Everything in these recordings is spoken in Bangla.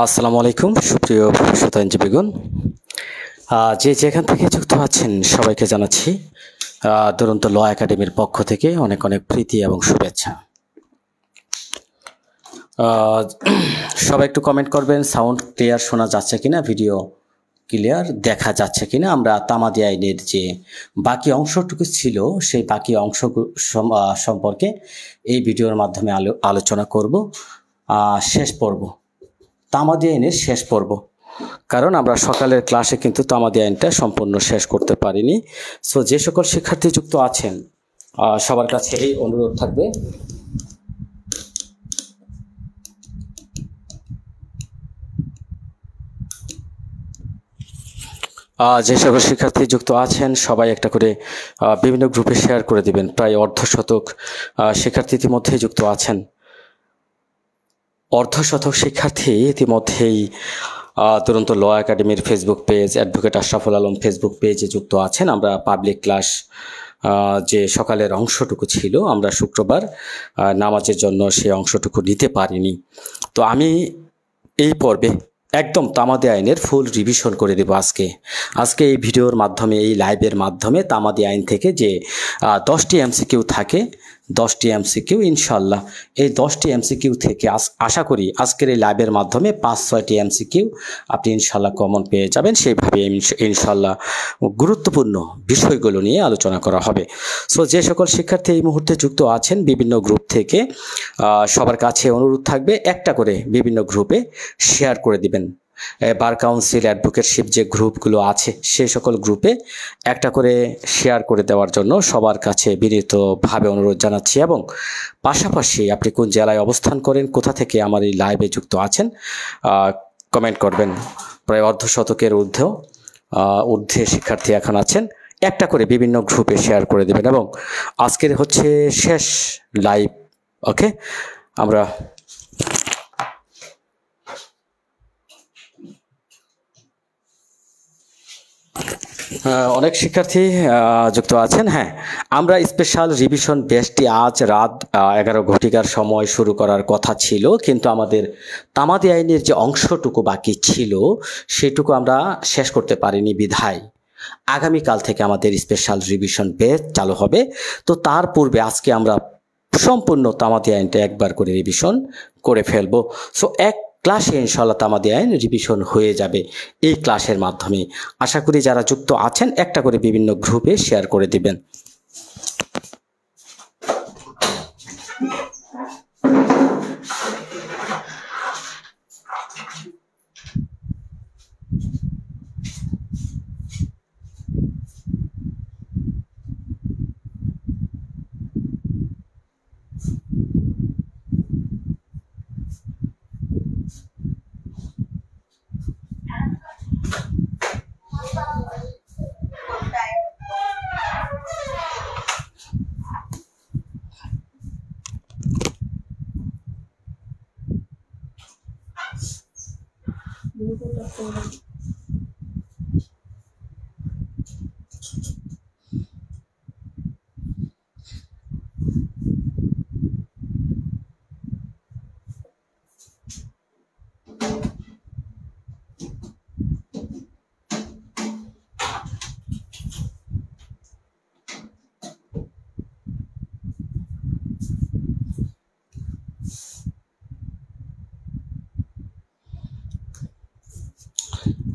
আসসালামু আলাইকুম সুপ্রিয় ভবিষ্যৎ আইনজীবীগণ, যে যেখান থেকে যুক্ত আছেন সবাইকে জানাচ্ছি দুরন্ত ল একাডেমির পক্ষ থেকে অনেক অনেক প্রীতি এবং শুভেচ্ছা। সবাই একটু কমেন্ট করবেন, সাউন্ড ক্লিয়ার শোনা যাচ্ছে কিনা, ভিডিও ক্লিয়ার দেখা যাচ্ছে কিনা। আমরা তামাদি আইনের যে বাকি অংশটুকু ছিল সেই বাকি অংশ সম্পর্কে এই ভিডিওর মাধ্যমে আলোচনা করব। শেষ পর্ব, তামাদি আইনের শেষ পর্ব, কারণ আমরা সকালের ক্লাসে কিন্তু তামাদি আইনটা সম্পূর্ণ শেষ করতে পারিনি। সো যে সকল শিক্ষার্থী যুক্ত আছেন সবার কাছে এই অনুরোধ থাকবে, যে সকল শিক্ষার্থী যুক্ত আছেন সবাই একটা করে বিভিন্ন গ্রুপে শেয়ার করে দিবেন। প্রায় অর্ধশতক শিক্ষার্থী ইতিমধ্যেই যুক্ত আছেন। অর্ধশতক শিক্ষার্থী ইতিমধ্যেই দুরন্ত ল একাডেমির Facebook page, advocate Ashraful Alam Facebook পেজে যুক্ত আছেন। আমরা পাবলিক ক্লাস যে সকালের অংশটুকু ছিল, আমরা শুক্রবার নামাজের জন্য সেই অংশটুকু নিতে পারিনি। তো আমি এই পর্বে একদম তামাদি আইনের ফুল রিভিশন করে দেব আজকে এই ভিডিওর মাধ্যমে, এই লাইভের মাধ্যমে তামাদি আইন থেকে যে 10টি এমসিকিউ থাকে, 10টি এমসিকিউ ইনশাল্লাহ এই 10টি এমসিকিউ থেকে আশা করি আজকের এই লাইভের মাধ্যমে 5-6টি এমসিকিউ আপনি ইনশাল্লাহ কমন পেয়ে যাবেন। সেইভাবে ইনশাল্লাহ গুরুত্বপূর্ণ বিষয়গুলো নিয়ে আলোচনা করা হবে। সো যে সকল শিক্ষার্থী এই মুহূর্তে যুক্ত আছেন বিভিন্ন গ্রুপ থেকে, সবার কাছে অনুরোধ থাকবে একটা করে বিভিন্ন গ্রুপে শেয়ার করে দিবেন। বার কাউন্সিল, অ্যাডভোকেটশিপ যে গ্রুপগুলো আছে সেই সকল গ্রুপে একটা করে শেয়ার করে দেওয়ার জন্য সবার কাছে বিনীতভাবে অনুরোধ জানাচ্ছি। এবং পাশাপাশি আপনি কোন জেলায় অবস্থান করেন, কোথা থেকে আমার এই লাইভে যুক্ত আছেন কমেন্ট করবেন। প্রায় অর্ধশতকের ঊর্ধ্বে শিক্ষার্থী এখন আছেন। একটা করে বিভিন্ন গ্রুপে শেয়ার করে দেবেন এবং আজকের হচ্ছে শেষ লাইভ। ওকে, আমরা অনেক শিক্ষার্থী যুক্ত আছেন। হ্যাঁ, আমরা স্পেশাল রিভিশন ব্যাচটি আজ রাত 11 ঘটিকার সময় শুরু করার কথা ছিল, কিন্তু আমাদের তামাদি আইনের যে অংশটুকু বাকি ছিল সেটুকু আমরা শেষ করতে পারিনি বিধায় আগামীকাল থেকে আমাদের স্পেশাল রিভিশন ব্যাচ চালু হবে। তো তার পূর্বে আজকে আমরা সম্পূর্ণ তামাদি আইনটা একবার করে রিভিশন করে ফেলবো। সো এক ক্লাসে ইনশাল্লাহ তামাদি আইন রিভিশন হয়ে যাবে এই ক্লাসের মাধ্যমে। আশা করি যারা যুক্ত আছেন একটা করে বিভিন্ন গ্রুপে শেয়ার করে দিবেন।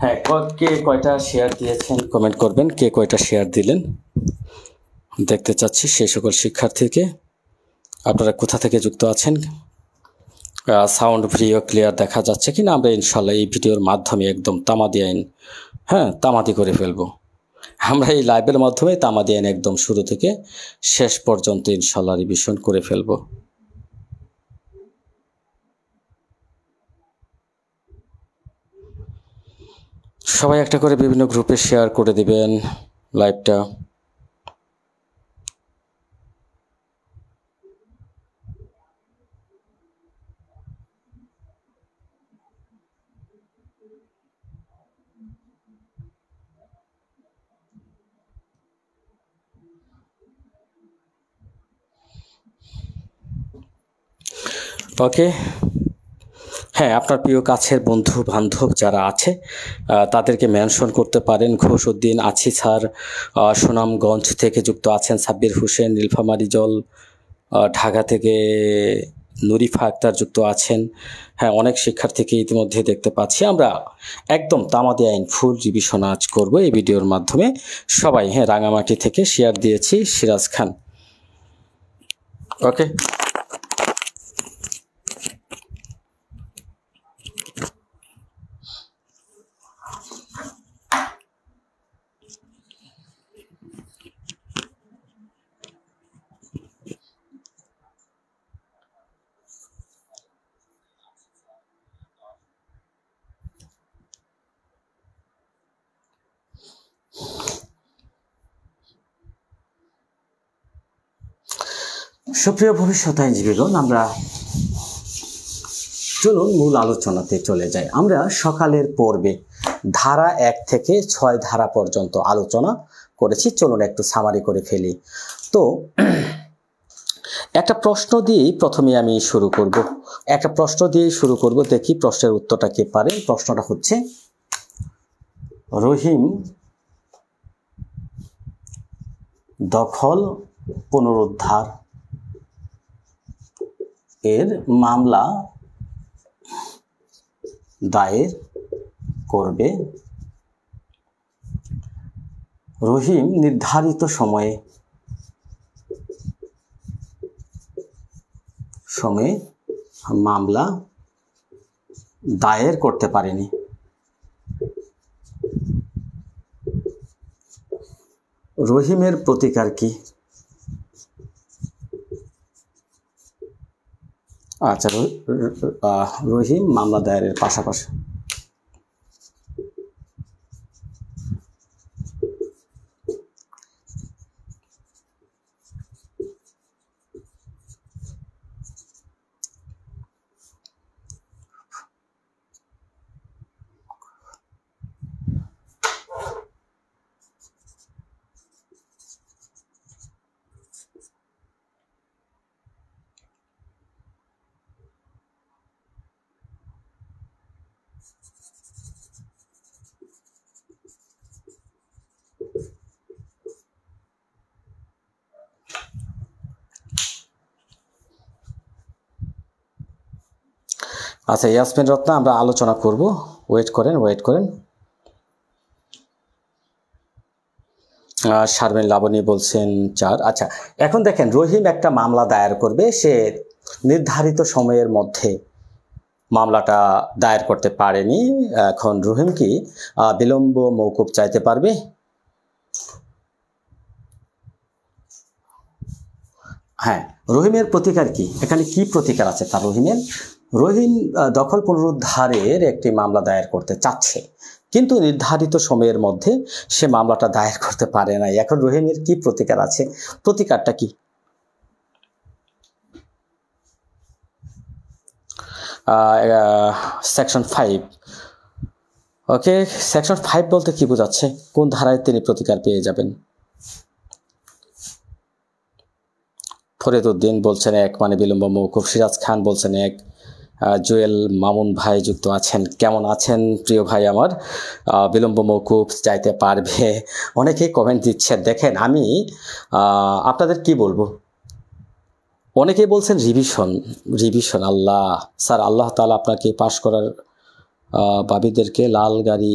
হ্যাঁ, কে কয়টা শেয়ার দিয়েছেন কমেন্ট করবেন, কে কয়টা শেয়ার দিলেন দেখতে চাচ্ছি সেই সকল শিক্ষার্থীকে। আপনারা কোথা থেকে যুক্ত আছেন, সাউন্ড ভিডিও ক্লিয়ার দেখা যাচ্ছে কিনা, আমরা ইনশাল্লাহ এই ভিডিওর মাধ্যমে একদম তামাদি আইন তামাদি করে ফেলবো। আমরা এই লাইভের মাধ্যমে তামাদি আইন একদম শুরু থেকে শেষ পর্যন্ত ইনশাল্লাহ রিভিশন করে ফেলবো। সবাই একটা করে বিভিন্ন গ্রুপে শেয়ার করে দিবেন লাইভটা। ওকে, হ্যাঁ, আপনার প্রিয় কাছের বন্ধু বান্ধব যারা আছে তাদেরকে মেনশন করতে পারেন। ঘোষউদ্দিন আছি স্যার সুনামগঞ্জ থেকে যুক্ত আছেন, সাব্বির হোসেন, নীলফামারী জল ঢাকা থেকে নুরিফা আক্তার যুক্ত আছেন। হ্যাঁ, অনেক শিক্ষার্থীকে ইতিমধ্যে দেখতে পাচ্ছি। আমরা একদম তামাদি আইন ফুল রিভিশন আজ করব এই ভিডিওর মাধ্যমে। সবাই রাঙামাটি থেকে শেয়ার দিয়েছি, সিরাজ খান। ওকে, সুপ্রিয় ভবিষ্যৎ আইনজীবীগণ, আমরা চলুন মূল আলোচনাতে চলে যাই। আমরা সকালের পর্বে ধারা 1 থেকে 6 ধারা পর্যন্ত আলোচনা করেছি। চলুন একটু সামারি করে ফেলি। তো একটা প্রশ্ন দিয়েই প্রথমে আমি শুরু করব। দেখি প্রশ্নের উত্তরটা কে পারে। প্রশ্নটা হচ্ছে, রহিম দখল পুনরুদ্ধার এর মামলা দায়ের করবে। রহিম নির্ধারিত সময়ে মামলা দায়ের করতে পারেনি। রহিমের প্রতিকার কি? আচ্ছা, রহিম মামলা দায়েরের পাশাপাশি আচ্ছা ইয়াসমিন রত্না, আমরা আলোচনা করব, ওয়েট করেন। শারমিন লাবণী বলছেন 4। আচ্ছা, এখন দেখেন রহিম একটা মামলা দায়ের করবে, সে নির্ধারিত সময়ের মধ্যে মামলাটা দায়ের করতে পারেনি। এখন রহিম কি বিলম্ব মওকুফ চাইতে পারবে? হ্যাঁ, রহিমের প্রতিকার কি? এখানে কি প্রতিকার আছে তার রহিমের? রহিম দখল পুনরুদ্ধারের একটি মামলা দায়ের করতে চাচ্ছে, কিন্তু নির্ধারিত সময়ের মধ্যে সে মামলাটা দায়ের করতে পারে নাই। এখন রহিমের কি প্রতিকার আছে? প্রতিকারটা কি? সেকশন 5। ওকে, সেকশন 5 বলতে কি বোঝাচ্ছে? কোন ধারায় তিনি প্রতিকার পেয়ে যাবেন? ফরিদ উদ্দিন বলছেন 1, মানে বিলম্ব মওকুফ। সিরাজ খান বলছেন 1। জুয়েল মামুন ভাই যুক্ত আছেন। কেমন আছেন প্রিয় ভাই আমার? বিলম্ব মওকুফ চাইতে পারবে। অনেকেই কমেন্ট দিচ্ছেন। দেখেন, আমি আপনাদের কি বলবো, অনেকেই বলছেন রিভিশন। আল্লাহ স্যার, আল্লাহ তাআলা আপনাকে পাশ করার বাবিদেরকে লাল গাড়ি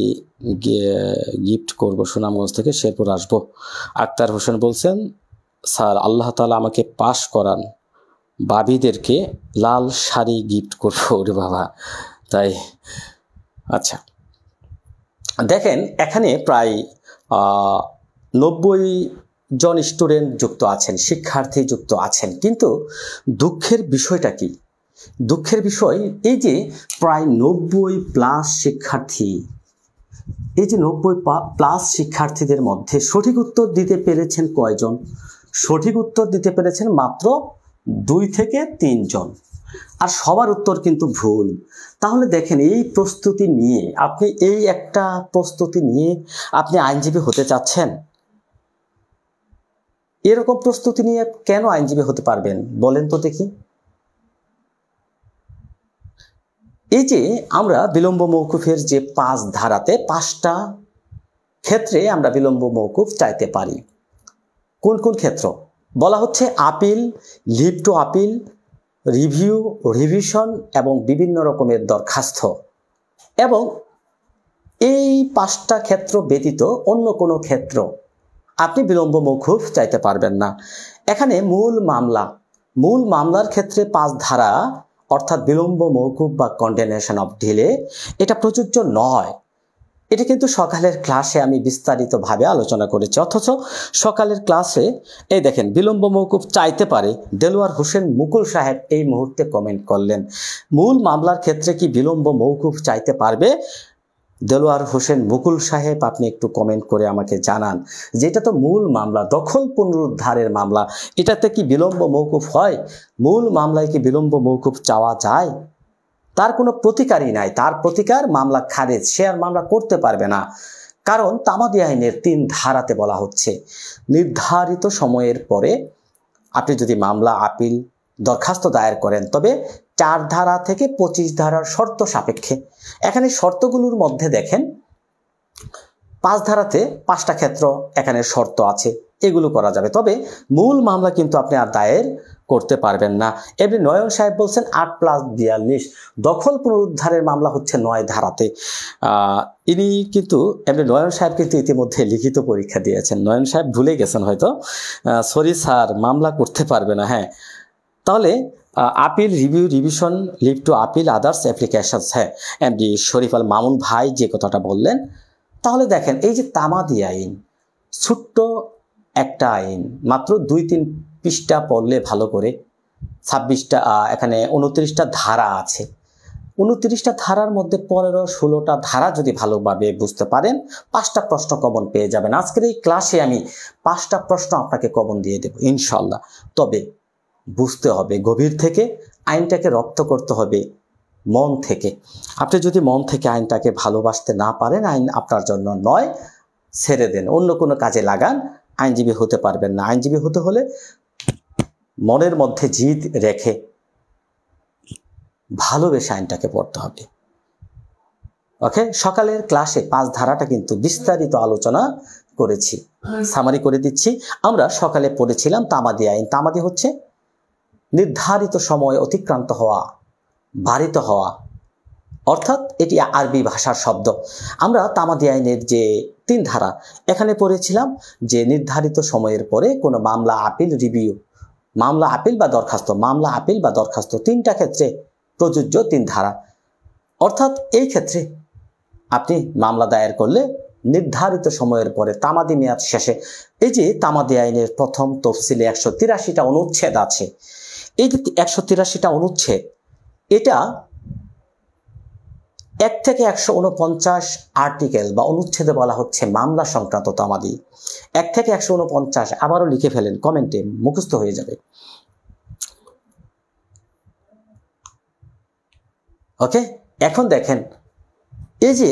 গিফট করব, সুনামগঞ্জ থেকে শেরপুর আসবো। আক্তার হোসেন বলছেন স্যার, আল্লাহ তাআলা আমাকে পাশ করান, বাবিদেরকে লাল শাড়ি গিফট করবো। ওরে বাবা, তাই? আচ্ছা, দেখেন এখানে প্রায় 90 জন স্টুডেন্ট যুক্ত আছেন, শিক্ষার্থী যুক্ত আছেন, কিন্তু দুঃখের বিষয়টা কি? দুঃখের বিষয় এই যে প্রায় 90+ শিক্ষার্থী, এই যে 90+ শিক্ষার্থীদের মধ্যে সঠিক উত্তর দিতে পেরেছেন কয়জন? সঠিক উত্তর দিতে পেরেছেন মাত্র 2 থেকে 3 জন, আর সবার উত্তর কিন্তু ভুল। তাহলে দেখেন, এই প্রস্তুতি নিয়ে আপনি, এই একটা প্রস্তুতি নিয়ে আপনি আইনজীবী হতে চাচ্ছেন? এরকম প্রস্তুতি নিয়ে কেন আইনজীবী হতে পারবেন বলেন তো দেখি? এই যে আমরা বিলম্ব মওকুফের যে 5 ধারাতে 5টা ক্ষেত্রে আমরা বিলম্ব মওকুফ চাইতে পারি। কোন কোন ক্ষেত্র বলা হচ্ছে? Appeal, leave to appeal, review, revision এবং বিভিন্ন রকমের দরখাস্ত। এবং এই 5টা ক্ষেত্র ব্যতীত অন্য কোনো ক্ষেত্র আপনি বিলম্ব মওকুফ চাইতে পারবেন না। এখানে মূল মামলার ক্ষেত্রে 5 ধারা, অর্থাৎ বিলম্ব মওকুফ বা কন্ডেনেশন অফ ডিলে, এটা প্রযোজ্য নয়। এটা কিন্তু সকালের ক্লাসে আমি বিস্তারিতভাবে আলোচনা করেছি। অথচ সকালের ক্লাসে এই দেখেন, বিলম্ব মওকুফ চাইতে পারে দেলোয়ার হোসেন মুকুল সাহেব এই মুহূর্তে কমেন্ট করলেন। মূল মামলার ক্ষেত্রে কি বিলম্ব মওকুফ চাইতে পারবে দেলোয়ার হোসেন মুকুল সাহেব? আপনি একটু কমেন্ট করে আমাকে জানান, যেটা তো মূল মামলা, দখল পুনরুদ্ধারের মামলা, এটাতে কি বিলম্ব মওকুফ হয়? মূল মামলায় কি বিলম্ব মওকুফ চাওয়া যায়? তার কোনো প্রতিকারই নাই। তার প্রতিকার মামলা খারিজ, সে আর মামলা করতে পারবে না। কারণ তামাদি আইনের 3 ধারাতে বলা হচ্ছে, নির্ধারিত সময়ের পরে আপনি যদি মামলা, আপিল, দরখাস্ত দায়ের করেন, তবে 4 ধারা থেকে 25 ধারার শর্ত সাপেক্ষে। এখানে শর্তগুলোর মধ্যে দেখেন, 5 ধারাতে 5টা ক্ষেত্র এখানে শর্ত আছে, এগুলো করা যাবে। তবে মূল মামলা কিন্তু আপনি আর দায়ের করতে পারবেন না। এমনি নয়ন সাহেব বলছেন 8+42, দখল পুনরুদ্ধারের মামলা হচ্ছে 9 ধারাতে। ইনি কিন্তু, এমনি নয়ন সাহেব কিন্তু ইতিমধ্যে লিখিত পরীক্ষা দিয়েছেন। নয়ন সাহেব ভুলে গেছেন হয়তো। সরি স্যার, মামলা করতে পারবে না। হ্যাঁ, তাহলে appeal, review, revision, leave to appeal, others applications. হ্যাঁ, এমডি শরীফ আল মামুন ভাই যে কথাটা বললেন, তাহলে দেখেন এই যে তামাদি আইন, ছোট্ট একটা আইন, মাত্র 2-3 পৃষ্ঠা পড়লে ভালো করে, 26টা, এখানে 29টা ধারা আছে। 29টা ধারার মধ্যে 15-16টা ধারা যদি ভালোভাবে বুঝতে পারেন, 5টা প্রশ্ন কমন পেয়ে যাবেন। আজকের এই ক্লাসে আমি 5টা প্রশ্ন আপনাকে কমন দিয়ে দেব ইনশাল্লাহ। তবে বুঝতে হবে গভীর থেকে, আইনটাকে রপ্ত করতে হবে মন থেকে। আপনি যদি মন থেকে আইনটাকে ভালোবাসতে না পারেন, আইন আপনার জন্য নয়, ছেড়ে দেন, অন্য কোনো কাজে লাগান। আইনজীবী হতে পারবেন না। আইনজীবী হতে হলে মনের মধ্যে জিদ রেখে ভালোবেসে আইনটাকে পড়তে হবে। ওকে, সকালের ক্লাসে 5 ধারাটা কিন্তু বিস্তারিত আলোচনা করেছি। সামারি করে দিচ্ছি। আমরা সকালে পড়েছিলাম তামাদি আইন। তামাদি হচ্ছে নির্ধারিত সময় অতিক্রান্ত হওয়া, বারিত হওয়া, অর্থাৎ এটি আরবি ভাষার শব্দ। আমরা তামাদি আইনের যে 3 ধারা এখানে পড়েছিলাম যে নির্ধারিত সময়ের পরে কোনো মামলা, আপিল, রিভিউ, মামলা, আপিল বা দরখাস্ত, মামলা, আপিল বা দরখাস্ত 3টা ক্ষেত্রে প্রযোজ্য 3 ধারা। অর্থাৎ এই ক্ষেত্রে আপনি মামলা দায়ের করলে নির্ধারিত সময়ের পরে তামাদি মেয়াদ শেষে, এই যে তামাদি আইনের প্রথম তফসিলে 183টা অনুচ্ছেদ আছে, এই যে 183টা অনুচ্ছেদ, এটা 1 থেকে 149 আর্টিকেল বা অনুচ্ছেদে বলা হচ্ছে মামলা সংক্রান্ত তামাদি। 1 থেকে 149, আবারও লিখে ফেলেন, কমেন্টে মুখস্থ হয়ে যাবে। ওকে, এখন দেখেন এই যে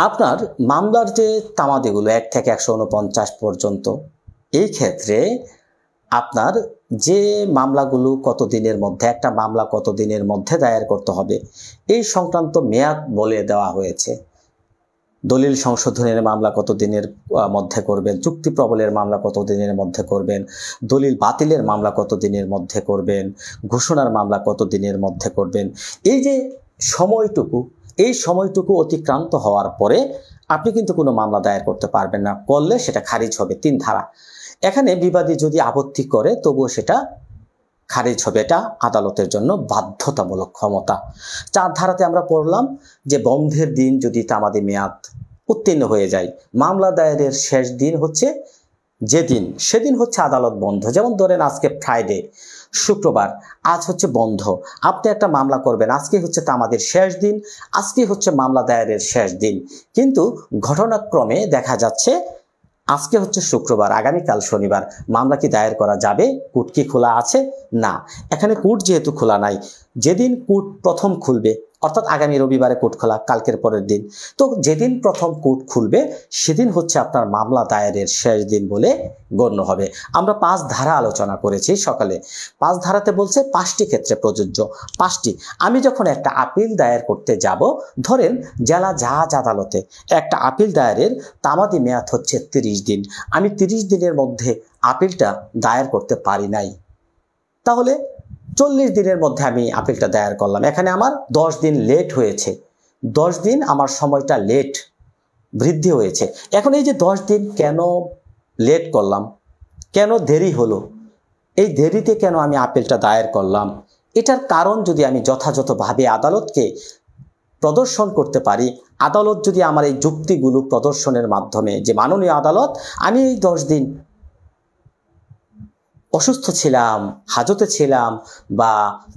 আপনার মামলার যে তামাদিগুলো 1 থেকে 149 পর্যন্ত, এই ক্ষেত্রে আপনার যে মামলাগুলো কত দিনের মধ্যে, একটা মামলা কত দিনের মধ্যে দায়ের করতে হবে এই সংক্রান্ত মেয়াদ বলে দেওয়া হয়েছে। দলিল সংশোধনের মামলা কত দিনের মধ্যে করবেন, চুক্তি প্রবলের মামলা কত দিনের মধ্যে করবেন, দলিল বাতিলের মামলা কত দিনের মধ্যে করবেন, ঘোষণার মামলা কত দিনের মধ্যে করবেন। এই যে সময়টুকু, এই সময়টুকু অতিক্রান্ত হওয়ার পরে আপনি কিন্তু কোনো মামলা দায়ের করতে পারবেন না, করলে সেটা খারিজ হবে। 3 ধারা। এখানে বিবাদী যদি আপত্তি করে তবুও সেটা খারিজ হবে, এটা আদালতের জন্য বাধ্যতামূলক ক্ষমতা। 4 ধারাতে আমরা পড়লাম যে বন্ধের দিন যদি তামাদি মেয়াদ উত্তীর্ণ হয়ে যায়, মামলা দায়েরের শেষ দিন হচ্ছে যেদিন, সেদিন হচ্ছে আদালত বন্ধ। যেমন ধরেন আজকে ফ্রাইডে, শুক্রবার, আজ হচ্ছে বন্ধ, আপনি একটা মামলা করবেন, আজকে হচ্ছে তামাদির শেষ দিন, আজকে হচ্ছে মামলা দায়েরের শেষ দিন। কিন্তু ঘটনাক্রমে দেখা যাচ্ছে আজকে হচ্ছে শুক্রবার, আগামীকাল শনিবার, মামলা কি দায়ের করা যাবে? কোর্ট কি খোলা আছে? না, এখানে কোর্ট যেহেতু খোলা নাই, যেদিন কোর্ট প্রথম খুলবে, অর্থাৎ আগামী রবিবারে কোর্ট খোলা, কালকের পরের দিন, তো যেদিন প্রথম কোর্ট খুলবে সেদিন হচ্ছে আপনার মামলা দায়েরের শেষ দিন বলে গণ্য হবে। আমরা 5 ধারা আলোচনা করেছি সকালে। 5 ধারাতে বলছে 5টি ক্ষেত্রে প্রযোজ্য। 5টি। আমি যখন একটা আপিল দায়ের করতে যাব, ধরেন জেলা জাজ আদালতে একটা আপিল দায়েরের তামাদি মেয়াদ হচ্ছে 30 দিন, আমি 30 দিনের মধ্যে আপিলটা দায়ের করতে পারি নাই, তাহলে 40 দিনের মধ্যে আমি আপিলটা দায়ের করলাম, এখানে আমার 10 দিন লেট হয়েছে, 10 দিন আমার সময়টা লেট বৃদ্ধি হয়েছে। এখন এই যে 10 দিন কেন লেট করলাম, কেন দেরি হলো, এই দেরিতে কেন আমি আপিলটা দায়ের করলাম, এটার কারণ যদি আমি যথাযথভাবে আদালতকে প্রদর্শন করতে পারি, আদালত যদি আমার এই যুক্তিগুলো প্রদর্শনের মাধ্যমে, যে মাননীয় আদালত, আমি এই 10 দিন অসুস্থ ছিলাম, হাজতে ছিলাম, বা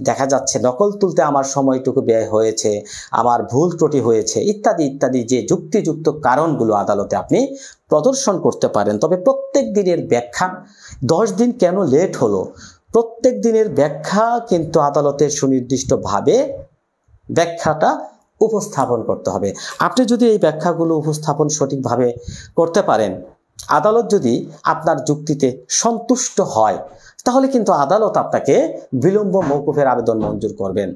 দেখা যাচ্ছে নকল তুলতে আমার সময়টুকু ব্যয় হয়েছে, আমার ভুল ত্রুটি হয়েছে, ইত্যাদি ইত্যাদি, যে যুক্তিযুক্ত কারণগুলো আদালতে আপনি প্রদর্শন করতে পারেন। তবে প্রত্যেক দিনের ব্যাখ্যা, 10 দিন কেন লেট হলো, প্রত্যেক দিনের ব্যাখ্যা কিন্তু আদালতের সুনির্দিষ্টভাবে ব্যাখ্যাটা উপস্থাপন করতে হবে। আপনি যদি এই ব্যাখ্যাগুলো উপস্থাপন সঠিকভাবে করতে পারেন, আদালত যদি আপনার যুক্তিতে সন্তুষ্ট হয়, তাহলে কিন্তু আদালত আপনাকে বিলম্ব মওকুফের আবেদন মঞ্জুর করবেন।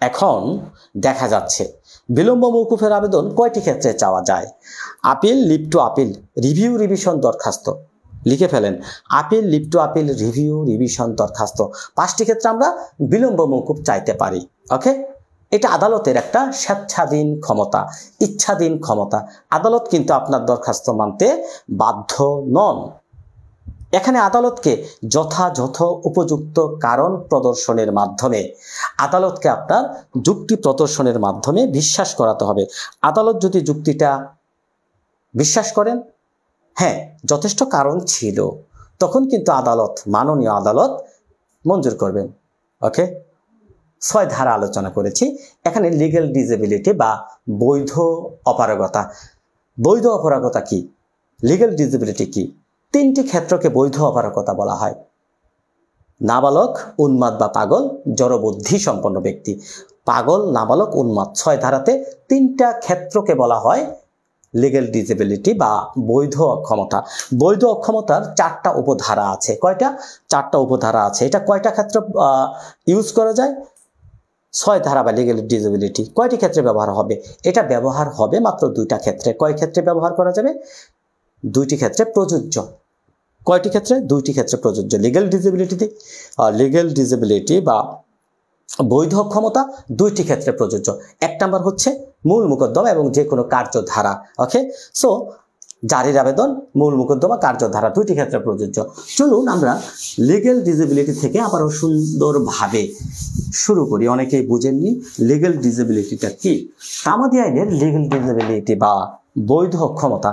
এখন দেখা যাচ্ছে বিলম্ব মওকুফের আবেদন কয়টি ক্ষেত্রে চাওয়া যায়? Appeal, leave to appeal, review, revision, দরখাস্ত। লিখে ফেলেন, appeal, leave to appeal, review, revision, দরখাস্ত। 5টি ক্ষেত্রে আমরা বিলম্ব মওকুফ চাইতে পারি। ওকে, এটা আদালতের একটা স্বেচ্ছাধীন ক্ষমতা, ইচ্ছাধীন ক্ষমতা। আদালত কিন্তু আপনার দরখাস্ত মানতে বাধ্য নন। এখানে আদালতকে যথাযথ উপযুক্ত কারণ প্রদর্শনের মাধ্যমে, আদালতকে আপনার যুক্তি প্রদর্শনের মাধ্যমে বিশ্বাস করাতে হবে। আদালত যদি যুক্তিটা বিশ্বাস করেন, হ্যাঁ যথেষ্ট কারণ ছিল, তখন কিন্তু আদালত, মাননীয় আদালত মঞ্জুর করবেন। ওকে, 6 ধারা আলোচনা করেছি। এখানে লিগ্যাল ডিসেবিলিটি বা বৈধ অপারগতা। বৈধ অপারগতা কি, লিগ্যাল ডিসেবিলিটি কি? 3টি ক্ষেত্রকে বৈধ অপারগতা বলা হয়। নাবালক, উন্মাদ বা পাগল, জড়বুদ্ধি সম্পন্ন ব্যক্তি। পাগল, নাবালক, উন্মাদ, 6 ধারাতে 3টা ক্ষেত্রকে বলা হয় লিগ্যাল ডিসেবিলিটি বা বৈধ অক্ষমতা। বৈধ অক্ষমতার 4টা উপধারা আছে। কয়টা? 4টা উপধারা আছে। এটা কয়টা ক্ষেত্রে ইউজ করা যায়? 6 ধারা বা লিগ্যাল ডিসেবিলিটি কয়টি ক্ষেত্রে ব্যবহার হবে? এটা ব্যবহার হবে মাত্র 2টা ক্ষেত্রে। কয় ক্ষেত্রে ব্যবহার করা যাবে? 2টি ক্ষেত্রে প্রযোজ্য। কয়টি ক্ষেত্রে? 2টি ক্ষেত্রে প্রযোজ্য। লিগ্যাল ডিসেবিলিটি বা বৈধ অক্ষমতা দুইটি ক্ষেত্রে প্রযোজ্য। এক নাম্বার হচ্ছে মূল মোকদ্দমা এবং যে কোনো কার্যধারা। ওকে, সো জারির আবেদন, মূল মোকদ্দমা, কার্যধারা দুইটি ক্ষেত্রে প্রযোজ্য। চলুন আমরা লিগ্যাল ডিসেবিলিটি থেকে আবারও সুন্দরভাবে শুরু করি। অনেকেই বুঝেননি লিগ্যাল ডিসেবিলিটিটা কি। তামাদি আইনের লিগ্যাল ডিসেবিলিটি বা বৈধ অক্ষমতা,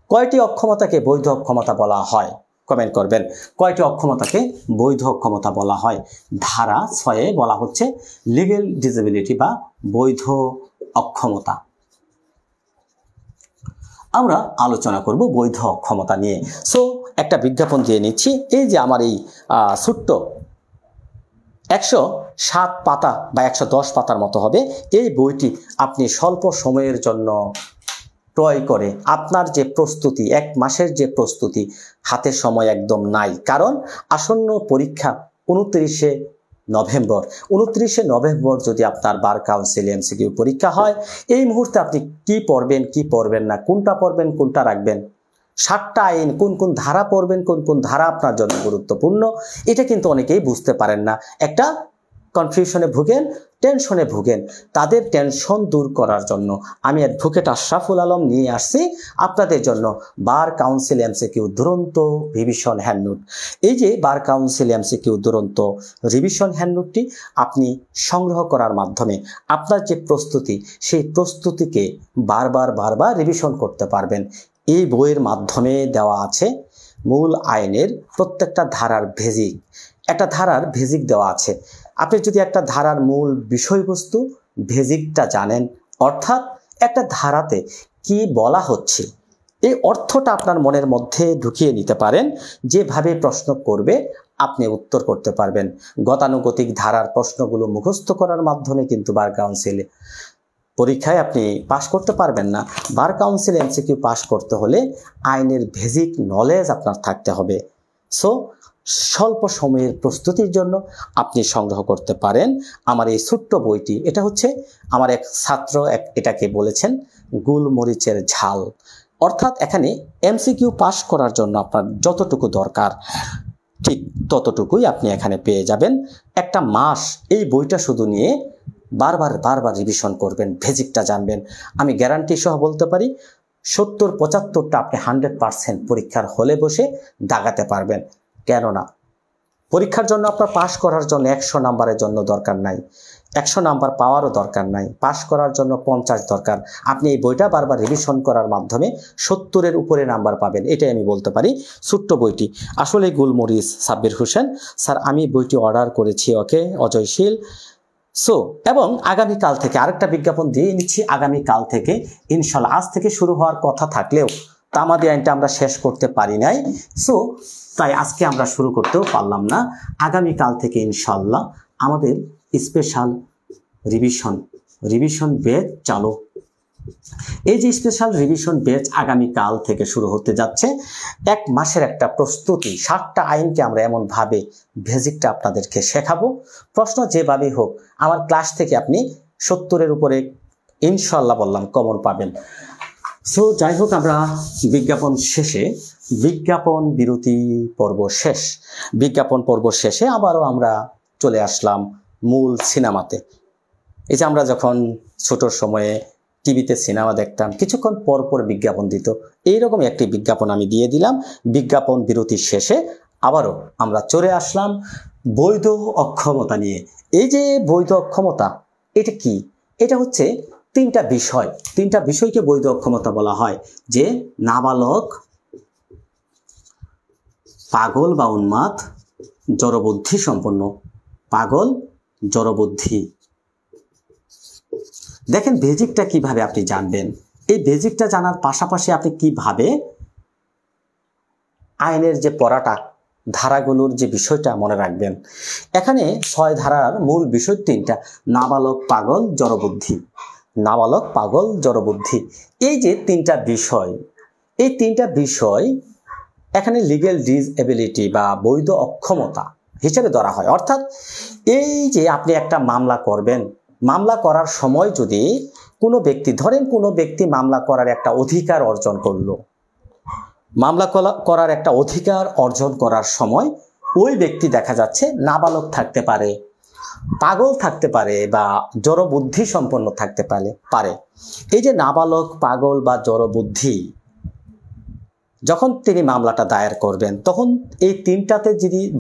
কয়টি অক্ষমতাকে বৈধ অক্ষমতা বলা হয়? কমেন্ট করবেন, কয়টি অক্ষমতাকে বৈধ অক্ষমতা বলা হয়? ধারা 6 বলা হচ্ছে লিগ্যাল ডিসেবিলিটি বা বৈধ অক্ষমতা। আমরা আলোচনা করব বৈধ অক্ষমতা নিয়ে। সো একটা বিজ্ঞাপন দিয়ে নিচ্ছি। এই যে আমার এই ছোট্ট 107 পাতা বা 110 পাতার মতো হবে এই বইটি আপনি স্বল্প সময়ের জন্য ক্রয় করে আপনার যে প্রস্তুতি, 1 মাসের যে প্রস্তুতি, হাতে সময় একদম নাই, কারণ আসন্ন পরীক্ষা 29শে নভেম্বর। 29শে নভেম্বর যদি আপনার বার কাউন্সিল এমসিকিউ পরীক্ষা হয়, এই মুহূর্তে আপনি কি পড়বেন কি পড়বেন না, কোনটা পড়বেন কোনটা রাখবেন, 7টা আইন কোন কোন ধারা পড়বেন, কোন কোন ধারা আপনার জন্য গুরুত্বপূর্ণ, এটা কিন্তু অনেকেই বুঝতে পারেন না। একটা কনফিউশনে ভুগেন, টেনশনে ভুগেন। তাদের টেনশন দূর করার জন্য আমি অ্যাডভোকেট আশরাফুল আলম নিয়ে আসছি আপনাদের জন্য বার কাউন্সিল এমসিকিউ দুরন্ত রিভিশন হ্যান্ডনোট। এই যে বার কাউন্সিল এমসিকিউ দুরন্ত রিভিশন হ্যান্ডনোটটি আপনি সংগ্রহ করার মাধ্যমে আপনার যে প্রস্তুতি, সেই প্রস্তুতিকে বারবার রিভিশন করতে পারবেন। এই বইয়ের মাধ্যমে দেওয়া আছে মূল আইনের প্রত্যেকটা ধারার বেসিক, একটা ধারার বেসিক দেওয়া আছে। আপনি যদি একটা ধারার মূল বিষয়বস্তু বেসিকটা জানেন, অর্থাৎ একটা ধারাতে কি বলা হচ্ছে এই অর্থটা আপনার মনের মধ্যে ঢুকিয়ে নিতে পারেন, যেভাবে প্রশ্ন করবে আপনি উত্তর করতে পারবেন। গতানুগতিক ধারার প্রশ্নগুলো মুখস্থ করার মাধ্যমে কিন্তু বার কাউন্সিলে পরীক্ষায় আপনি পাশ করতে পারবেন না। বার কাউন্সিল এমসিকিউ পাশ করতে হলে আইনের বেসিক নলেজ আপনার থাকতে হবে। সো স্বল্প সময়ের প্রস্তুতির জন্য আপনি সংগ্রহ করতে পারেন আমার এই ছোট্ট বইটি। এটা হচ্ছে আমার এক ছাত্র এটাকে বলেছেন গোলমরিচের ঝাল। অর্থাৎ এখানে এমসিকিউ পাস করার জন্য আপনার যতটুকু দরকার ঠিক ততটুকুই আপনি এখানে পেয়ে যাবেন। একটা মাস এই বইটা শুধু নিয়ে বারবার রিভিশন করবেন, বেসিকটা জানবেন। আমি গ্যারান্টি সহ বলতে পারি 70-75টা আপনি 100% পরীক্ষার হলে বসে দাগাতে পারবেন। কেননা পরীক্ষার জন্য আপনার পাস করার জন্য 100 নাম্বারের জন্য দরকার নাই, 100 নাম্বার পাওয়ারও দরকার নাই, পাস করার জন্য 50 দরকার। আপনি এই বইটা বারবার রিভিশন করার মাধ্যমে 70-এর উপরে নাম্বার পাবেন, এটাই আমি বলতে পারি। ছোট্ট বইটি আসলে গোলমরিচ সাব্বির হোসেন স্যার, আমি বইটি অর্ডার করেছি। ওকে, অজয়শীল। সো এবং আগামীকাল থেকে আরেকটা বিজ্ঞাপন দিয়ে নিচ্ছি। আগামীকাল থেকে ইনশাল্লাহ, আজ থেকে শুরু হওয়ার কথা থাকলেও তামাদি আইনটা আমরা শেষ করতে পারি নাই, সো তাই আজকে আমরা শুরু করতেও পারলাম না। আগামীকাল থেকে ইনশাল্লাহ আমাদের স্পেশাল রিভিশন ব্যাচ চালু। এই যে স্পেশাল রিভিশন ব্যাচ আগামীকাল থেকে শুরু হতে যাচ্ছে। 1 মাসের একটা প্রস্তুতি, 7টা আইনকে আমরা এমনভাবে বেসিকটা আপনাদেরকে শেখাবো, প্রশ্ন যেভাবেই হোক আমার ক্লাস থেকে আপনি 70-এর উপরে ইনশাল্লাহ বললাম কমন পাবেন। সো যাই হোক, আমরা বিজ্ঞাপন শেষে, বিজ্ঞাপন বিরতি পর্ব শেষ, বিজ্ঞাপন পর্ব শেষে আবারও আমরা চলে আসলাম মূল সিনেমাতে। এই যে আমরা যখন ছোটোর সময়ে টিভিতে সিনেমা দেখতাম, কিছুক্ষণ পর পর বিজ্ঞাপন দিত, এইরকম একটি বিজ্ঞাপন আমি দিয়ে দিলাম। বিজ্ঞাপন বিরতির শেষে আবারও আমরা চলে আসলাম বৈধ অক্ষমতা নিয়ে। এই যে বৈধ অক্ষমতা, এটা কি? এটা হচ্ছে 3টা বিষয়, 3টা বিষয়কে বৈধ অক্ষমতা বলা হয়। যে নাবালক, পাগল বা উন্মাদ, জড়বুদ্ধি সম্পন্ন। পাগল, জড়বুদ্ধি। দেখেন বেসিকটা কিভাবে আপনি জানবেন। এই বেসিকটা জানার পাশাপাশি আপনি কিভাবে আইনের যে পড়াটা, ধারাগুলোর যে বিষয়টা মনে রাখবেন। এখানে 6 ধারার মূল বিষয় 3টা, নাবালক, পাগল, জড়বুদ্ধি। নাবালক, পাগল, জড়বুদ্ধি, এই যে 3টা বিষয়, এই 3টা বিষয় এখানে লিগ্যাল ডিসএবিলিটি বা বৈধ অক্ষমতা হিসেবে ধরা হয়। অর্থাৎ এই যে আপনি একটা মামলা করবেন, মামলা করার সময় যদি কোনো ব্যক্তি, ধরেন কোনো ব্যক্তি মামলা করার একটা অধিকার অর্জন করলো, মামলা করার একটা অধিকার অর্জন করার সময় ওই ব্যক্তি দেখা যাচ্ছে নাবালক থাকতে পারে, পাগল থাকতে পারে বা জড়বুদ্ধি সম্পন্ন থাকতে পারে। এই যে নাবালক, পাগল বা জড়বুদ্ধি, যখন তিনি মামলাটা দায়ের করবেন তখন এই তিনটাতে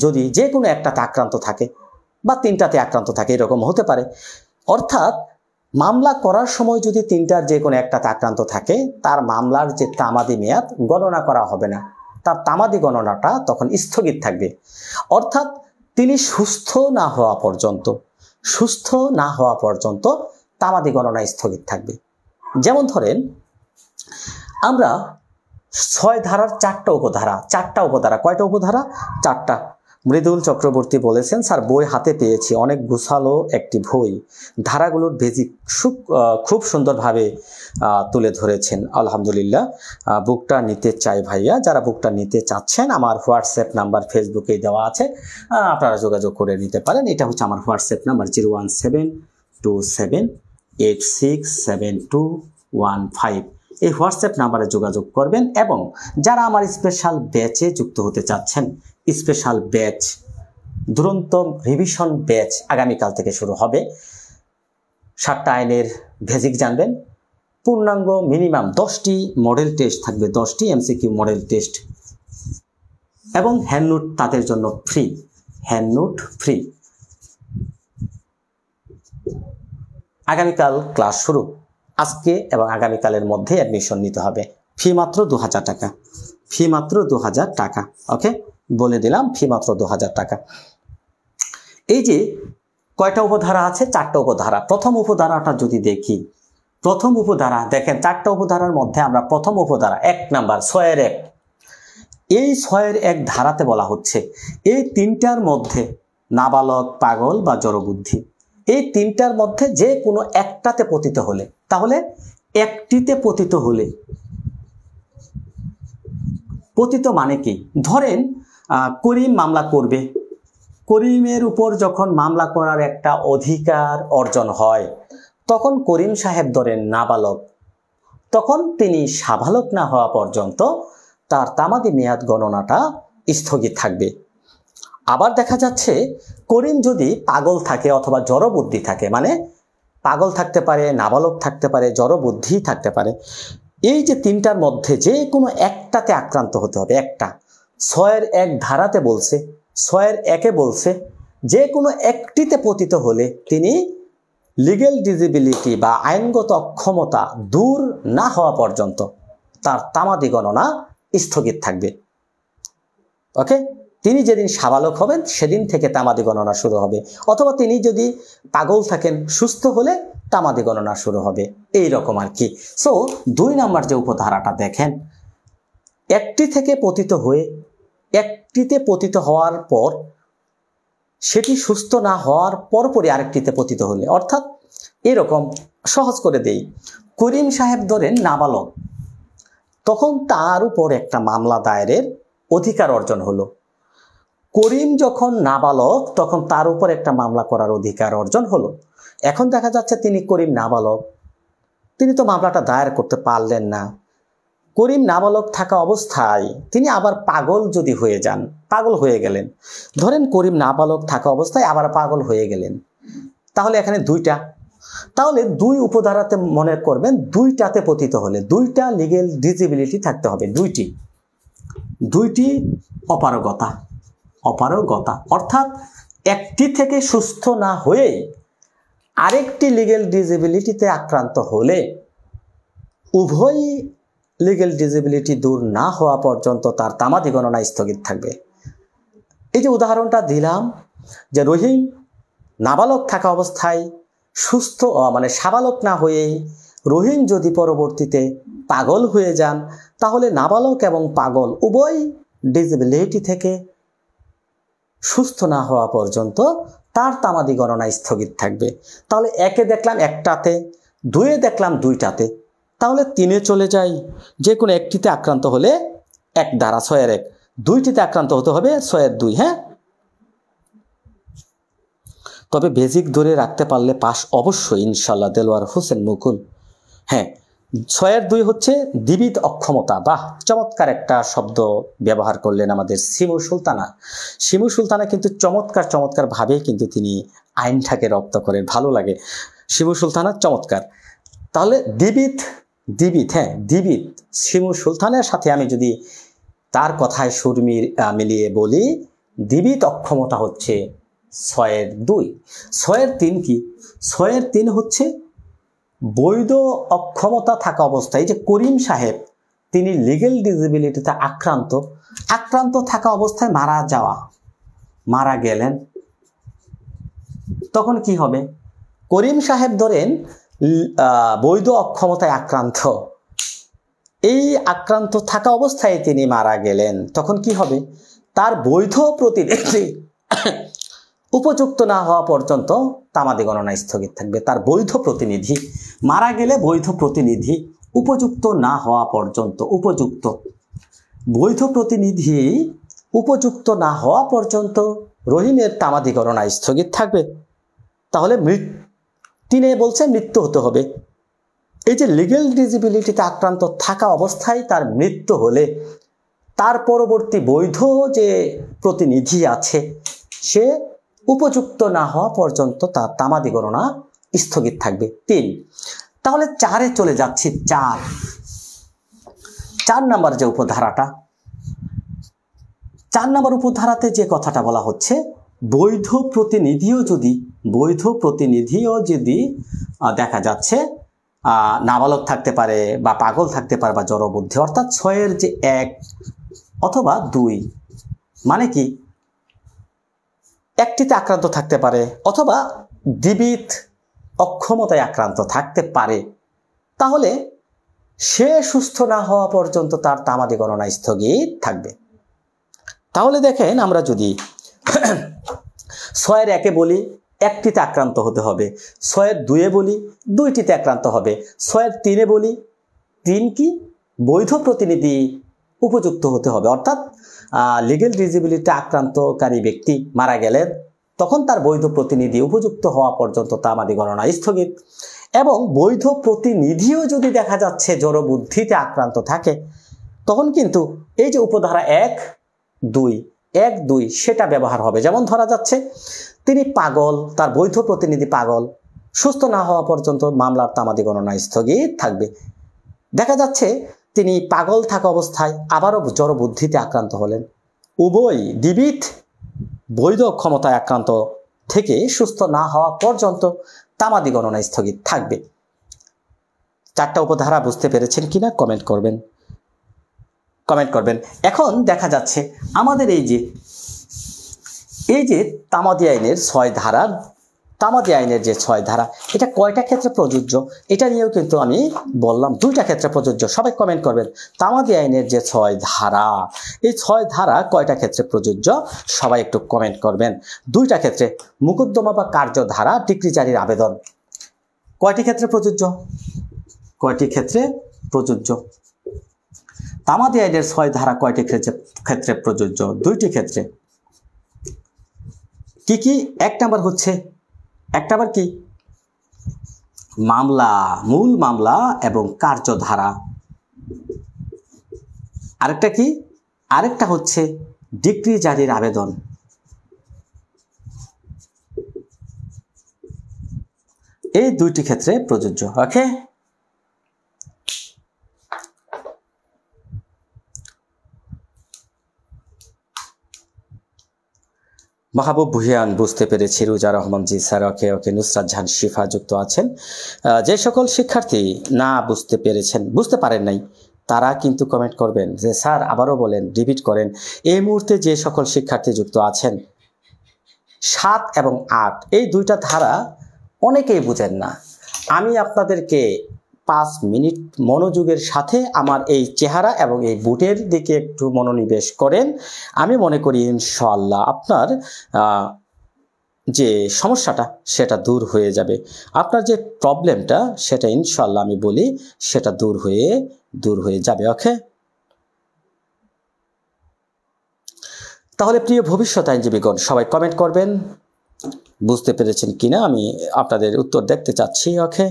যদি যে কোনো একটাতে আক্রান্ত থাকে বা তিনটাতে আক্রান্ত থাকে, এরকম হতে পারে। অর্থাৎ মামলা করার সময় যদি তিনটার যে কোনো একটাতে আক্রান্ত থাকে, তার মামলার যে তামাদি মেয়াদ গণনা করা হবে না, তার তামাদি গণনাটা তখন স্থগিত থাকবে। অর্থাৎ তিনি সুস্থ না হওয়া পর্যন্ত তামাদি গণনা স্থগিত থাকবে। যেমন ধরেন, আমরা 6 ধারার 4টা উপধারা, কয়টা উপধারা? 4টা। মৃদুল চক্রবর্তী বলেছেন, স্যার বই হাতে পেয়েছি, অনেক গুছালো একটি বই, ধারাগুলোর বেজিক খুব সুন্দরভাবে তুলে ধরেছেন, আলহামদুলিল্লাহ। বুকটা নিতে চাই ভাইয়া। যারা বুকটা নিতে চাচ্ছেন, আমার হোয়াটসঅ্যাপ নাম্বার ফেসবুকে দেওয়া আছে, আপনারা যোগাযোগ করে নিতে পারেন। এটা হচ্ছে আমার হোয়াটসঅ্যাপ নাম্বার 01727867215। এই হোয়াটসঅ্যাপ নাম্বারে যোগাযোগ করবেন। এবং যারা আমার স্পেশাল ব্যাচে যুক্ত হতে চাচ্ছেন, স্পেশাল ব্যাচ, দুরন্ত রিভিশন ব্যাচ আগামীকাল থেকে শুরু হবে। 7টা আইনের বেসিক জানবেন, পূর্ণাঙ্গ মিনিমাম 10টি মডেল টেস্ট থাকবে, 10টি এমসিকিউ মডেল টেস্ট, এবং হ্যান্ডনোট তাদের জন্য ফ্রি, হ্যান্ডনোট ফ্রি। আগামীকাল ক্লাস শুরু। আজকে এবং আগামীকালের মধ্যে অ্যাডমিশন নিতে হবে। ফি মাত্র 2000 টাকা, ফি মাত্র 2000 টাকা। ওকে, বলে দিলাম, ফি মাত্র 2000 টাকা। এই যে কয়টা উপধারা আছে? 4টা উপধারা। প্রথম উপধারাটা যদি দেখি, প্রথম উপধারা দেখেন, 4টা উপধারার মধ্যে আমরা প্রথম উপধারা 1 নাম্বার 6-1, এই 6-1 ধারাতে বলা হচ্ছে এই তিনটার মধ্যে নাবালক, পাগল বা জড়বুদ্ধি, এই তিনটার মধ্যে যে কোনো একটাতে পতিত হলে, তাহলে একটিতে পতিত হলে, পতিত মানে কি? ধরেন করিম মামলা করবে, করিমের উপর যখন মামলা করার একটা অধিকার অর্জন হয়, তখন করিম সাহেব ধরেন নাবালক, তখন তিনি সাবালক না হওয়া পর্যন্ত তার তামাদি মেয়াদ গণনাটা স্থগিত থাকবে। আবার দেখা যাচ্ছে করিম যদি পাগল থাকে অথবা জড়বুদ্ধি থাকে, মানে পাগল থাকতে পারে, নাবালক থাকতে পারে, জড়বুদ্ধি থাকতে পারে, এই যে তিনটার মধ্যে যে কোনো একটাতে আক্রান্ত হতে হবে। একটা 6-1 ধারাতে বলছে, 6-1-এ বলছে যে কোনো একটিতে পতিত হলে তিনি লিগ্যাল ডিসেবিলিটি বা আইনগত অক্ষমতা দূর না হওয়া পর্যন্ত তার তামাদি গণনা স্থগিত থাকবে। ওকে, তিনি যেদিন সাবালক হবেন সেদিন থেকে তামাদি গণনা শুরু হবে, অথবা তিনি যদি পাগল থাকেন, সুস্থ হলে তামাদি গণনা শুরু হবে, এই রকম আর কি। সো 2 নাম্বার যে উপধারাটা দেখেন, একটি থেকে পতিত হয়ে, একটিতে পতিত হওয়ার পর সেটি সুস্থ না হওয়ার পরপরই আরেকটিতে পতিত হলে, অর্থাৎ এরকম সহজ করে দেই, করিম সাহেব ধরেন নাবালক, তখন তার উপর একটা মামলা দায়েরের অধিকার অর্জন হলো। করিম যখন নাবালক, তখন তার উপর একটা মামলা করার অধিকার অর্জন হলো। এখন দেখা যাচ্ছে তিনি করিম নাবালক, তিনি তো মামলাটা দায়ের করতে পারলেন না। করিম নাবালক থাকা অবস্থায় তিনি আবার পাগল যদি হয়ে যান, পাগল হয়ে গেলেন, ধরেন করিম নাবালক থাকা অবস্থায় আবার পাগল হয়ে গেলেন, তাহলে এখানে 2টা, তাহলে 2 উপধারাতে মনে করবেন 2টাতে পতিত হলে 2টা লিগ্যাল ডিসেবিলিটি থাকতে হবে, 2টি অপারগতা, অর্থাৎ একটি থেকে সুস্থ না হয়ে আরেকটি লিগ্যাল ডিসেবিলিটিতে আক্রান্ত হলে উভয় লিগ্যাল ডিসেবিলিটি দূর না হওয়া পর্যন্ত তার তামাদি গণনা স্থগিত থাকবে। এই যে উদাহরণটা দিলাম, যে রহিম নাবালক থাকা অবস্থায় সুস্থ, মানে সাবালক না হয়ে রহিম যদি পরবর্তীতে পাগল হয়ে যান, তাহলে নাবালক এবং পাগল উভয় ডিসেবিলিটি থেকে সুস্থ না হওয়া পর্যন্ত তার তামাদি গণনা স্থগিত থাকবে। তাহলে 1-এ দেখলাম একটাতে, 2-এ দেখলাম 2টাতে, তাহলে 3-এ চলে যাই। যে কোনো একটিতে আক্রান্ত হলে 1 ধারা 6-1, 2টিতে আক্রান্ত হতে হবে 6-2। হ্যাঁ, তবে বেসিক ধরে রাখতে পারলে পাস অবশ্যই ইনশাল্লাহ। দেলোয়ার হোসেন মুকুল, হ্যাঁ, 6 এর 2 হচ্ছে দ্বিবিদ অক্ষমতা। বাহ, চমৎকার একটা শব্দ ব্যবহার করলেন আমাদের শিমু সুলতানা। শিমু সুলতানা কিন্তু চমৎকার ভাবে কিন্তু তিনি আইনটাকে রপ্ত করেন, ভালো লাগে। শিমু সুলতানা চমৎকার। তাহলে দ্বিবিদ, হ্যাঁ দ্বিবিদ, শিমু সুলতানের সাথে আমি যদি তার কথায় সুর মিলিয়ে বলি, দ্বিবিদ অক্ষমতা হচ্ছে 6 এর 2। 6 এর 3 কি? 6 এর 3 হচ্ছে বৈধ অক্ষমতা থাকা অবস্থায়, যে করিম সাহেব তিনি লিগ্যাল ডিসেবিলিটিতে আক্রান্ত থাকা অবস্থায় মারা গেলেন, তখন কি হবে? করিম সাহেব ধরেন বৈধ অক্ষমতায় আক্রান্ত, এই আক্রান্ত থাকা অবস্থায় তিনি মারা গেলেন, তখন কি হবে? তার বৈধ প্রতিনিধি উপযুক্ত না হওয়া পর্যন্ত তামাদি গণনা স্থগিত থাকবে। তার বৈধ প্রতিনিধি মারা গেলে বৈধ প্রতিনিধি উপযুক্ত না হওয়া পর্যন্ত, বৈধ প্রতিনিধি উপযুক্ত না হওয়া পর্যন্ত রহিমের তামাদি গণনা স্থগিত থাকবে। তাহলে তিনি বলছে মৃত্যু হতে হবে। এই যে লিগ্যাল ডিসেবিলিটিতে আক্রান্ত থাকা অবস্থায় তার মৃত্যু হলে তার পরবর্তী বৈধ যে প্রতিনিধি আছে সে উপযুক্ত না হওয়া পর্যন্ত তার তামাদি গণনা স্থগিত থাকবে। 3। তাহলে 4-এ চলে যাচ্ছি। 4 নাম্বার যে উপধারাটা, 4 নাম্বার উপধারাতে যে কথাটা বলা হচ্ছে, বৈধ প্রতিনিধিও যদি দেখা যাচ্ছে নাবালক থাকতে পারে বা পাগল থাকতে পারে বা জড়বুদ্ধি, অর্থাৎ 6 এর যে 1 অথবা 2, মানে কি একটিতে আক্রান্ত থাকতে পারে অথবা দ্বিবিদ অক্ষমতায় আক্রান্ত থাকতে পারে, তাহলে সে সুস্থ না হওয়া পর্যন্ত তার তামাদি গণনা স্থগিত থাকবে। তাহলে দেখেন, আমরা যদি 6 এর 1-এ বলি 1টিতে আক্রান্ত হতে হবে, 6 এর 2-এ বলি 2টিতে আক্রান্ত হবে, 6 এর 3-এ বলি 3 কি বৈধ প্রতিনিধি উপযুক্ত হতে হবে, অর্থাৎ লিগ্যাল ডিসেবিলিটি আক্রান্তকারী ব্যক্তি মারা গেলেন, তখন তার বৈধ প্রতিনিধি উপযুক্ত হওয়া পর্যন্ত তামাদি গণনা স্থগিত। এবং বৈধ প্রতিনিধিও যদি দেখা যাচ্ছে জড়বুদ্ধিতে আক্রান্ত থাকে, তখন কিন্তু এই যে উপধারা 1-2 সেটা ব্যবহার হবে। যেমন ধরা যাচ্ছে তিনি পাগল, তার বৈধ প্রতিনিধি পাগল, সুস্থ না হওয়া পর্যন্ত মামলার তামাদি গণনা স্থগিত থাকবে। দেখা যাচ্ছে তিনি পাগল থাকা অবস্থায় আবারও জড়বুদ্ধিতে আক্রান্ত হলেন, উভয় দ্বিবিদ বৈধ ক্ষমতায় আক্রান্ত থেকে সুস্থ না হওয়া পর্যন্ত তামাদি গণনা স্থগিত থাকবে। 4টা উপধারা বুঝতে পেরেছেন কিনা কমেন্ট করবেন। এখন দেখা যাচ্ছে আমাদের এই যে তামাদি আইনের 6 ধারার, তামাদি আইনের যে 6 ধারা, এটা কয়টা ক্ষেত্রে প্রযোজ্য এটা নিয়েও কিন্তু আমি বললাম 2টা ক্ষেত্রে প্রযোজ্য। সবাই কমেন্ট করবেন, তামাদি আইনের যে 6 ধারা, এই 6 ধারা কয়টা ক্ষেত্রে প্রযোজ্য সবাই একটু কমেন্ট করবেন। 2টা ক্ষেত্রে, মোকদ্দমা বা কার্যধারা ডিক্রি জারির আবেদন কয়টি ক্ষেত্রে প্রযোজ্য? তামাদি আইনের 6 ধারা কয়টি ক্ষেত্রে প্রযোজ্য? 2টি ক্ষেত্রে। কি? 1 নাম্বার হচ্ছে, 1 নাম্বার কি মামলা, মূল মামলা এবং কার্যধারা। আরেকটা কি? আরেকটা হচ্ছে ডিক্রি জারির আবেদন। এই 2টি ক্ষেত্রে প্রযোজ্য। ওকে, মাহবুব ভুইয়ান বুঝতে পেরেছি, রুজা রহমান জি স্যার, ওকে নুসরাত জাহান শিফা যুক্ত আছেন। যে সকল শিক্ষার্থী না বুঝতে পারেন নাই, তারা কিন্তু কমেন্ট করবেন যে স্যার আবারও বলেন, রিপিট করেন। এই মুহূর্তে যে সকল শিক্ষার্থী যুক্ত আছেন 7 এবং 8, এই 2টা ধারা অনেকেই বুঝেন না। আমি আপনাদেরকে 5 মিনিট মনোযোগের সাথে আমার এই চেহারা এবং এই বুটের দিকে একটু মনোনিবেশ করেন, আমি মনে করি ইনশাআল্লাহ আপনার যে সমস্যাটা সেটা দূর হয়ে যাবে। আপনার যে প্রবলেমটা সেটা ইনশাআল্লাহ আমি বলি সেটা দূর হয়ে যাবে। ওকে, তাহলে প্রিয় ভবিষ্যৎ আইনজীবীগণ সবাই কমেন্ট করবেন, বুঝতে পেরেছেন কিনা আমি আপনাদের উত্তর দেখতে চাচ্ছি। ওকে,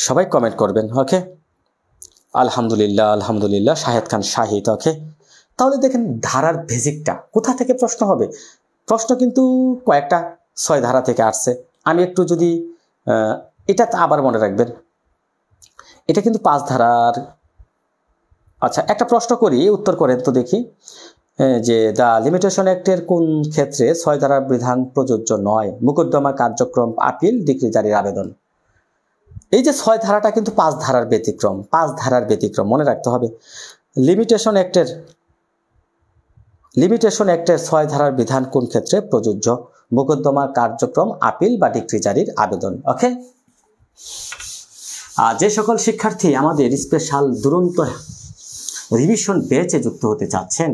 সবাই কমেন্ট করবেন। ওকে, আলহামদুলিল্লাহ আলহামদুলিল্লাহ, শাহেদ খান শাহিদ। ওকে, তাহলে দেখেন ধারার বেসিকটা কোথা থেকে প্রশ্ন হবে। প্রশ্ন কিন্তু কয়েকটা 6 ধারা থেকে আসছে। আমি একটু যদি এটা আবার মনে রাখবেন, এটা কিন্তু 5 ধারার। আচ্ছা, একটা প্রশ্ন করি, উত্তর করেন তো দেখি, যে দ্য লিমিটেশন অ্যাক্টের কোন ক্ষেত্রে 6 ধারার বিধান প্রযোজ্য নয়? মোকদ্দমা, কার্যক্রম, আপিল, ডিক্রি জারির আবেদন। এই যে 6 ধারাটা কিন্তু 5 ধারার ব্যতিক্রম, 5 ধারার ব্যতিক্রম মনে রাখতে হবে। লিমিটেশন অ্যাক্টের 6 ধারার বিধান কোন ক্ষেত্রে প্রযোজ্য? মোকদ্দমা, কার্যক্রম, আপিল বা ডিক্রি জারির আবেদন। ওকে, যে সকল শিক্ষার্থী আমাদের স্পেশাল দুরন্ত রিভিশন ব্যাচে যুক্ত হতে চাচ্ছেন,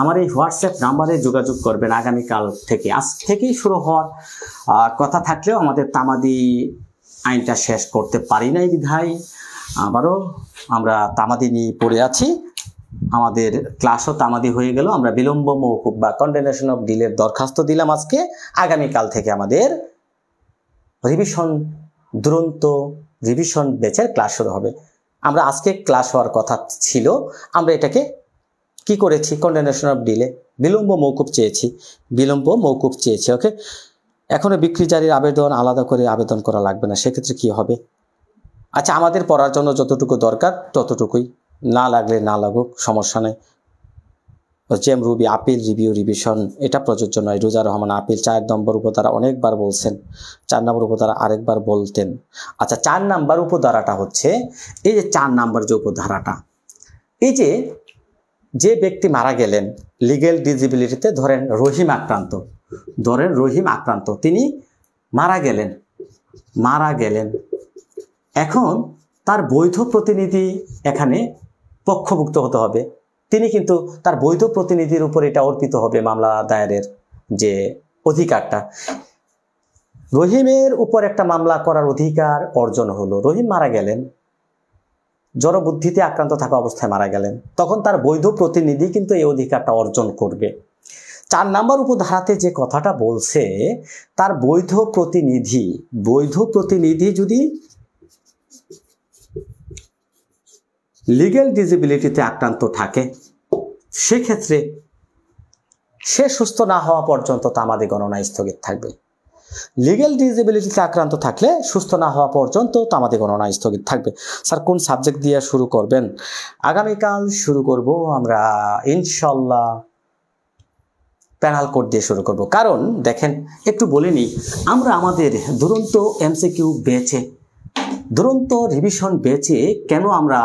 আমার এই হোয়াটসঅ্যাপ নাম্বারে যোগাযোগ করবেন। আগামীকাল থেকে, আজ থেকেই শুরু হওয়ার কথা থাকলেও আমাদের তামাদি আইনটা শেষ করতে পারি নাই বিধায় আবারও আমরা তামাদি নিয়ে পড়ে আছি। আমাদের ক্লাসও তামাদি হয়ে গেল। আমরা বিলম্ব মওকুফ বা কন্ডেমনেশন অফ ডিলের দরখাস্ত দিলাম আজকে। আগামীকাল থেকে আমাদের দুরন্ত রিভিশন ব্যাচের ক্লাস শুরু হবে। আমরা আজকে ক্লাস হওয়ার কথা ছিল, আমরা এটাকে কি করেছি, কন্ডেমনেশন অফ ডিলে বিলম্ব মওকুফ চেয়েছি। ওকে, এখনো বিক্রি জারির আবেদন আলাদা করে আবেদন করা লাগবে না। সেক্ষেত্রে কি হবে? আচ্ছা, আমাদের পড়ার জন্য যতটুকু দরকার ততটুকুই, না লাগলে না লাগুক, সমস্যা নেই। জেম রুবি আপিল, রিভিউ, রিভিশন এটা প্রযোজ্য নয়। রুজা রহমান আপিল 4 নম্বর উপধারা অনেকবার বলছেন, 4 নম্বর উপধারা আরেকবার বলতেন। আচ্ছা, 4 নম্বর উপধারাটা হচ্ছে এই যে 4 নম্বর যে উপধারাটা, এই যে ব্যক্তি মারা গেলেন লিগ্যাল ডিসেবিলিটিতে, ধরেন রহিম আক্রান্ত, তিনি মারা গেলেন। এখন তার বৈধ প্রতিনিধি এখানে পক্ষভুক্ত হতে হবে। তিনি কিন্তু তার বৈধ প্রতিনিধির উপর এটা অর্পিত হবে মামলা দায়েরের যে অধিকারটা। রহিমের উপর একটা মামলা করার অধিকার অর্জন হলো। রহিম মারা গেলেন, জড়বুদ্ধিতে আক্রান্ত থাকা অবস্থায় মারা গেলেন, তখন তার বৈধ প্রতিনিধি কিন্তু এই অধিকারটা অর্জন করবে। 4 নম্বর উপধারাতে যে কথাটা বলছে, তার বৈধ প্রতিনিধি যদি লিগ্যাল ডিসেবিলিটিতে আক্রান্ত থাকে, সেক্ষেত্রে সে সুস্থ না হওয়া পর্যন্ত তামাদি গণনা স্থগিত থাকবে। লিগ্যাল ডিসেবিলিটিতে আক্রান্ত থাকলে সুস্থ না হওয়া পর্যন্ত তামাদি গণনা স্থগিত থাকবে। স্যার কোন সাবজেক্ট দিয়ে শুরু করবেন? আগামীকাল শুরু করব আমরা ইনশাল্লাহ প্যানাল কোড দিয়ে শুরু করব। কারণ দেখেন, একটু বলে নিই, আমরা আমাদের দুরন্ত এমসিকিউ ব্যাচে, দুরন্ত রিভিশন ব্যাচে কেন আমরা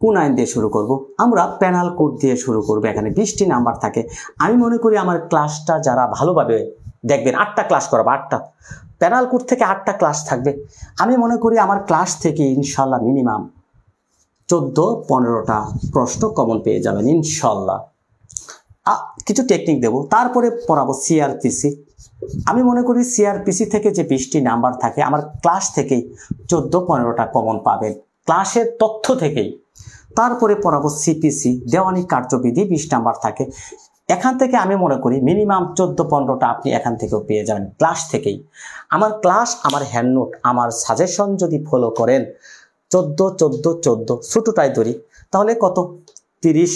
কোন আইন দিয়ে শুরু করব? আমরা প্যানাল কোড দিয়ে শুরু করব। এখানে 20টি নাম্বার থাকে। আমি মনে করি আমার ক্লাসটা যারা ভালোভাবে দেখবেন, 8টা ক্লাস করাবো, 8টা প্যানাল কোড থেকে 8টা ক্লাস থাকবে। আমি মনে করি আমার ক্লাস থেকে ইনশাল্লাহ মিনিমাম 14-15টা প্রশ্ন কমন পেয়ে যাবেন ইনশাল্লাহ। কিছু টেকনিক দেব, তারপরে পড়াবো সিআরপিসি। আমি মনে করি সিআরপিসি থেকে যে 20টি নাম্বার থাকে, আমার ক্লাস থেকেই 14-15টা কমন পাবেন, ক্লাসের তথ্য থেকেই। তারপরে পড়াবো সিপিসি, দেওয়ানি কার্যবিধি 20 নাম্বার থাকে। এখান থেকে আমি মনে করি মিনিমাম 14-15টা আপনি এখান থেকেও পেয়ে যাবেন ক্লাস থেকেই। আমার ক্লাস, আমার হ্যান্ডনোট, আমার সাজেশন যদি ফলো করেন, 14 ছোটটাই ধরি, তাহলে কত 30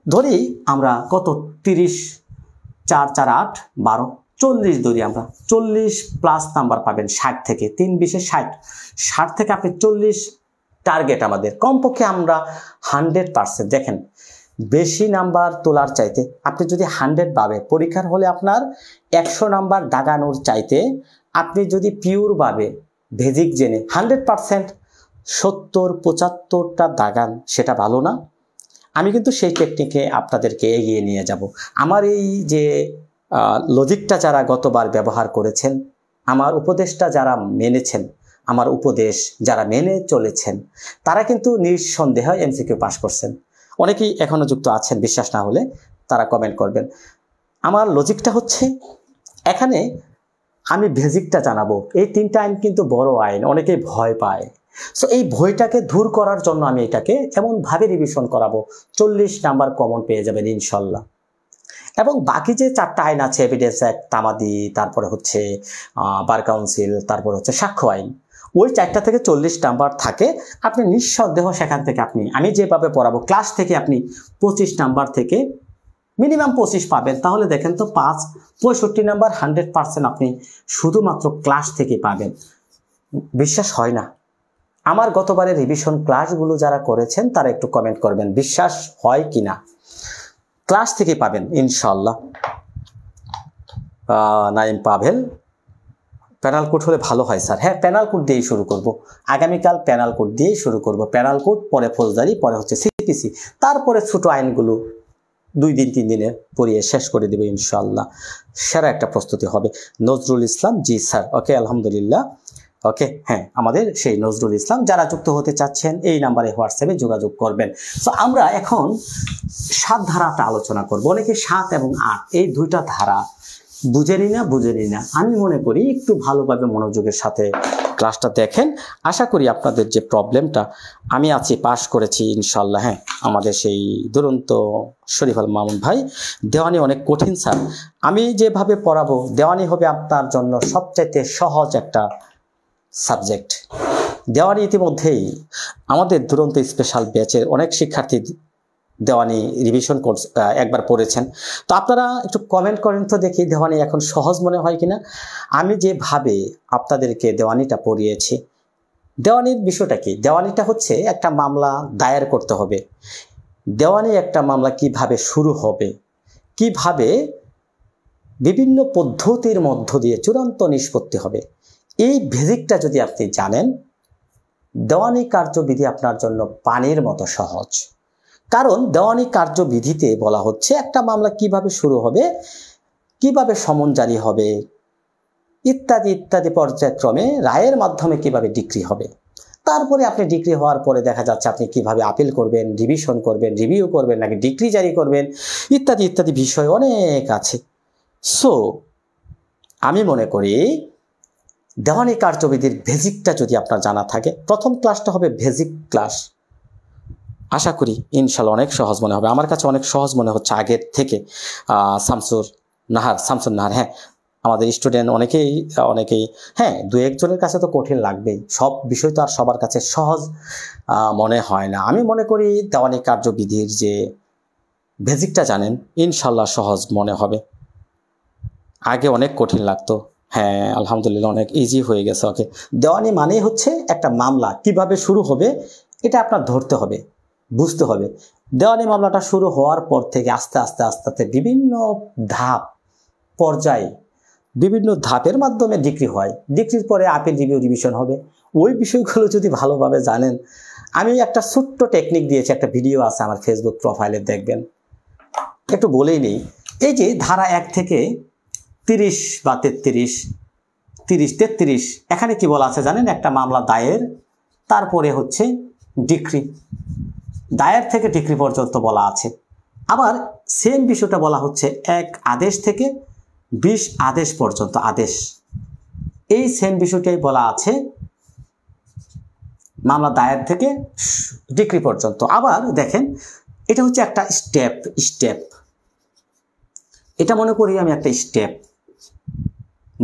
ধরি আমরা, কত 30 4 4 8 12 40 ধরি আমরা। 40 প্লাস নাম্বার পাবেন 60 থেকে, 3 20 60 থেকে আপনি 40 টার্গেট আমাদের। কমপক্ষে আমরা 100%, দেখেন বেশি নাম্বার তোলার চাইতে আপনি যদি 100 পাবে, পরীক্ষার হলে আপনার 100 নাম্বার দাগানোর চাইতে আপনি যদি পিওরভাবে বেসিক জেনে 100% 70-75টা দাগান, সেটা ভালো না? আমি কিন্তু সেই টেকনিকে আপনাদেরকে এগিয়ে নিয়ে যাব। আমার এই যে লজিকটা যারা গতবার ব্যবহার করেছেন, আমার উপদেশটা যারা মেনেছেন, আমার উপদেশ যারা মেনে চলেছেন, তারা কিন্তু নিঃসন্দেহে এমসিকিউ পাস করছেন। অনেকেই এখনো যুক্ত আছেন, বিশ্বাস না হলে তারা কমেন্ট করবেন। আমার লজিকটা হচ্ছে, এখানে আমি বেসিকটা জানাবো। এই 3টা আইন কিন্তু বড় আইন, অনেকেই ভয় পায়। সো এই ভয়টাকে দূর করার জন্য আমি এটাকে এমনভাবে রিভিশন করাবো, 40 নাম্বার কমন পেয়ে যাবেন ইনশাল্লাহ। এবং বাকি যে 4টা আইন আছে, এভিডেন্স অ্যাক্ট, তামাদি, তারপরে হচ্ছে বার কাউন্সিল, তারপরে হচ্ছে সাক্ষ্য আইন, ওই 4টা থেকে 40 নাম্বার থাকে। আপনি নিঃসন্দেহ সেখান থেকে আমি যেভাবে পড়াবো ক্লাস থেকে আপনি 25 নাম্বার থেকে মিনিমাম 25 পাবেন। তাহলে দেখেন তো 65 নাম্বার 100% আপনি শুধুমাত্র ক্লাস থেকে পাবেন। বিশ্বাস হয় না? আমার গতবারের রিভিশন ক্লাসগুলো যারা করেছেন তারা একটু কমেন্ট করবেন বিশ্বাস হয় কিনা। ক্লাস থেকে পাবেন ইনশাল্লাহ। নাইম পাভেল, প্যানাল কোড হলে ভালো হয় স্যার। হ্যাঁ, প্যানাল কোড দিয়েই শুরু করব, আগামীকাল প্যানাল কোড দিয়েই শুরু করব। প্যানাল কোড, পরে ফৌজদারি, পরে হচ্ছে সিপিসি, তারপরে ছোট আইনগুলো 2 দিন 3 দিনে পড়িয়ে শেষ করে দেবে ইনশাআল্লাহ। সেরা একটা প্রস্তুতি হবে। নজরুল ইসলাম, জি স্যার, ওকে আলহামদুলিল্লাহ, ওকে। হ্যাঁ, আমাদের সেই নজরুল ইসলাম, যারা যুক্ত হতে চাচ্ছেন এই নাম্বারে হোয়াটসঅ্যাপে যোগাযোগ করবেন। তো আমরা এখন 7 ধারাটা আলোচনা করব। অনেকে 7 এবং 8 এই 2টা ধারা বুঝেনি না। আমি মনে করি একটু ভালোভাবে মনোযোগের সাথে ক্লাসটা দেখেন। আশা করি আপনাদের যে প্রবলেমটা, আমি আছি, পাশ করেছি ইনশাল্লাহ। হ্যাঁ, আমাদের সেই দুরন্ত শরীফ আল মামুন ভাই, দেওয়ানি অনেক কঠিন স্যার। আমি যেভাবে পড়াবো দেওয়ানি হবে আপনার জন্য সবচাইতে সহজ একটা সাবজেক্ট। দেওয়ানি ইতিমধ্যেই আমাদের দুরন্ত স্পেশাল ব্যাচের অনেক শিক্ষার্থী দেওয়ানি রিভিশন কোর্স একবার পড়েছেন। তো আপনারা একটু কমেন্ট করেন তো দেখি দেওয়ানি এখন সহজ মনে হয় কিনা। আমি যেভাবে আপনাদেরকে দেওয়ানিটা পড়িয়েছি, দেওয়ানির বিষয়টা কি? দেওয়ানিটা হচ্ছে একটা মামলা দায়ের করতে হবে। দেওয়ানি একটা মামলা কিভাবে শুরু হবে, কিভাবে বিভিন্ন পদ্ধতির মধ্য দিয়ে চূড়ান্ত নিষ্পত্তি হবে, এই বেসিকটা যদি আপনি জানেন, দেওয়ানি কার্যবিধি আপনার জন্য পানির মতো সহজ। কারণ দেওয়ানি কার্যবিধিতে বলা হচ্ছে একটা মামলা কিভাবে শুরু হবে, কিভাবে সমন জারি হবে, ইত্যাদি ইত্যাদি পর্যায়ক্রমে রায়ের মাধ্যমে কিভাবে ডিক্রি হবে। তারপরে আপনি ডিক্রি হওয়ার পরে দেখা যাচ্ছে আপনি কিভাবে আপিল করবেন, রিভিশন করবেন, রিভিউ করবেন, নাকি ডিক্রি জারি করবেন, ইত্যাদি ইত্যাদি বিষয় অনেক আছে। সো আমি মনে করি দেওয়ানি কার্যবিধির বেসিকটা যদি আপনার জানা থাকে, প্রথম ক্লাসটা হবে বেসিক ক্লাস। আশা করি ইনশাল্লাহ অনেক সহজ মনে হবে। আমার কাছে অনেক সহজ মনে হচ্ছে আগের থেকে। শামসুর নাহার, হ্যাঁ, আমাদের স্টুডেন্ট অনেকেই, হ্যাঁ, 2-1 জনের কাছে তো কঠিন লাগবেই। সব বিষয় তো আর সবার কাছে সহজ মনে হয় না। আমি মনে করি দেওয়ানি কার্যবিধির যে বেসিকটা জানেন, ইনশাল্লাহ সহজ মনে হবে। আগে অনেক কঠিন লাগতো, হ্যাঁ আলহামদুলিল্লাহ অনেক ইজি হয়ে গেছে। ওকে, দেওয়ানি মানেই হচ্ছে একটা মামলা কিভাবে শুরু হবে এটা আপনার ধরতে হবে, বুঝতে হবে। দেওয়ানি মামলাটা শুরু হওয়ার পর থেকে আস্তে আস্তে বিভিন্ন ধাপ, পর্যায়ে, বিভিন্ন ধাপের মাধ্যমে ডিক্রি হয়। ডিক্রির পরে আপিল, রিভিউ, রিভিশন হবে। ওই বিষয়গুলো যদি ভালোভাবে জানেন, আমি একটা ছোট্ট টেকনিক দিয়েছি, একটা ভিডিও আছে আমার ফেসবুক প্রোফাইলে, দেখবেন। একটু বলেই নেই, এই যে ধারা 1 থেকে 30 বা 33, এখানে কি বলা আছে জানেন? একটা মামলা দায়ের, তারপরে হচ্ছে ডিক্রি, দায়ের থেকে ডিক্রি পর্যন্ত বলা আছে। আবার সেম বিষয়টা বলা হচ্ছে 1 আদেশ থেকে 20 আদেশ পর্যন্ত আদেশ। এই সেম বিষয়টাই বলা আছে মামলা দায়ের থেকে ডিক্রি পর্যন্ত। আবার দেখেন, এটা হচ্ছে একটা স্টেপ, এটা মনে করি আমি একটা স্টেপ।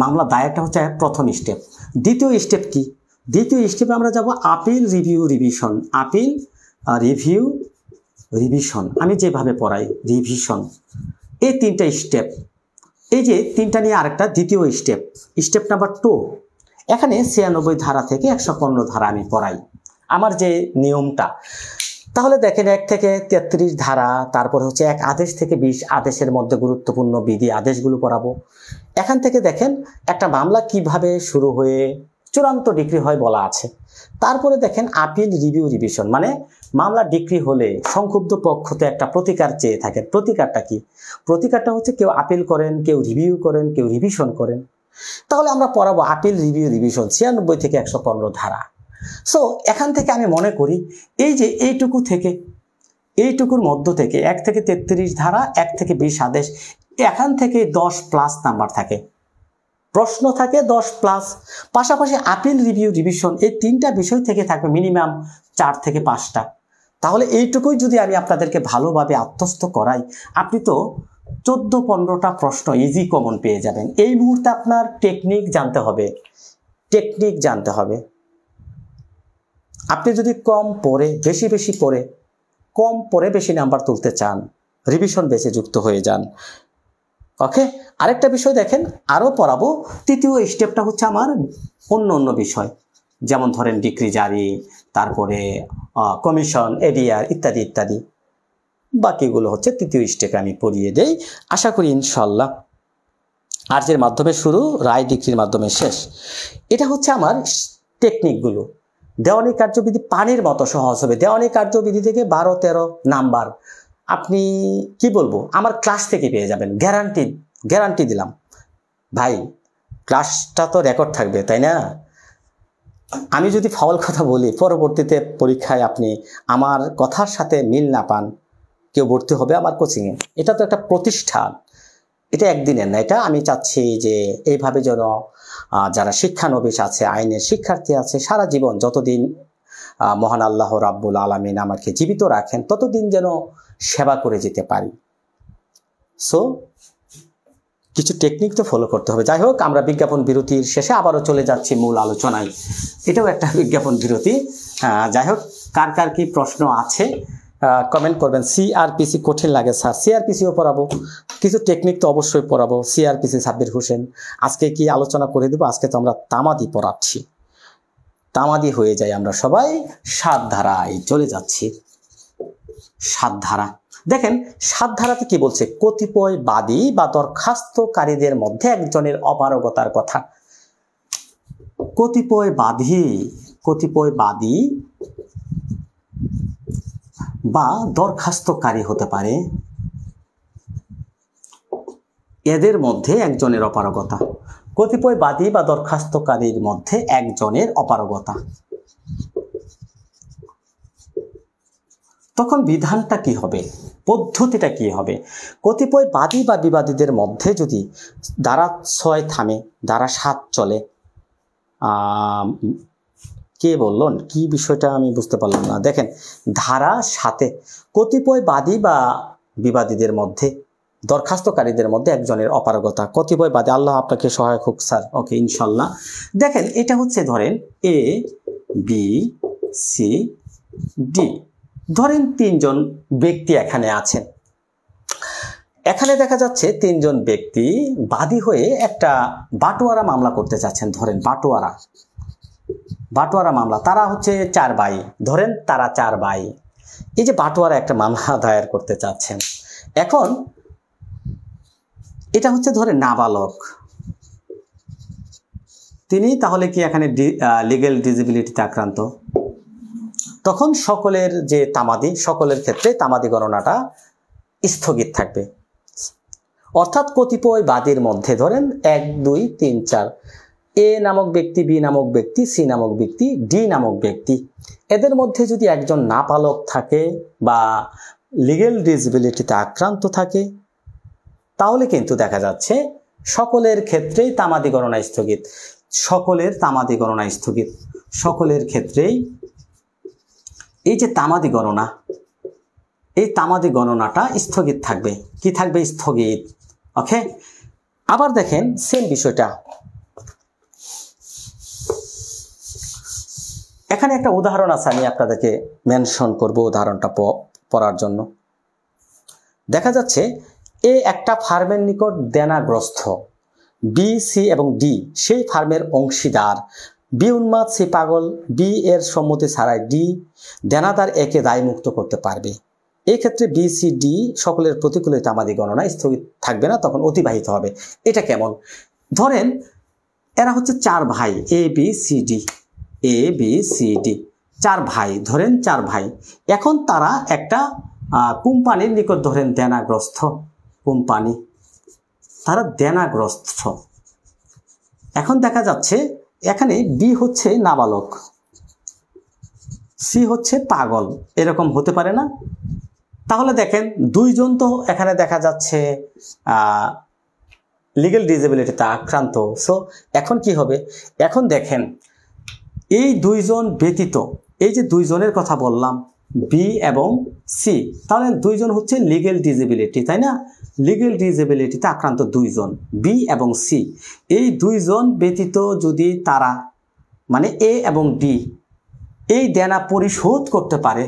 মামলা দায়েরটা হচ্ছে প্রথম স্টেপ। দ্বিতীয় স্টেপ কি? দ্বিতীয় স্টেপে আমরা যাব appeal, review, revision. Appeal, review, revision, আমি যেভাবে পড়াই রিভিশন, এই 3টা স্টেপ। এই যে 3টা নিয়ে আরেকটা দ্বিতীয় স্টেপ নাম্বার 2। এখানে 96 ধারা থেকে 115 ধারা আমি পড়াই, আমার যে নিয়মটা। তাহলে দেখেন 1 থেকে 33 ধারা, তারপর হচ্ছে 1 আদেশ থেকে 20 আদেশের মধ্যে গুরুত্বপূর্ণ বিধি আদেশগুলো পড়াবো। এখান থেকে দেখেন একটা মামলা কিভাবে শুরু হয়ে চূড়ান্ত ডিক্রি হয় বলা আছে। তারপরে দেখেন আপিল, রিভিউ, রিভিশন, মানে মামলা ডিক্রি হলে সংক্ষুব্ধ পক্ষতে একটা প্রতিকার চেয়ে থাকেন। প্রতিকারটা কি? প্রতিকারটা হচ্ছে কেউ আপিল করেন, কেউ রিভিউ করেন, কেউ রিভিশন করেন। তাহলে আমরা পড়াবো আপিল, রিভিউ, রিভিশন 96 থেকে 115 ধারা। সো এখান থেকে আমি মনে করি এই যে এইটুকুর মধ্য থেকে 1 থেকে 33 ধারা, 1 থেকে 20 আদেশ, এখান থেকে 10+ নাম্বার থাকে, প্রশ্ন থাকে 10+। পাশাপাশি আপিল, রিভিউ, রিভিশন এই 3টা বিষয় থেকে থাকবে মিনিমাম 4 থেকে 5টা। তাহলে এইটুকুই যদি আমি আপনাদেরকে ভালোভাবে আত্মস্থ করাই, আপনি তো 14-15টা প্রশ্ন ইজি কমন পেয়ে যাবেন। এই মুহূর্তে আপনার টেকনিক জানতে হবে, টেকনিক জানতে হবে। আপনি যদি কম পড়ে বেশি পড়ে, কম পড়ে বেশি নাম্বার তুলতে চান, রিভিশন বেসে যুক্ত হয়ে যান। ওকে, আরেকটা বিষয় দেখেন, আরও পড়াবো। তৃতীয় স্টেপটা হচ্ছে আমার অন্য বিষয়, যেমন ধরেন ডিক্রি জারি, তারপরে কমিশন, এডিআর ইত্যাদি ইত্যাদি। বাকিগুলো হচ্ছে তৃতীয় স্টেপে আমি পড়িয়ে দেই, আশা করি ইনশাল্লাহ। আর্যের মাধ্যমে শুরু, রায় ডিক্রির মাধ্যমে শেষ। এটা হচ্ছে আমার টেকনিকগুলো। দেওয়ানি কার্যবিধি পানির মতো সহজ হবে। দেওয়ানি কার্যবিধি থেকে 12-13 নাম্বার আপনি কি বলবো আমার ক্লাস থেকে পেয়ে যাবেন, গ্যারান্টি দিলাম। ভাই ক্লাসটা তো রেকর্ড থাকবে, তাই না? আমি যদি ফাউল কথা বলি, পরবর্তীতে পরীক্ষায় আপনি আমার কথার সাথে মিল না পান, কেউ ভর্তি হবে আমার কোচিংয়ে। এটা তো একটা প্রতিষ্ঠান, এটা একদিনের না। এটা আমি চাচ্ছি যে এইভাবে যেন যারা শিক্ষানবিশ আছে, আইনের শিক্ষার্থী আছে, সারা জীবন যতদিন মহান আল্লাহ রাব্বুল আলামিন আমাকে জীবিত রাখেন, ততদিন যেন সেবা করে যেতে পারি। সো কিছু টেকনিক তো ফলো করতে হবে। যাই হোক, আমরা বিজ্ঞাপন বিরতির শেষে আবারও চলে যাচ্ছি মূল আলোচনায়। এটাও একটা বিজ্ঞাপন বিরতি। যাই হোক, কার কার কি প্রশ্ন আছে কমেন্ট করবেন। সিআরপিসি কঠিন লাগে স্যার, সিআরপিসিও পড়াবো, কিছু টেকনিক তো অবশ্যই পড়াবো। সিআরপিসি সাব্বির হোসেন আজকে কি আলোচনা করে দেবো। আজকে তো আমরা তামাদি পড়াচ্ছি, তামাদি হয়ে যাই আমরা সবাই। 7 ধারায় চলে যাচ্ছি। 7 ধারা দেখেন, 7 ধারাতে কি বলছে? কতিপয় বাদী বা দরখাস্তকারীদের মধ্যে একজনের অপারগতার কথা। কতিপয় বাদী বা দরখাস্তকারী হতে পারে, এদের মধ্যে একজনের অপারগতা। কতিপয় বাদী বা দরখাস্তকারীর মধ্যে একজনের অপারগতা, তখন বিধানটা কি হবে, পদ্ধতিটা কি হবে? কতিপয় বাদী বা বিবাদীদের মধ্যে যদি ধারা 6 থামে, ধারা 7 চলে। কে বললেন কি বিষয়টা আমি বুঝতে পারলাম না। দেখেন, ধারা 7 কতিপয় বাদী বা বিবাদীদের মধ্যে, দরখাস্তকারীদের মধ্যে একজনের অপারগতা। কতিপয় বাদী, আল্লাহ আপনাকে সহায়ক হোক স্যার। ওকে, ইনশাল্লাহ। দেখেন, এটা হচ্ছে ধরেন এ বি সি ডি, ধরেন 3 জন ব্যক্তি এখানে আছেন। এখানে দেখা যাচ্ছে 3 জন ব্যক্তি বাদী হয়ে একটা বাটোয়ারা মামলা করতে চাচ্ছেন। ধরেন বাটোয়ারা মামলা, তারা হচ্ছে 4 ভাই, ধরেন তারা 4 ভাই। এই যে বাটোয়ারা একটা মামলা দায়ের করতে চাচ্ছেন। এখন এটা হচ্ছে ধরেন নাবালক, তিনি তাহলে কি এখানে লিগ্যাল ডিসেবিলিটিতে আক্রান্ত। তখন সকলের যে তামাদি, সকলের ক্ষেত্রে তামাদি গণনাটা স্থগিত থাকবে। অর্থাৎ কতিপয় বাদীর মধ্যে ধরেন 1 2 3 4 এ নামক ব্যক্তি, বি নামক ব্যক্তি, সি নামক ব্যক্তি, ডি নামক ব্যক্তি, এদের মধ্যে যদি একজন নাবালক থাকে বা লিগ্যাল ডিসেবিলিটিতে আক্রান্ত থাকে, তাহলে কিন্তু দেখা যাচ্ছে সকলের ক্ষেত্রেই তামাদি গণনা স্থগিত। সকলের তামাদি গণনা স্থগিত, সকলের ক্ষেত্রেই এই যে তামাদি গণনা, এই তামাদি গণনাটা স্থগিত থাকবে। কি থাকবে? স্থগিত। ওকে, আবার দেখেন সেম বিষয়টা। এখানে একটা উদাহরণ আছে, আমি আপনাদেরকে মেনশন করব উদাহরণটা পড়ার জন্য। দেখা যাচ্ছে এ একটা ফার্মের নিকট দেনাগ্রস্ত, বি সি এবং ডি সেই ফার্মের অংশীদার। বি উন্মাদ, সি পাগল, বি এর সম্মতি ছাড়াই ডি দেনাদার একে দায়মুক্ত করতে পারবে। এই ক্ষেত্রে বি সি ডি সকলের প্রতিকূলে তামাদি গণনা স্থগিত থাকবে না, তখন অতিবাহিত হবে। এটা কেমন? ধরেন এরা হচ্ছে 4 ভাই, এ বি সি ডি, 4 ভাই, ধরেন 4 ভাই। এখন তারা একটা কোম্পানির নিকট ধরেন দেনাগ্রস্ত, কোম্পানি, তারা দেনাগ্রস্ত। এখন দেখা যাচ্ছে এখানে বি হচ্ছে নাবালক, সি হচ্ছে পাগল, এরকম হতে পারে না? তাহলে দেখেন 2 জন তো এখানে দেখা যাচ্ছে লিগ্যাল ডিসেবিলিটিতে আক্রান্ত। সো এখন কি হবে? এখন দেখেন এই 2 জন ব্যতীত, এই যে 2 জনের কথা বললাম, বি এবং সি, তাহলে দুইজন হচ্ছে লিগেল ডিসেবিলিটি, তাই না? লিগেল ডিসেবিলিটিতে আক্রান্ত দুইজন, বি এবং সি। এই দুইজন ব্যতীত যদি তারা মানে এ এবং ডি এই দেনা পরিশোধ করতে পারে,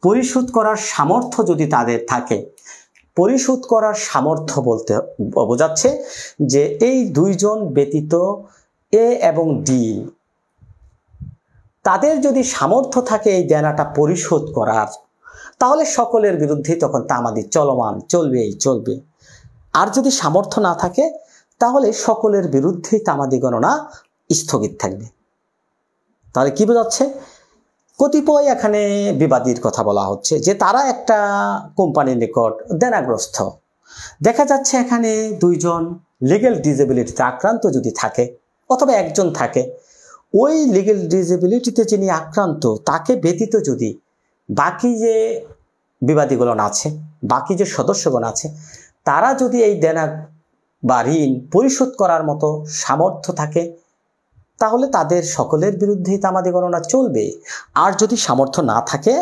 পরিশোধ করার সামর্থ্য যদি তাদের থাকে, পরিশোধ করার সামর্থ্য বলতে বোঝাচ্ছে যে এই দুইজন ব্যতীত এ এবং ডি তাদের যদি সামর্থ্য থাকে এই দেনাটা পরিশোধ করার, তাহলে সকলের বিরুদ্ধে তখন তামাদি চলমান, চলবে। আর যদি সামর্থ্য না থাকে তাহলে সকলের বিরুদ্ধেই তামাদি গণনা স্থগিত থাকবে। তাহলে কি বোঝাচ্ছে? কতিপয় এখানে বিবাদীর কথা বলা হচ্ছে যে তারা একটা কোম্পানির নিকট দেনাগ্রস্ত। দেখা যাচ্ছে এখানে দুইজন লিগ্যাল ডিসেবিলিটিতে আক্রান্ত যদি থাকে অথবা একজন থাকে, ওই লিগ্যাল ডিসেবিলিটিতে যিনি আক্রান্ত তাকে ব্যতীত যদি বাকি যে বিবাদীগণ আছে, বাকি যে সদস্যগণ আছে, তারা যদি এই দেনা বা ঋণ পরিশোধ করার মতো সামর্থ্য থাকে, তাহলে তাদের সকলের বিরুদ্ধেই তামাদি গণনা চলবে। আর যদি সামর্থ্য না থাকে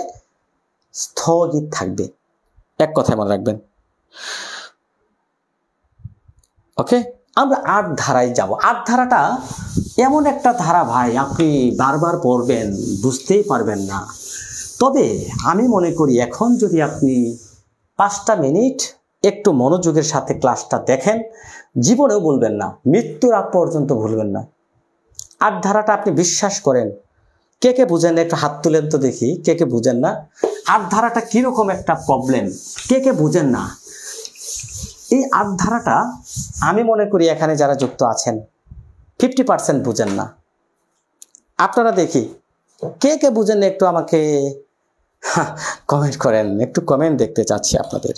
স্থগিত থাকবে। এক কথায় মনে রাখবেন। ওকে, আমরা ৮ ধারায় যাব। ৮ ধারাটা এমন একটা ধারা ভাই, আপনি বারবার পড়বেন বুঝতেই পারবেন না। তবে আমি মনে করি এখন যদি আপনি 5টা মিনিট একটু মনোযোগের সাথে ক্লাসটা দেখেন, জীবনেও ভুলবেন না, মৃত্যুর আগ পর্যন্ত ভুলবেন না। ৮ ধারাটা আপনি বিশ্বাস করেন। কে কে বুঝেন না একটু হাত তুলেন তো দেখি, কে কে বুঝেন না ৮ ধারাটা কিরকম একটা প্রবলেম, কে কে বুঝেন না? এই ৮ ধারাটা আমি মনে করি এখানে যারা যুক্ত আছেন 50% বুঝেন না। আপনারা দেখি কে কে বুঝেন না একটু আমাকে কমেন্ট করেন, একটু কমেন্ট দেখতে চাচ্ছি আপনাদের।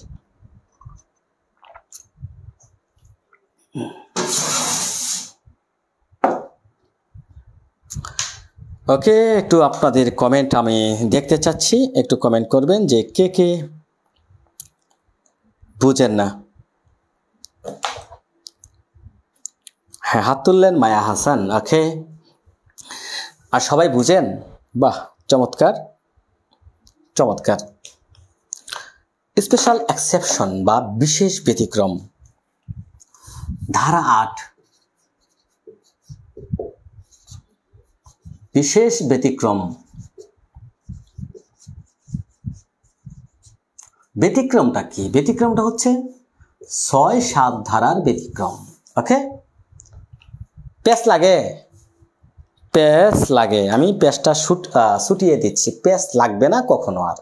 ওকে, একটু আপনাদের কমেন্ট আমি দেখতে চাচ্ছি, একটু কমেন্ট করবেন যে কে কে বুঝেন না। হ্যাঁ, হাত তুললেন মায়া হাসান। ওকে, আর সবাই বুঝেন? বাহ, চমৎকার চমৎকার। স্পেশাল এক্সেপশন বা বিশেষ ব্যতিক্রম, ধারা ৮, বিশেষ ব্যতিক্রম। ব্যতিক্রমটা কি? ব্যতিক্রমটা হচ্ছে ৬-৭ ধারার ব্যতিক্রম। ওকে, পেস লাগে, পেস লাগে। আমি পেসটা ছুটিয়ে দিচ্ছি, পেস লাগবে না কখনো আর।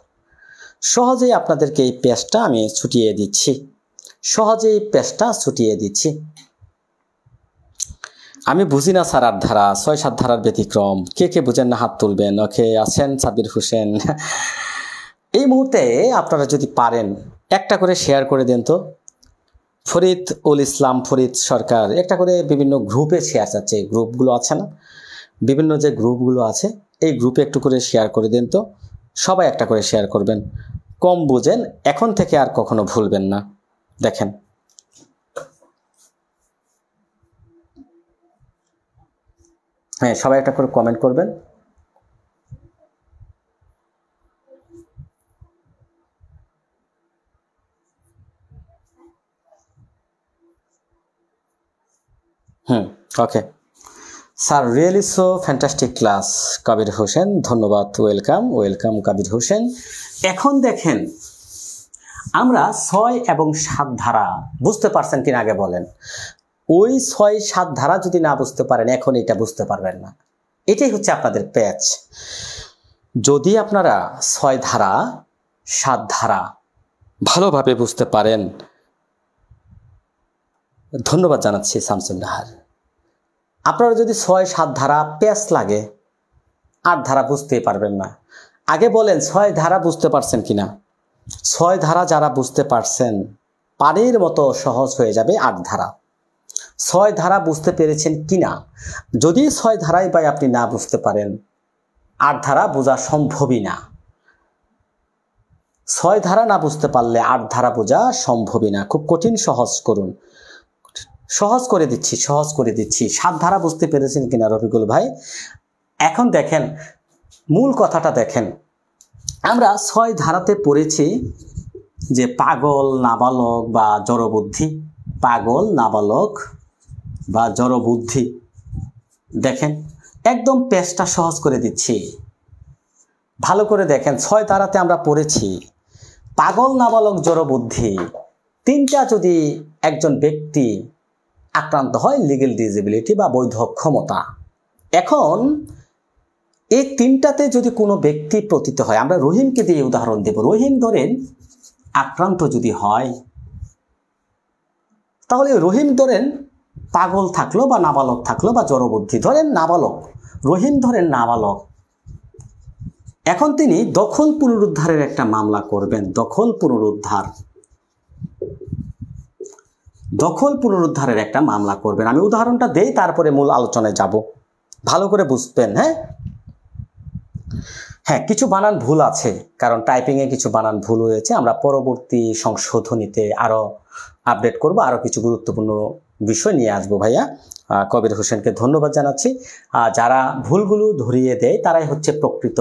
সহজেই আপনাদেরকে এই পেসটা আমি ছুটিয়ে দিচ্ছি, সহজেই পেসটা ছুটিয়ে দিচ্ছি। আমি বুঝি না স্যার ৮ ধারা, ৬-৭ ধারার ব্যতিক্রম। কে কে বুঝেন না হাত তুলবেন। ওকে, আছেন সাব্বির হোসেন। এই মুহূর্তে আপনারা যদি পারেন একটা করে শেয়ার করে দেন তো। ফরিদ উল ইসলাম, ফরিদ সরকার একটা করে বিভিন্ন গ্রুপে শেয়ার চাচ্ছে, গ্রুপগুলো আছে না, বিভিন্ন যে গ্রুপগুলো আছে এই গ্রুপে একটু করে শেয়ার করে দেন তো। সবাই একটা করে শেয়ার করবেন। কম বুঝেন, এখন থেকে আর কখনো ভুলবেন না। দেখেন, হ্যাঁ, সবাই একটা করে কমেন্ট করবেন। Okay sir, really so fantastic class. Kabir Hossain, ধন্যবাদ, ওয়েলকাম ওয়েলকাম কাবির হোসেন। এখন দেখেন আমরা ৬ এবং ৭ ধারা বুঝতে পারছেন কিনা আগে বলেন। ওই ৬-৭ ধারা যদি না বুঝতে পারেন এখন এটা বুঝতে পারবেন না। এটাই হচ্ছে আপনাদের প্যাচ। যদি আপনারা ৬ ধারা ৭ ধারা ভালোভাবে বুঝতে পারেন, ধন্যবাদ জানাচ্ছি শামসুন নাহার। আপনারা যদি ৬-৭ ধারা প্যাচ লাগে ৮ ধারা বুঝতেই পারবেন না। আগে বলেন ৬ ধারা বুঝতে পারছেন কিনা। ৬ ধারা যারা বুঝতে পারছেন পানির মতো সহজ হয়ে যাবে ৮ ধারা। ৬ ধারা বুঝতে পেরেছেন কিনা? যদি ৬ ধারাই ভাই আপনি না বুঝতে পারেন ৮ ধারা বোঝা সম্ভবই না। ৬ ধারা না বুঝতে পারলে ৮ ধারা বোঝা সম্ভবই না। খুব কঠিন, সহজ করুন, সহজ করে দিচ্ছি, সহজ করে দিচ্ছি। ৭ ধারা বুঝতে পেরেছেন কিনা রফিকুল ভাই? এখন দেখেন মূল কথাটা দেখেন। আমরা 6 ধারাতে পড়েছি যে পাগল, নাবালক বা জড়বুদ্ধি। পাগল, নাবালক বা জড়বুদ্ধি। দেখেন একদম পেজটা সহজ করে দিচ্ছি, ভালো করে দেখেন। 6 ধারাতে আমরা পড়েছি পাগল, নাবালক, জড়বুদ্ধি তিনটা যদি একজন ব্যক্তি আক্রান্ত হয়, লিগ্যাল ডিসেবিলিটি বা বৈধ অক্ষমতা। এখন এই তিনটাতে যদি কোনো ব্যক্তি পতিত হয়, আমরা রহিমকে দিয়ে উদাহরণ দেব। রহিম ধরেন আক্রান্ত যদি হয়, তাহলে রহিম ধরেন পাগল থাকলো বা নাবালক থাকলো বা জড়বুদ্ধি, ধরেন নাবালক, রহিম ধরেন নাবালক। এখন তিনি দখল পুনরুদ্ধারের একটা মামলা করবেন। দখল পুনরুদ্ধারের একটা মামলা করবেন। আমি উদাহরণটা দেই, তারপরে মূল আলোচনায় যাব, ভালো করে বুঝবেন। হ্যাঁ, কিছু বানান ভুল আছে, কারণ টাইপিংয়ে কিছু বানান ভুল হয়েছে। আমরা পরবর্তী সংশোধনীতে আরও আপডেট করব, আরও কিছু গুরুত্বপূর্ণ বিষয় নিয়ে আসবো। ভাইয়া কবির হোসেনকে ধন্যবাদ জানাচ্ছি। যারা ভুলগুলো ধরিয়ে দেয় তারাই হচ্ছে প্রকৃত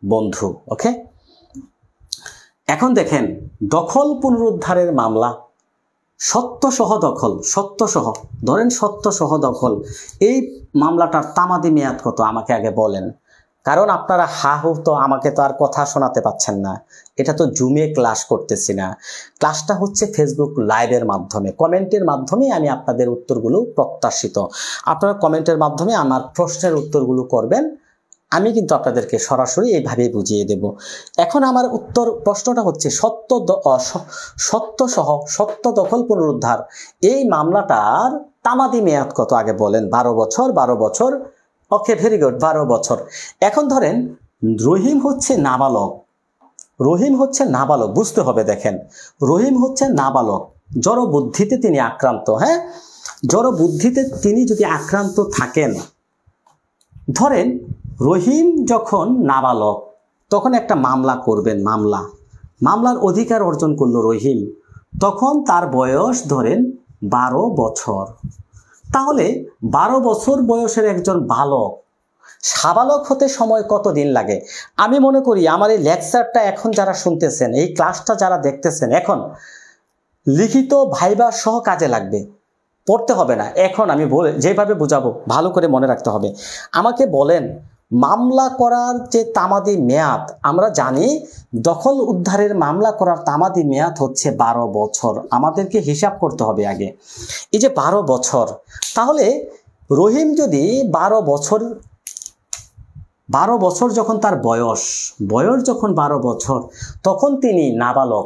বন্ধু। ওকে, এখন দেখেন দখল পুনরুদ্ধারের মামলা, সত্যসহ দখল, সত্যসহ, ধরেন সত্যসহ দখল, এই মামলাটার তামাদি মেয়াদ কত আমাকে আগে বলেন। কারণ আপনারা হাহু তো আমাকে তো আর কথা শোনাতে পাচ্ছেন না, এটা তো জুমে ক্লাস করতেছি না, ক্লাসটা হচ্ছে ফেসবুক লাইভের মাধ্যমে, কমেন্টের মাধ্যমে আমি আপনাদের উত্তরগুলো প্রত্যাশিত। আপনারা কমেন্টের মাধ্যমে আমার প্রশ্নের উত্তরগুলো করবেন, আমি কিন্তু আপনাদেরকে সরাসরি এইভাবেই বুঝিয়ে দেব। এখন আমার প্রশ্নটা হচ্ছে সত্য দখল পুনরুদ্ধার এই মামলাটার তামাদি মেয়াদ কত আগে বলেন। 12 বছর। 12 বছর, ওকে, ভেরি গুড, 12 বছর। এখন ধরেন রহিম হচ্ছে নাবালক, রহিম হচ্ছে নাবালক, বুঝতে হবে। দেখেন রহিম হচ্ছে নাবালক, জড়বুদ্ধিতে তিনি আক্রান্ত। হ্যাঁ, জড়বুদ্ধিতে তিনি যদি আক্রান্ত থাকেন, ধরেন রহিম যখন নাবালক তখন একটা মামলা করবেন, মামলার অধিকার অর্জন করলো রহিম, তখন তার বয়স ধরেন 12 বছর। তাহলে 12 বছর বয়সের একজন বালক সাবালক হতে সময় কত দিন লাগে? আমি মনে করি আমার এই লেকচারটা এখন যারা শুনতেছেন, এই ক্লাসটা যারা দেখতেছেন, এখন লিখিত ভাইবা সহ কাজে লাগবে, পড়তে হবে না। এখন আমি যেভাবে বুঝাবো ভালো করে মনে রাখতে হবে। আমাকে বলেন মামলা করার যে তামাদি মেয়াদ, আমরা জানি দখল উদ্ধারের মামলা করার তামাদি মেয়াদ হচ্ছে 12 বছর। আমাদেরকে হিসাব করতে হবে আগে, এই যে 12 বছর, তাহলে রহিম যদি 12 বছর যখন তার বয়স যখন 12 বছর, তখন তিনি নাবালক।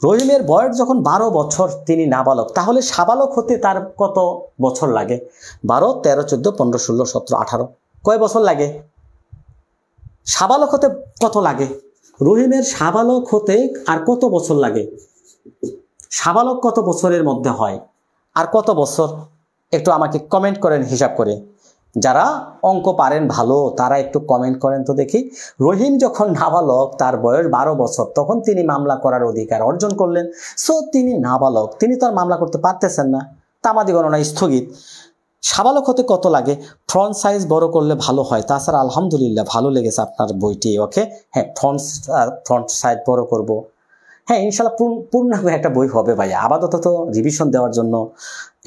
রহিমের বয়স যখন 12 বছর, তিনি নাবালক, তাহলে সাবালক হতে তার কত বছর লাগে? 12, 13, 14, 15, 16, 17, 18, কয় বছর লাগে? সাবালক হতে কত লাগে? রহিমের সাবালক হতে আর কত বছর লাগে? সাবালক কত বছরের মধ্যে হয় আর কত বছর? একটু আমাকে কমেন্ট করেন হিসাব করে। যারা অঙ্ক পারেন ভালো তারা একটু কমেন্ট করেন তো দেখি। রহিম যখন নাবালক, তার বয়স 12 বছর, তখন তিনি মামলা করার অধিকার অর্জন করলেন। সো তিনি নাবালক, তিনি তো আর মামলা করতে পারতেছেন না, তামাদি গণনা স্থগিত। সাবালক হতে কত লাগে? ফ্রন্ট সাইজ বড় করলে ভালো হয়। তাছাড়া আলহামদুলিল্লাহ ভালো লেগেছে আপনার বইটি। ওকে, হ্যাঁ, ফ্রন্ট সাইজ বড় করব। হ্যাঁ, ইনশাল্লাহ পূর্ণাঙ্গ একটা বই হবে ভাইয়া। আপাতত তো রিভিশন দেওয়ার জন্য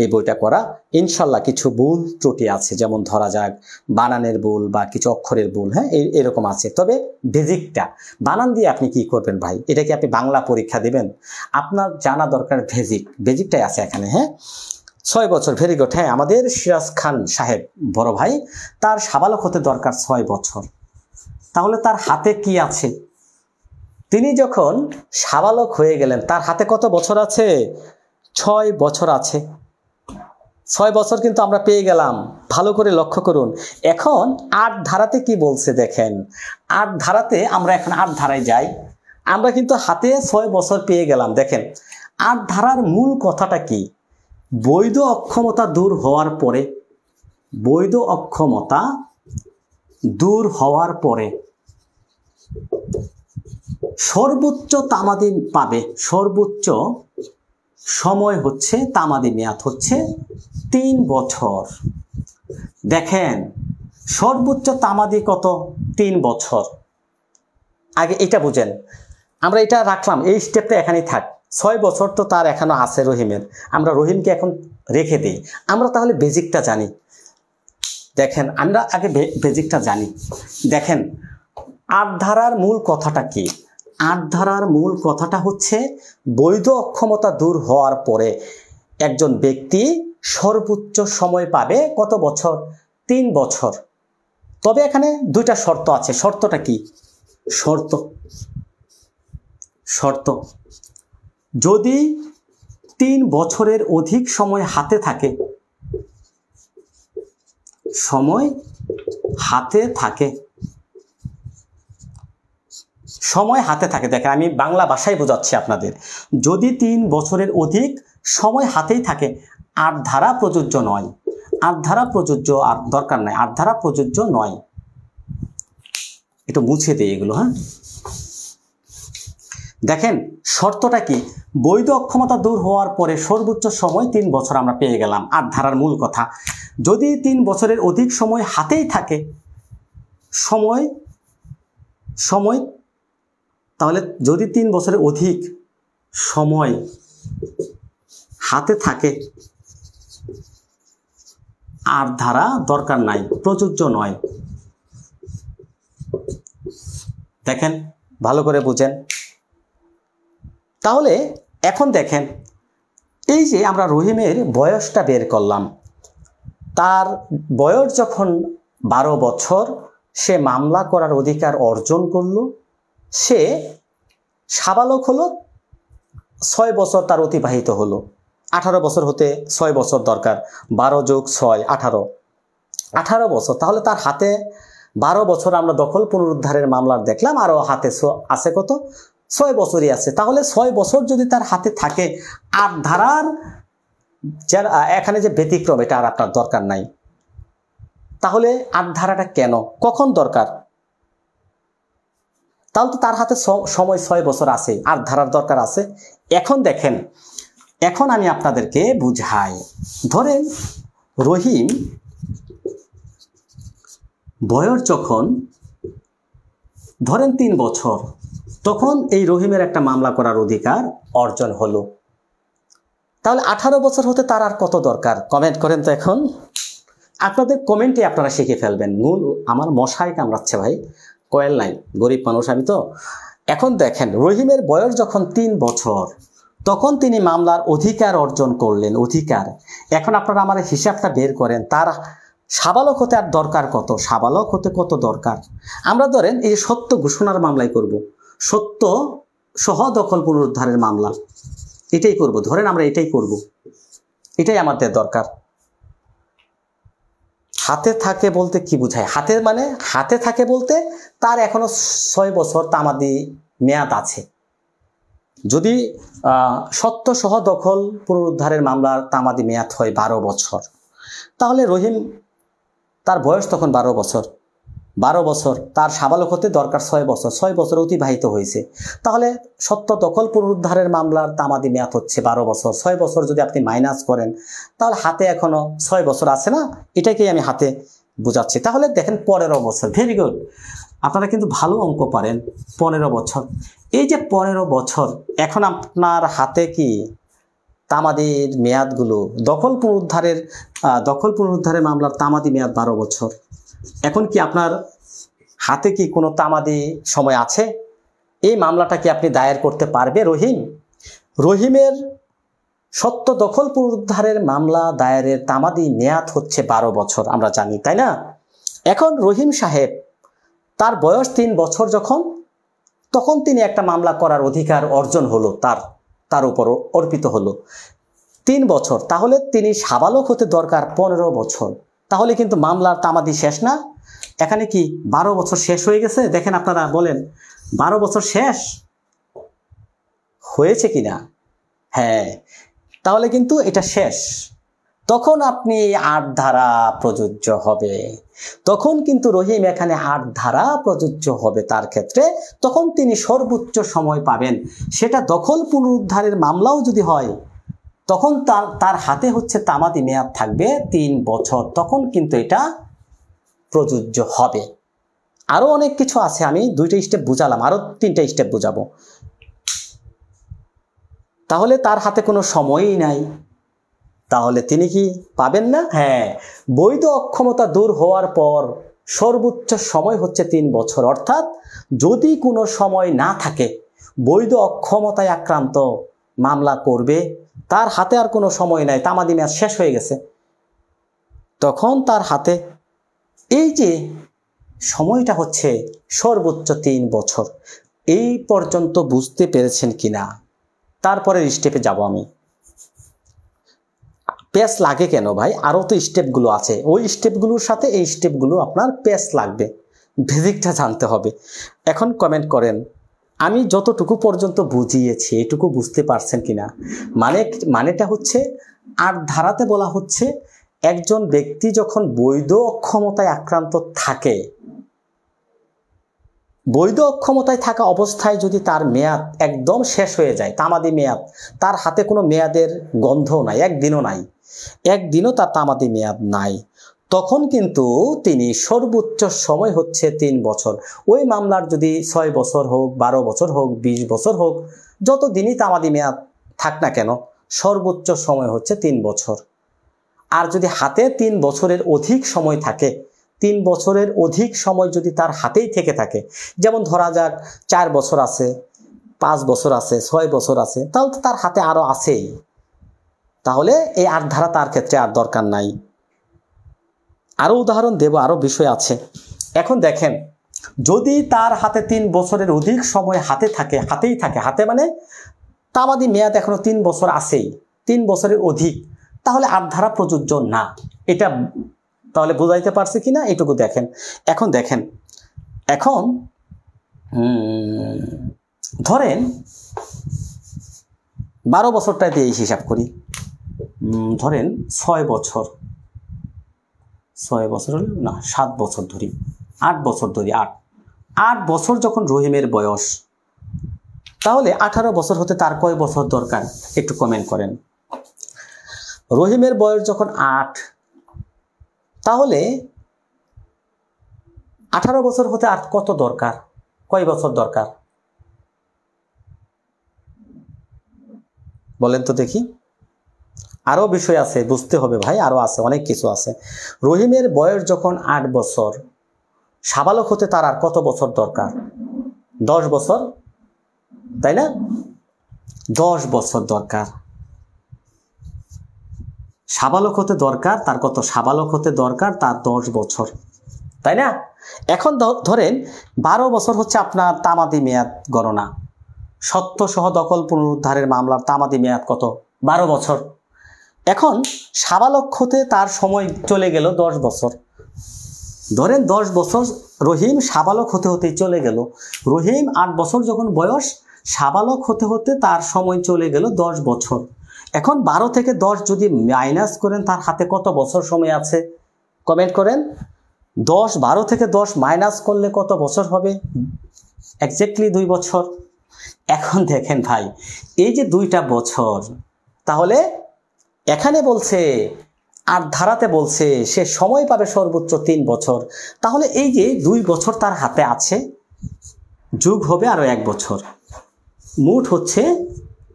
এই বইটা করা। ইনশাল্লাহ কিছু ভুল ত্রুটি আছে, যেমন ধরা যাক বানানের ভুল বা কিছু অক্ষরের ভুল, হ্যাঁ এরকম আছে। তবে বেসিকটা বানান দিয়ে আপনি কি করবেন ভাই? এটা কি আপনি বাংলা পরীক্ষা দিবেন? আপনার জানা দরকার বেসিকটাই আছে এখানে। হ্যাঁ, 6 বছর, ভেরি গুড। হ্যাঁ, আমাদের সিরাজ খান সাহেব বড় ভাই, তার সাবালক হতে দরকার 6 বছর। তাহলে তার হাতে কি আছে? তিনি যখন সাবালক হয়ে গেলেন, তার হাতে কত বছর আছে? 6 বছর আছে। 6 বছর কিন্তু আমরা পেয়ে গেলাম, ভালো করে লক্ষ্য করুন। এখন 8 ধারাতে কি বলছে দেখেন। 8 ধারাতে আমরা এখন 8 ধারায় যাই, আমরা কিন্তু হাতে 6 বছর পেয়ে গেলাম। দেখেন 8 ধারার মূল কথাটা কি? বৈধ অক্ষমতা দূর হওয়ার পরে, বৈধ অক্ষমতা দূর হওয়ার পরে সর্বোচ্চ তামাদি পাবে। সর্বোচ্চ সময় হচ্ছে, তামাদি মেয়াদ হচ্ছে 3 বছর। দেখেন সর্বোচ্চ তামাদি কত? 3 বছর। আগে এটা বুঝেন, আমরা এটা রাখলাম, এই স্টেপটা এখানেই থাক। 6 বছর তো তার এখনো আছে রহিমের, আমরা রহিমকে এখন রেখে দিই। আমরা তাহলে বেজিকটা জানি। দেখেন আমরা আগে বেজিকটা জানি। দেখেন 8 ধারার মূল কথাটা কি? 8 ধারার মূল কথাটা হচ্ছে বৈধ অক্ষমতা দূর হওয়ার পরে একজন ব্যক্তি সর্বোচ্চ সময় পাবে কত বছর? 3 বছর। তবে এখানে দুইটা শর্ত আছে। শর্তটা কি? শর্ত যদি 3 বছরের অধিক সময় হাতে থাকে, সময় হাতে থাকে, দেখেন আমি বাংলা ভাষায় বোঝাচ্ছি আপনাদের। যদি 3 বছরের অধিক সময় হাতেই থাকে, 8 ধারা প্রযোজ্য নয়। 8 ধারা প্রযোজ্য আর দরকার নাই, 8 ধারা প্রযোজ্য নয়। একটু মুছে দিই এগুলো। হ্যাঁ, দেখেন শর্তটা কি? বৈধ অক্ষমতা দূর হওয়ার পরে সর্বোচ্চ সময় 3 বছর আমরা পেয়ে গেলাম। 8 ধারার মূল কথা, যদি 3 বছরের অধিক সময় হাতেই থাকে, সময় তাহলে যদি 3 বছরের অধিক সময় হাতে থাকে, 8 ধারা দরকার নাই, প্রযোজ্য নয়। দেখেন ভালো করে বুঝেন। তাহলে এখন দেখেন, এই যে আমরা রহিমের বয়সটা বের করলাম, তার বয়স যখন 12 বছর, সে মামলা করার অধিকার অর্জন করলো, সে সাবালক হলো, 6 বছর তার অতিবাহিত হলো। 18 বছর হতে 6 বছর দরকার, 12 যোগ 6 18 বছর। তাহলে তার হাতে 12 বছর আমরা দখল পুনরুদ্ধারের মামলার দেখলাম, আরও হাতে আছে কত? 6 বছরই আছে। তাহলে 6 বছর যদি তার হাতে থাকে, 8 ধারার এখানে যে ব্যতিক্রম, এটা আর আপনার দরকার নাই। তাহলে 8 ধারাটা কেন, কখন দরকার? তাহলে তো তার হাতে সময় 6 বছর আছে, 8 ধারার দরকার আছে। এখন দেখেন, এখন আমি আপনাদেরকে বুঝাই। ধরেন রহিম বয়স যখন ধরেন 3 বছর, তখন এই রহিমের একটা মামলা করার অধিকার অর্জন হলো। তাহলে 18 বছর হতে তার আর কত দরকার? কমেন্ট করেন তো। এখন আপনাদের কমেন্টে আপনারা শিখে ফেলবেন। মূল আমার মশাই কামড়াচ্ছে ভাই, কয়েল নাই, গরিব মানুষ আমি তো। এখন দেখেন রহিমের বয়স যখন 3 বছর, তখন তিনি মামলার অধিকার অর্জন করলেন। অধিকার, এখন আপনারা আমার হিসাবটা বের করেন, তার সাবালক হতে আর দরকার কত? সাবালক হতে কত দরকার? আমরা ধরেন এই সত্য ঘোষণার মামলাই করব, সত্য সহ দখল পুনরুদ্ধারের মামলা, এটাই করব। ধরেন আমরা এটাই করব, এটাই আমাদের দরকার। হাতে থাকে বলতে কি বোঝায়? হাতে মানে হাতে থাকে বলতে তার এখনো 6 বছর তামাদি মেয়াদ আছে। যদি সত্য সহ দখল পুনরুদ্ধারের মামলার তামাদি মেয়াদ হয় 12 বছর, তাহলে রহিম তার বয়স তখন 12 বছর। 12 বছর, তার সাবালক হতে দরকার 6 বছর। 6 বছর অতিবাহিত হয়েছে। তাহলে সত্য দখল পুনরুদ্ধারের মামলার তামাদি মেয়াদ হচ্ছে 12 বছর। 6 বছর যদি আপনি মাইনাস করেন, তাহলে হাতে এখনো 6 বছর আছে না? এটাকেই আমি হাতে বোঝাচ্ছি। তাহলে দেখেন 15 বছর। ভেরি গুড, আপনারা কিন্তু ভালো অঙ্ক পারেন। 15 বছর, এই যে 15 বছর, এখন আপনার হাতে কি তামাদির মেয়াদগুলো, দখল পুনরুদ্ধারের মামলার তামাদি মেয়াদ 12 বছর। এখন কি আপনার হাতে কি কোনো তামাদি সময় আছে? এই মামলাটা কি আপনি দায়ের করতে পারবে? রহিমের সত্য দখল পুনরুদ্ধারের মামলা দায়েরের তামাদি মেয়াদ হচ্ছে 12 বছর, আমরা জানি, তাই না? এখন রহিম সাহেব তার বয়স 3 বছর যখন, তখন তিনি একটা মামলা করার অধিকার অর্জন হলো, তার উপর অর্পিত হলো 3 বছর। তাহলে তিনি সাবালক হতে দরকার 15 বছর। তাহলে কিন্তু মামলার তামাদি শেষ না? এখানে কি 12 বছর শেষ হয়ে গেছে? দেখেন আপনারা বলেন, 12 বছর শেষ হয়েছে কিনা? হ্যাঁ, তাহলে কিন্তু এটা শেষ। তখন আপনি 8 ধারা প্রযোজ্য হবে। তখন কিন্তু রহিম এখানে 8 ধারা প্রযোজ্য হবে তার ক্ষেত্রে। তখন তিনি সর্বোচ্চ সময় পাবেন। সেটা দখল পুনরুদ্ধারের মামলাও যদি হয়, তখন তার হাতে হচ্ছে তামাদি মেয়াদ থাকবে 3 বছর। তখন কিন্তু এটা প্রযোজ্য হবে। আরও অনেক কিছু আছে, আমি 2টা স্টেপ বুঝালাম, আরও 3টা স্টেপ বুঝাবো। তাহলে তার হাতে কোনো সময়ই নাই, তাহলে তিনি কি পাবেন না? হ্যাঁ, বৈধ অক্ষমতা দূর হওয়ার পর সর্বোচ্চ সময় হচ্ছে 3 বছর। অর্থাৎ যদি কোনো সময় না থাকে, বৈধ অক্ষমতায় আক্রান্ত মামলা করবে, তার হাতে আর কোনো সময় নাই, তামাদি মেয়াদ শেষ হয়ে গেছে, তখন তার হাতে এই যে সময়টা হচ্ছে সর্বোচ্চ 3 বছর। এই পর্যন্ত বুঝতে পেরেছেন কিনা? তারপরে স্টেপে যাব আমি। পেস লাগে কেন ভাই? আরও তো স্টেপগুলো আছে, ওই স্টেপগুলোর সাথে এই স্টেপগুলো আপনার পেস লাগবে, বেসিকটা জানতে হবে। এখন কমেন্ট করেন আমি যতটুকু পর্যন্ত বুঝিয়েছি এটুকু বুঝতে পারছেন কিনা। মানেটা হচ্ছে 8 ধারাতে বলা হচ্ছে একজন ব্যক্তি যখন বৈধ অক্ষমতায় আক্রান্ত থাকে, বৈধ অক্ষমতায় থাকা অবস্থায় যদি তার মেয়াদ একদম শেষ হয়ে যায়, তামাদি মেয়াদ, তার হাতে কোনো মেয়াদের গন্ধও নাই, একদিনও তার তামাদি মেয়াদ নাই, তখন কিন্তু তিনি সর্বোচ্চ সময় হচ্ছে 3 বছর। ওই মামলার যদি 6 বছর হোক, 12 বছর হোক, 20 বছর হোক, যত দিনই তামাদি মেয়াদ থাক না কেন, সর্বোচ্চ সময় হচ্ছে 3 বছর। আর যদি হাতে 3 বছরের অধিক সময় থাকে, 3 বছরের অধিক সময় যদি তার হাতেই থেকে থাকে, যেমন ধরা যাক 4 বছর আছে, 5 বছর আছে, 6 বছর আছে, তাহলে তো তার হাতে আরও আছেই, তাহলে এই 8 ধারা তার ক্ষেত্রে আর দরকার নাই। আরও উদাহরণ দেব, আরও বিষয় আছে। এখন দেখেন, যদি তার হাতে 3 বছরের অধিক সময় হাতেই থাকে, হাতে মানে তামাদি মেয়াদ এখনো 3 বছর আছেই, 3 বছরের অধিক, তাহলে 8 ধারা প্রযোজ্য না। এটা তাহলে বোঝাইতে পারছে কিনা এটুকু দেখেন। এখন দেখেন, এখন ধরেন 12 বছরটা দিয়ে হিসাব করি, ধরেন 6 বছর হলে না, 7 বছর ধরি, 8 বছর ধরি, 8 বছর যখন রহিমের বয়স, তাহলে 18 বছর হতে তার কয় বছর দরকার একটু কমেন্ট করেন। রহিমের বয়স যখন 8, তাহলে 18 বছর হতে আর কত দরকার, কয় বছর দরকার বলেন তো দেখি। আরও বিষয় আছে, বুঝতে হবে ভাই, আরও আছে, অনেক কিছু আছে। রহিমের বয়স যখন 8 বছর, সাবালক হতে তার আর কত বছর দরকার? 10 বছর, তাই না? 10 বছর দরকার। সাবালক হতে দরকার তার কত? সাবালক হতে দরকার তার 10 বছর, তাই না? এখন ধরেন 12 বছর হচ্ছে আপনার তামাদি মেয়াদ গণনা, সত্য সহ দখল পুনরুদ্ধারের মামলার তামাদি মেয়াদ কত? 12 বছর। এখন সাবালক হতে তার সময় চলে গেল 10 বছর। ধরেন 10 বছর রহিম সাবালক হতে হতেই চলে গেল। রহিম 8 বছর যখন বয়স, সাবালক হতে হতে তার সময় চলে গেল 10 বছর। এখন 12 থেকে 10 যদি মাইনাস করেন, তার হাতে কত বছর সময় আছে কমেন্ট করেন। 12 থেকে 10 মাইনাস করলে কত বছর হবে? এক্স্যাক্টলি 2 বছর। এখন দেখেন ভাই, এই যে 2টা বছর, তাহলে এখানে বলছে 8 ধারাতে বলছে সে সময় পাবে সর্বোচ্চ 3 বছর। তাহলে এই যে 2 বছর তার হাতে আছে, যোগ হবে আরো 1 বছর, মোট হচ্ছে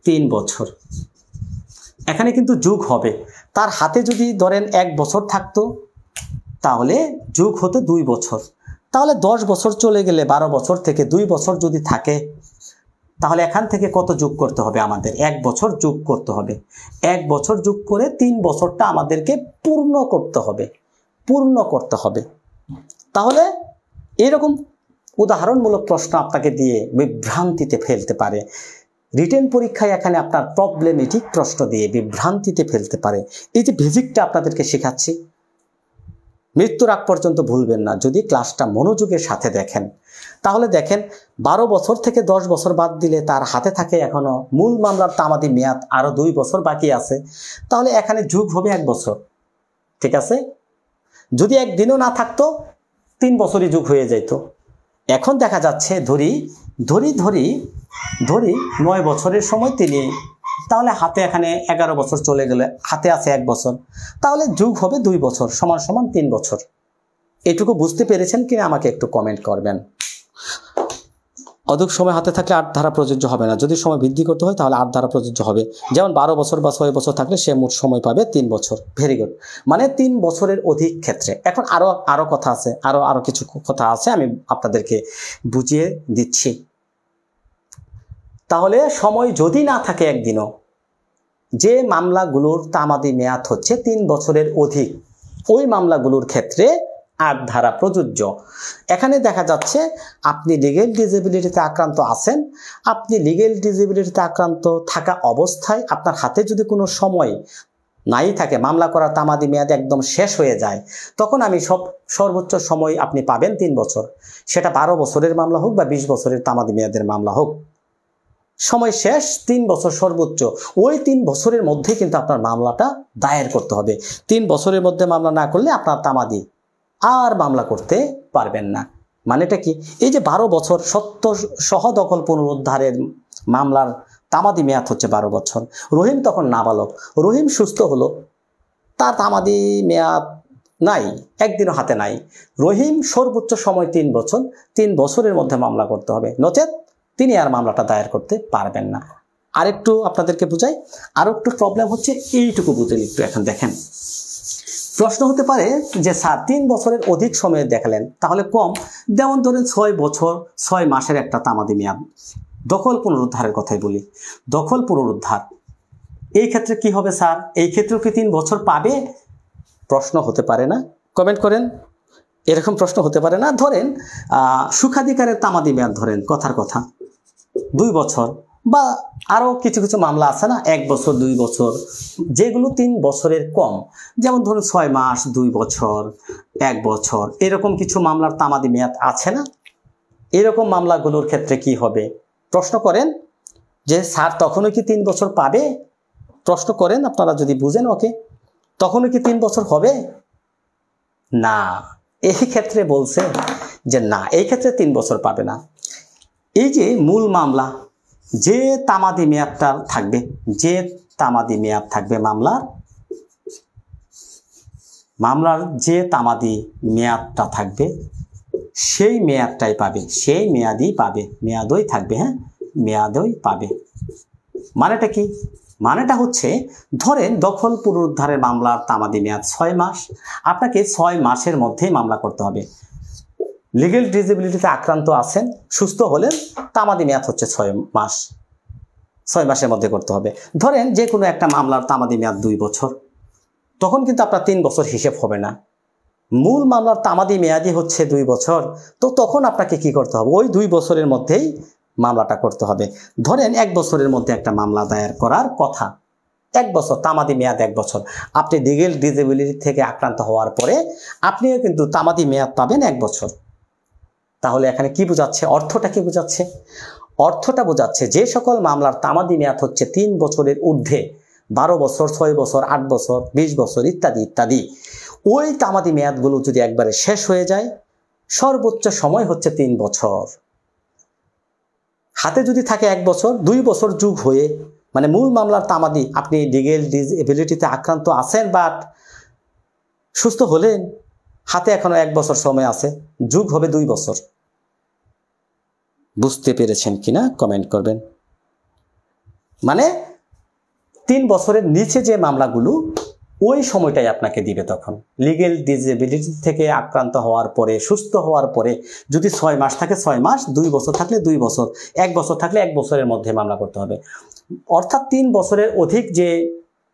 3 বছর। এখানে কিন্তু যোগ হবে, তার হাতে যদি ধরেন 1 বছর থাকতো, তাহলে যোগ হতো 2 বছর। তাহলে 10 বছর চলে গেলে 12 বছর থেকে 2 বছর যদি থাকে, তাহলে এখান থেকে কত যোগ করতে হবে? আমাদের 1 বছর যোগ করতে হবে। 1 বছর যোগ করে 3 বছরটা আমাদেরকে পূর্ণ করতে হবে। তাহলে এরকম উদাহরণমূলক প্রশ্ন আপনাকে দিয়ে বিভ্রান্তিতে ফেলতে পারে। রিটেন পরীক্ষায় এখানে আপনার প্রবলেমেটিক প্রশ্ন দিয়ে বিভ্রান্তিতে ফেলতে পারে। এই যে বেসিকটা আপনাদেরকে শেখাচ্ছি, মৃত্যুর আগ পর্যন্ত ভুলবেন না। যদি ক্লাসটা মনোযোগের সাথে দেখেন, তাহলে দেখেন 12 বছর থেকে 10 বছর বাদ দিলে তার হাতে থাকে এখনো মূল মামলার তামাদি মেয়াদ আরো 2 বছর বাকি আছে। তাহলে এখানে যোগ হবে 1 বছর, ঠিক আছে? যদি একদিনও না থাকতো 3 বছরই যোগ হয়ে যেত। এখন দেখা যাচ্ছে ধরি 9 বছরের সময় তিনি, তাহলে হাতে এখানে 11 বছর চলে গেলে হাতে আছে 1 বছর, তাহলে যোগ হবে 2 বছর, সমান 3 বছর। এটুকু বুঝতে পেরেছেন কিনা আমাকে একটু কমেন্ট করবেন। অধিক সময় হাতে থাকলে 8 ধারা প্রযোজ্য হবে না, যদি সময় বৃদ্ধি করতে হয় তাহলে 8 ধারা প্রযোজ্য হবে। যেমন 12 বছর বা 6 বছর থাকলে সে মোট সময় পাবে 3 বছর। ভেরি গুড, মানে 3 বছরের অধিক ক্ষেত্রে। এখন আরো কথা আছে, আরো কিছু কথা আছে, আমি আপনাদেরকে বুঝিয়ে দিচ্ছি। তাহলে সময় যদি না থাকে একদিনও, যে মামলাগুলোর তামাদি মেয়াদ হচ্ছে 3 বছরের অধিক, ওই মামলাগুলোর ক্ষেত্রে 8 ধারা প্রযোজ্য। এখানে দেখা যাচ্ছে আপনি লিগেল ডিসেবিলিটিতে আক্রান্ত আছেন, আপনি লিগেল ডিসেবিলিটিতে আক্রান্ত থাকা অবস্থায় আপনার হাতে যদি কোনো সময় নাই থাকে, মামলা করার তামাদি মেয়াদ একদম শেষ হয়ে যায়, তখন আমি সর্বোচ্চ সময় আপনি পাবেন 3 বছর। সেটা 12 বছরের মামলা হোক বা 20 বছরের তামাদি মেয়াদের মামলা হোক, সময় শেষ 3 বছর সর্বোচ্চ। ওই 3 বছরের মধ্যে কিন্তু আপনার মামলাটা দায়ের করতে হবে। 3 বছরের মধ্যে মামলা না করলে আপনার তামাদি আর মামলা করতে পারবেন না। মানেটা কি? এই যে 12 বছর সত্য সহ দখল পুনরুদ্ধারের মামলার তামাদি মেয়াদ হচ্ছে 12 বছর। রহিম তখন নাবালক, রহিম সুস্থ হলো, তার তামাদি মেয়াদ নাই, একদিনও হাতে নাই। রহিম সর্বোচ্চ সময় 3 বছর, 3 বছরের মধ্যে মামলা করতে হবে, নচেত তিনি আর মামলাটা দায়ের করতে পারবেন না। আরেকটু আপনাদেরকে বুঝাই, আরো একটু প্রবলেম হচ্ছে, এইটুকু বুঝে একটু এখন দেখেন। প্রশ্ন হতে পারে যে স্যার 3 বছরের অধিক সময়ে দেখালেন, তাহলে কম, যেমন ধরেন 6 বছর 6 মাসের একটা তামাদি মেয়াদ। দখল পুনরুদ্ধারের কথাই বলি, দখল পুনরুদ্ধার এই ক্ষেত্রে কি হবে স্যার? এই ক্ষেত্রেও কি 3 বছর পাবে? প্রশ্ন হতে পারে না? কমেন্ট করেন। এরকম প্রশ্ন হতে পারে না? ধরেন সুখাধিকারের তামাদি মেয়াদ, ধরেন কথার কথা 2 বছর, বা আরও কিছু কিছু মামলা আছে না 1 বছর 2 বছর, যেগুলো 3 বছরের কম, যেমন ধরুন 6 মাস 2 বছর 1 বছর, এরকম কিছু মামলার তামাদি মেয়াদ আছে না? এরকম মামলাগুলোর ক্ষেত্রে কি হবে? প্রশ্ন করেন যে স্যার তখনও কি 3 বছর পাবে? প্রশ্ন করেন আপনারা যদি বুঝেন, ওকে, তখনও কি 3 বছর হবে? না, এই ক্ষেত্রে বলছে যে না, এই ক্ষেত্রে 3 বছর পাবে না। এই যে মূল মামলা যে তামাদি মেয়াদটা থাকবে, যে তামাদি মেয়াদ থাকবে মামলার যে তামাদি মেয়াদটা থাকবে, সেই মেয়াদটাই পাবে, সেই মেয়াদই পাবে, মেয়াদই থাকবে, হ্যাঁ, মেয়াদই পাবে। মানেটা কি? মানেটা হচ্ছে, ধরেন দখল পুনরুদ্ধারের মামলার তামাদি মেয়াদ 6 মাস, আপনাকে 6 মাসের মধ্যেই মামলা করতে হবে। লিগেল ডিসেবিলিটিতে আক্রান্ত আছেন, সুস্থ হলেন, তামাদি মেয়াদ হচ্ছে 6 মাস, 6 মাসের মধ্যে করতে হবে। ধরেন যে কোনো একটা মামলার তামাদি মেয়াদ 2 বছর, তখন কিন্তু আপনার 3 বছর হিসেব হবে না। মূল মামলার তামাদি মেয়াদই হচ্ছে 2 বছর, তো তখন আপনাকে কি করতে হবে? ওই 2 বছরের মধ্যেই মামলাটা করতে হবে। ধরেন 1 বছরের মধ্যে একটা মামলা দায়ের করার কথা, 1 বছর তামাদি মেয়াদ, 1 বছর। আপনি লিগেল ডিসেবিলিটি থেকে আক্রান্ত হওয়ার পরে আপনিও কিন্তু তামাদি মেয়াদ পাবেন 1 বছর। তাহলে এখানে কি বোঝাচ্ছে? অর্থটা কি বোঝাচ্ছে? অর্থটা বোঝাচ্ছে যে সকল মামলার তামাদি মেয়াদ হচ্ছে 3 বছরের ঊর্ধ্বে, 12 বছর 6 বছর 8 বছর 20 বছর ইত্যাদি ইত্যাদি, ওই তামাদি মেয়াদগুলো যদি একবারে শেষ হয়ে যায়, সর্বোচ্চ সময় হচ্ছে 3 বছর। হাতে যদি থাকে 1 বছর, 2 বছর যুগ হয়ে, মানে মূল মামলার তামাদি, আপনি লিগেল ডিসেবিলিটিতে আক্রান্ত আছেন বাট সুস্থ হলেন, হাতে এখনো 1 বছর সময় আছে, যুগ হবে 2 বছর। বুঝতে পেরেছেন কিনা কমেন্ট করবেন। মানে 3 বছরের নিচে যে মামলাগুলো, ওই সময়টাই আপনাকে দিবে। তখন লিগেল ডিসেবিলিটি থেকে আক্রান্ত হওয়ার পরে, সুস্থ হওয়ার পরে যদি 6 মাস থাকে 6 মাস, 2 বছর থাকলে 2 বছর, 1 বছর থাকলে 1 বছরের মধ্যে মামলা করতে হবে। অর্থাৎ 3 বছরের অধিক যে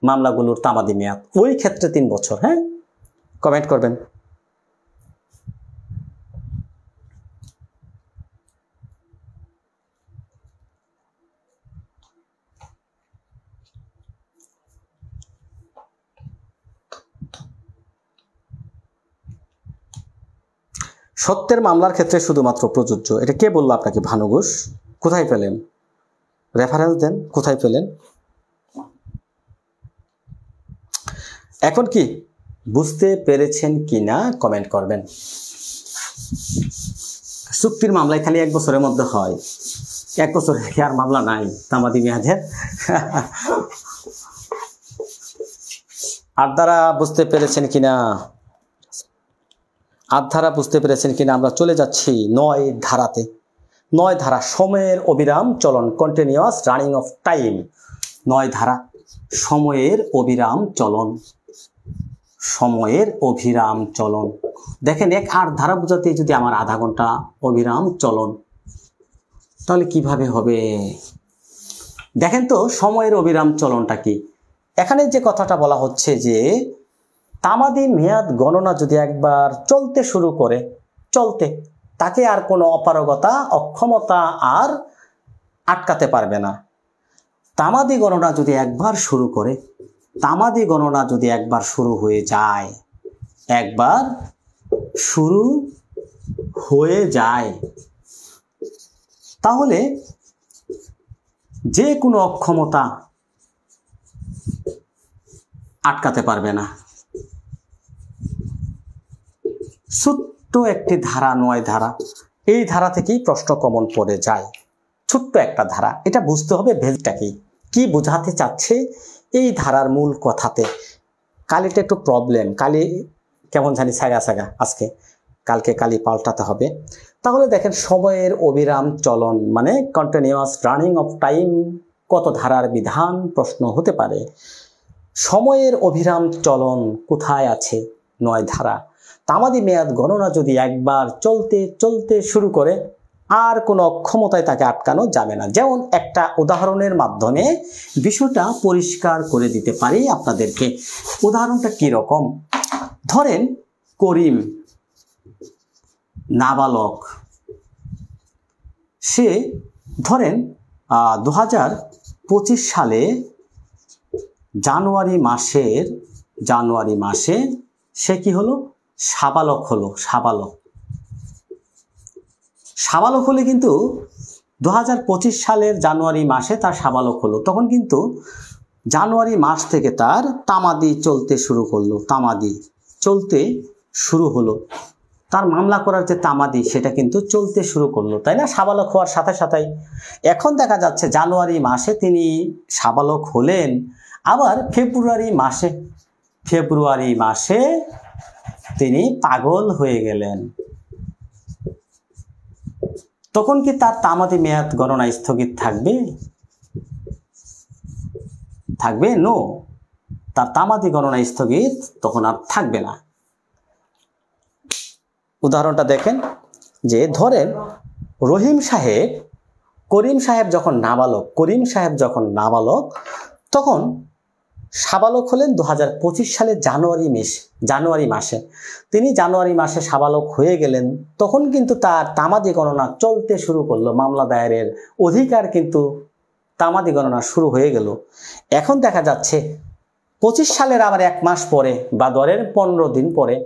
মামলাগুলোর তামাদি মেয়াদ, ওই ক্ষেত্রে 3 বছর। হ্যাঁ, কমেন্ট করবেন। সত্যের মামলার ক্ষেত্রে শুধুমাত্র প্রযোজ্য, এটা কে বললো আপনাকে? ভানু ঘোষ। কোথায় পেলেন? রেফারেন্স দেন, কোথায় পেলেন? এখন কি বুঝতে পেরেছেন কিনা কমেন্ট করবেন। চুক্তির মামলায় খালি 1 বছরের মধ্যে হয়, 1 বছর কি আর মামলা নাই তামাদি মেয়াদের? আর দ্বারা বুঝতে পেরেছেন কিনা? 8 ধারা বুঝতে পেরেছেন কিনা? আমরা চলে যাচ্ছি 9 ধারাতে। 9 ধারা সময়ের অবিরাম চলন, কন্টিনিউয়াস রানিং অফ টাইম। 9 ধারা সময়ের অবিরাম চলন, সময়ের অবিরাম চলন। দেখেন 8 ধারা বোঝাতে যদি আমার আধা ঘন্টা অবিরাম চলন, তাহলে কিভাবে হবে? দেখেন তো সময়ের অবিরাম চলনটা কি। এখানে যে কথাটা বলা হচ্ছে যে তামাদি মেয়াদ গণনা যদি একবার চলতে শুরু করে, চলতে, তাকে আর কোনো অপারগতা অক্ষমতা আর আটকাতে পারবে না। তামাদি গণনা যদি একবার শুরু করে, তামাদি গণনা যদি একবার শুরু হয়ে যায়, একবার শুরু হয়ে যায়, তাহলে যে কোনো অক্ষমতা আটকাতে পারবে না। ছোট্ট একটি ধারা, 9 ধারা, এই ধারা থেকেই প্রশ্ন কমন পড়ে যায়। ছোট্ট একটা ধারা, এটা বুঝতে হবে ভেজটা কি বোঝাতে চাচ্ছে এই ধারার মূল কথাতে। কালিটা একটু প্রবলেম, কালি কেমন জানি সাগা সাগা আজকে, কালকে কালি পাল্টাতে হবে। তাহলে দেখেন সময়ের অবিরাম চলন মানে কন্টিনিউয়াস রানিং অফ টাইম, কত ধারার বিধান প্রশ্ন হতে পারে। সময়ের অবিরাম চলন কোথায় আছে? 9 ধারা। তামাদি মেয়াদ গণনা যদি একবার চলতে চলতে শুরু করে, আর কোনো অক্ষমতায় তাকে আটকানো যাবে না। যেমন একটা উদাহরণের মাধ্যমে বিষয়টা পরিষ্কার করে দিতে পারি আপনাদেরকে। উদাহরণটা কি রকম? ধরেন করিম নাবালক, সে ধরেন 2025 সালে জানুয়ারি মাসে সে কি হলো? সাবালক হলো। সাবালক হলে কিন্তু 2025 সালের জানুয়ারি মাসে তার সাবালক হলো, তখন কিন্তু জানুয়ারি মাস থেকে তার তামাদি চলতে শুরু করলো, তামাদি চলতে শুরু হলো, তার মামলা করার যে তামাদি সেটা কিন্তু চলতে শুরু করলো, তাই না? সাবালক হওয়ার সাথে সাথেই এখন দেখা যাচ্ছে জানুয়ারি মাসে তিনি সাবালক হলেন, আবার ফেব্রুয়ারি মাসে তিনি পাগল হয়ে গেলেন। তখন কি তার তামাদি মেয়াদ গণনা স্থগিত থাকবে? নো, তার তামাদি গণনা স্থগিত তখন আর থাকবে না। উদাহরণটা দেখেন যে ধরেন করিম সাহেব যখন নাবালক, তখন সাবালক হলেন 2025 সালের জানুয়ারি মাসে। তিনি জানুয়ারি মাসে সাবালক হয়ে গেলেন, তখন কিন্তু তার তামাদি গণনা চলতে শুরু করলো, মামলা দায়েরের অধিকার কিন্তু তামাদি গণনা শুরু হয়ে গেল। এখন দেখা যাচ্ছে 25 সালের আবার 1 মাস পরে বা ধরেন 15 দিন পরে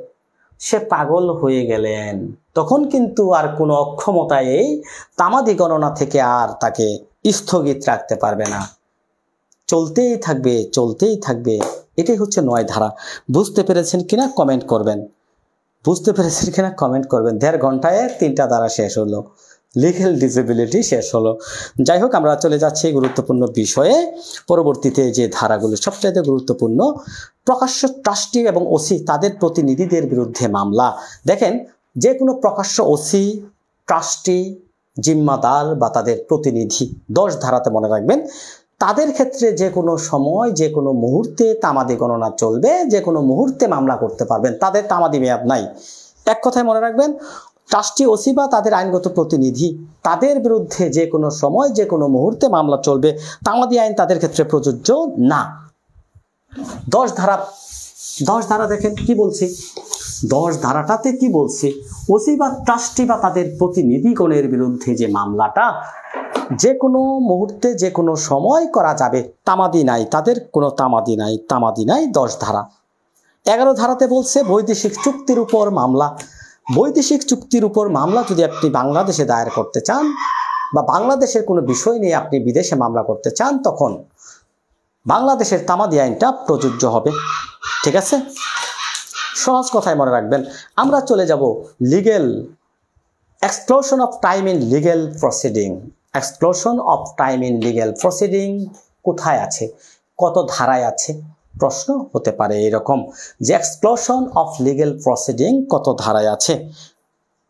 সে পাগল হয়ে গেলেন, তখন কিন্তু আর কোনো অক্ষমতায় এই তামাদি গণনা থেকে আর তাকে স্থগিত রাখতে পারবে না, চলতেই থাকবে। এটাই হচ্ছে 9 ধারা। বুঝতে পেরেছেন কিনা কমেন্ট করবেন। 1.5 ঘন্টায় 3টা ধারা শেষ হলো, লিগ্যাল ডিসেবিলিটি শেষ হলো। যাই হোক, আমরা চলে যাচ্ছি গুরুত্বপূর্ণ বিষয়ে। পরবর্তীতে যে ধারাগুলো সবচেয়ে গুরুত্বপূর্ণ, প্রকাশ্য ট্রাস্টি এবং ওসি তাদের প্রতিনিধিদের বিরুদ্ধে মামলা। দেখেন যে কোনো প্রকাশ্য ওসি, ট্রাস্টি, জিম্মাদার বা তাদের প্রতিনিধি 10 ধারাতে মনে রাখবেন, তাদের ক্ষেত্রে যে কোনো সময় যে কোনো মুহূর্তে তামাদি গণনা চলবে, যে কোনো মুহূর্তে মামলা করতে পারবেন, তাদের তামাদি মেয়াদ নাই। এক কথায় মনে রাখবেন, ট্রাস্টি, ওসি বা তাদের আইনগত প্রতিনিধি, তাদের বিরুদ্ধে যে কোনো সময় যে কোনো মুহূর্তে মামলা চলবে, তামাদি আইন তাদের ক্ষেত্রে প্রযোজ্য না। 10 ধারা দেখেন কি বলছি, 10 ধারাটাতে কি বলছি, ওসি বা ট্রাস্টি বা তাদের প্রতিনিধিগণের বিরুদ্ধে যে মামলাটা যে কোনো মুহূর্তে যে কোনো সময় করা যাবে, তামাদি নাই, তাদের কোনো তামাদি নাই। 10 ধারা। 11 ধারাতে বলছে বৈদেশিক চুক্তির উপর মামলা। বৈদেশিক চুক্তির উপর মামলা যদি আপনি বাংলাদেশে দায়ের করতে চান বা বাংলাদেশের কোনো বিষয় নিয়ে আপনি বিদেশে মামলা করতে চান, তখন বাংলাদেশের তামাদি আইনটা প্রযোজ্য হবে। ঠিক আছে, সহজ কথায় মনে রাখবেন। আমরা চলে যাব legal exclusion of time in legal proceeding. কোথায় আছে, কত ধারায় আছে, প্রশ্ন হতে পারে এরকম যে এক্সক্লুশন অফ লিগ্যাল প্রসিডিং কত ধারায় আছে,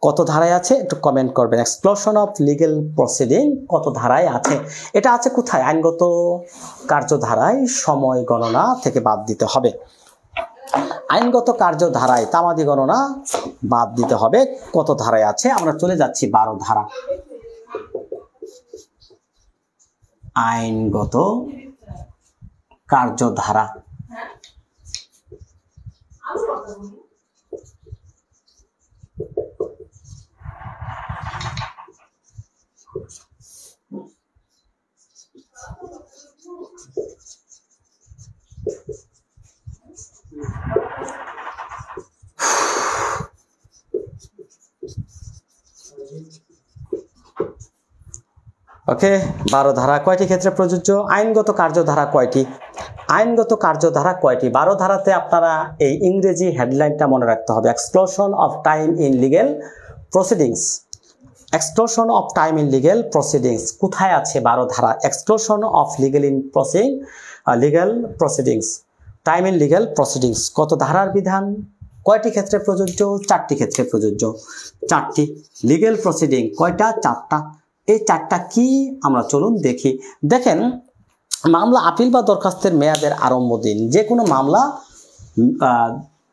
কত ধারায় আছে একটু কমেন্ট করবেন। এক্সক্লুশন অফ লিগ্যাল প্রসিডিং কত ধারায় আছে? এটা আছে কোথায়? আইনগত কার্যধারায় সময় গণনা থেকে বাদ দিতে হবে। আইনগত কার্যধারায় তামাদি গণনা বাদ দিতে হবে। কত ধারায় আছে? আমরা চলে যাচ্ছি 12 ধারা। আইনগত কার্যধারা ওকে, 12 ধারা কয়টি ক্ষেত্রে প্রযোজ্য? আইনগত কার্যধারা কয়টি? আইনগত কার্যধারা কয়টি? 12 ধারাতে আপনারা এই ইংরেজি হেডলাইনটা মনে রাখতে হবে, exclusion of time in legal proceedings. Exclusion of time in legal proceedings কোথায় আছে? 12 ধারা। Exclusion of legal proceedings, time in legal proceedings কত ধারার বিধান? কয়টি ক্ষেত্রে প্রযোজ্য? 4টি ক্ষেত্রে প্রযোজ্য। 4টি। লিগ্যাল প্রসিডিং কয়টা? 4টা। এই 4টা কি আমরা চলুন দেখি। দেখেন, মামলা আপিল বা দরখাস্তের মেয়াদের আরম্ভ দিন। যে কোনো